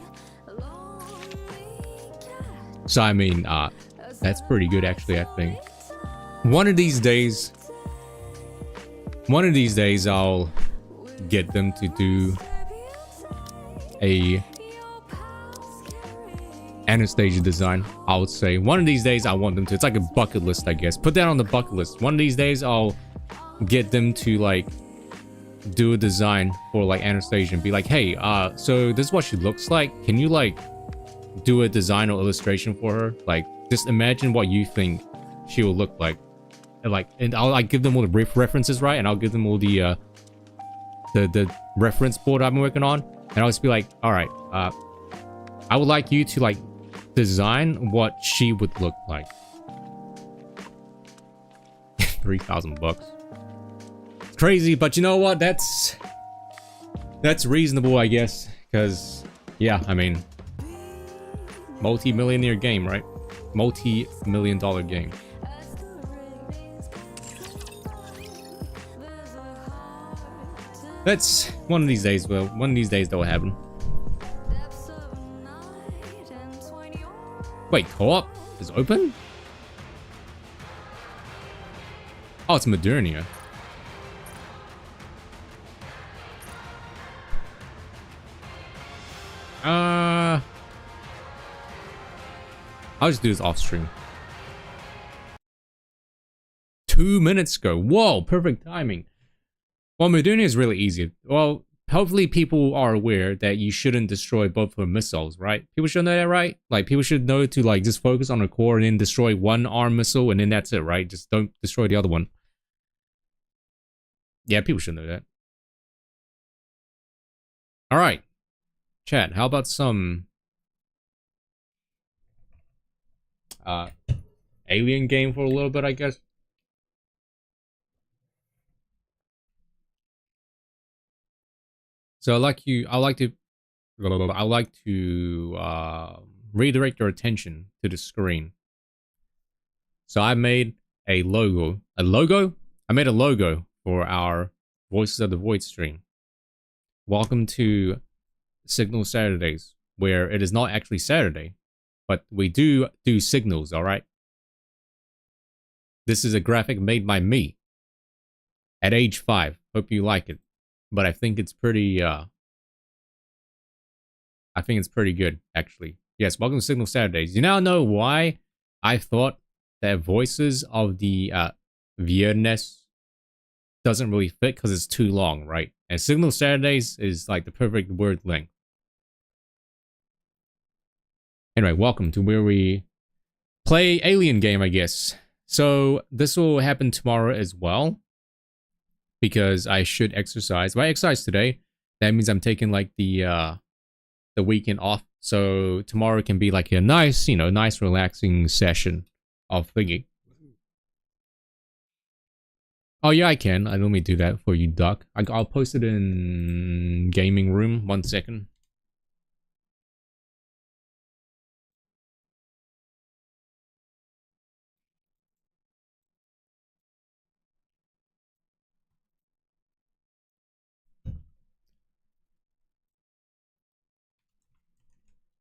So I mean, that's pretty good actually, I think. One of these days I'll get them to do a Anastasia design, I would say. One of these days I want them to. It's like a bucket list, I guess. Put that on the bucket list. One of these days I'll get them to like do a design for like Anastasia and be like, hey, so this is what she looks like. Can you like do a design or illustration for her? Like, just imagine what you think she will look like. And I'll like give them all the references, right? And I'll give them all the reference board I've been working on. And I'll just be like, all right, I would like you to like design what she would look like. 3,000 bucks. It's crazy, but you know what? That's reasonable, I guess. Because, yeah, I mean, multi-millionaire game, right? Multi-million-dollar game. That's one of these days. Well, one of these days that will happen. Wait, co-op is open? Oh, it's Modernia. I'll just do this off stream. 2 minutes ago. Whoa, perfect timing. Well, Modernia is really easy. Well, hopefully people are aware that you shouldn't destroy both her missiles, right? People should know that, right? Like, people should know to, like, just focus on the core and then destroy one arm missile and then that's it, right? Just don't destroy the other one. Yeah, people should know that. Alright. Chat, how about some... alien game for a little bit, I guess? So I like to redirect your attention to the screen. So I made a logo. A logo? I made a logo for our Voices of the Void stream. Welcome to Signal Saturdays, where it is not actually Saturday, but we do signals, alright? This is a graphic made by me at age 5. Hope you like it. But I think it's pretty, good, actually. Yes, welcome to Signal Saturdays. You now know why I thought that Voices of the Viernes doesn't really fit, because it's too long, right? And Signal Saturdays is like the perfect word length. Anyway, welcome to where we play alien game, I guess. So this will happen tomorrow as well, because I should exercise. If I exercise today, that means I'm taking like the weekend off. So tomorrow can be like a nice, nice relaxing session of thinking. Oh yeah, I can. Let me do that for you, Duck. I'll post it in gaming room. 1 second.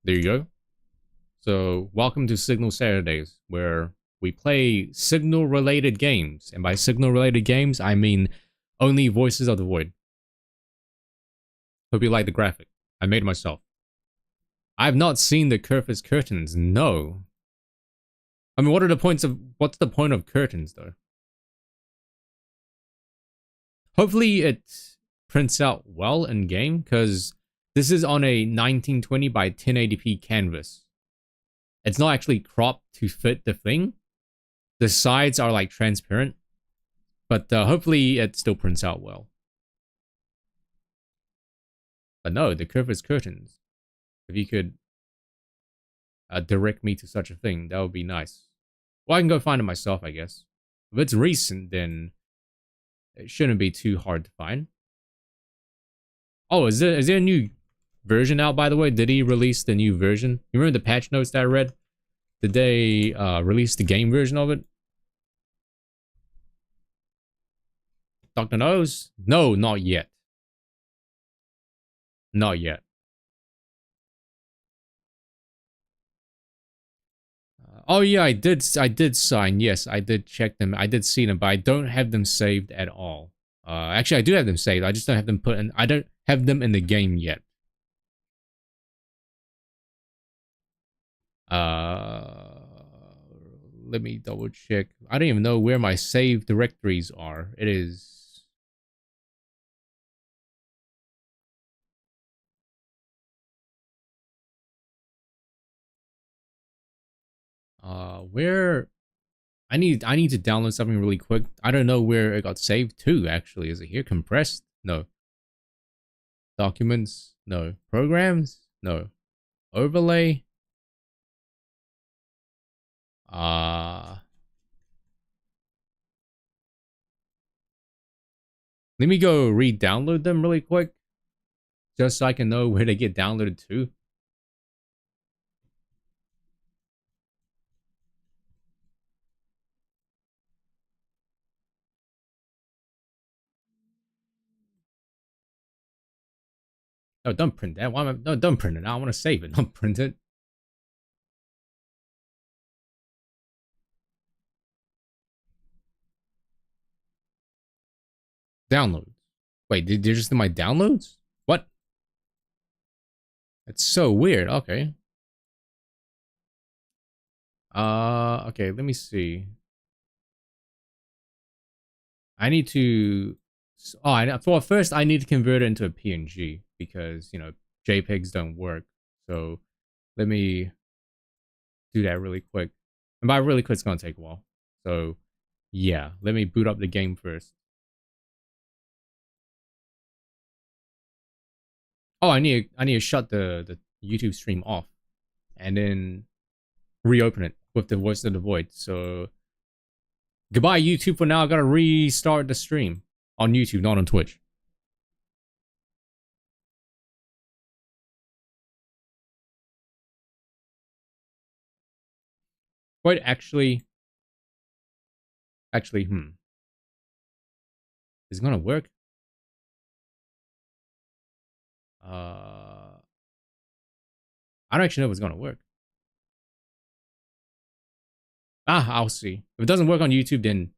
There you go. So, welcome to Signal Saturdays, where we play signal-related games. And by signal-related games, I mean only Voices of the Void. Hope you like the graphic. I made it myself. I have not seen the Curtis curtains, no. I mean, what's the point of curtains, though? Hopefully it prints out well in game, because this is on a 1920 by 1080p canvas. It's not actually cropped to fit the thing. The sides are like transparent, but hopefully it still prints out well. But no, the curve is curtains. If you could direct me to such a thing, that would be nice. Well, I can go find it myself, I guess. If it's recent, then it shouldn't be too hard to find. Oh, is there a new version out, by the way? Did he release the new version? You remember the patch notes that I read? Did they release the game version of it? Dr. Nose? No, not yet. Not yet. Oh yeah, I did sign. Yes, I did check them. I did see them, but I don't have them saved at all. Actually, I do have them saved. I just don't have them put in. I don't have them in the game yet. Let me double check. I don't even know where my save directories are. It is. Where I need to download something really quick. I don't know where it got saved to, actually. Is it here? Compressed? No. Documents? No. Programs? No. Overlay? Let me go re-download them really quick, just so I can know where they get downloaded to. No, don't print that. Why am I? No, don't print it. I want to save it. Don't print it. Downloads. Wait, they're just in my downloads? What? That's so weird. Okay. Okay, let me see. I need to... for first, I need to convert it into a PNG, because, you know, JPEGs don't work. So, let me do that really quick. And by really quick, it's gonna take a while. So, yeah, let me boot up the game first. Oh, I need to shut the YouTube stream off, and then reopen it with the voice of the void. So goodbye YouTube for now. I gotta restart the stream on YouTube, not on Twitch. Wait, actually, is it gonna work? I don't actually know if it's gonna work. I'll see. If it doesn't work on YouTube, then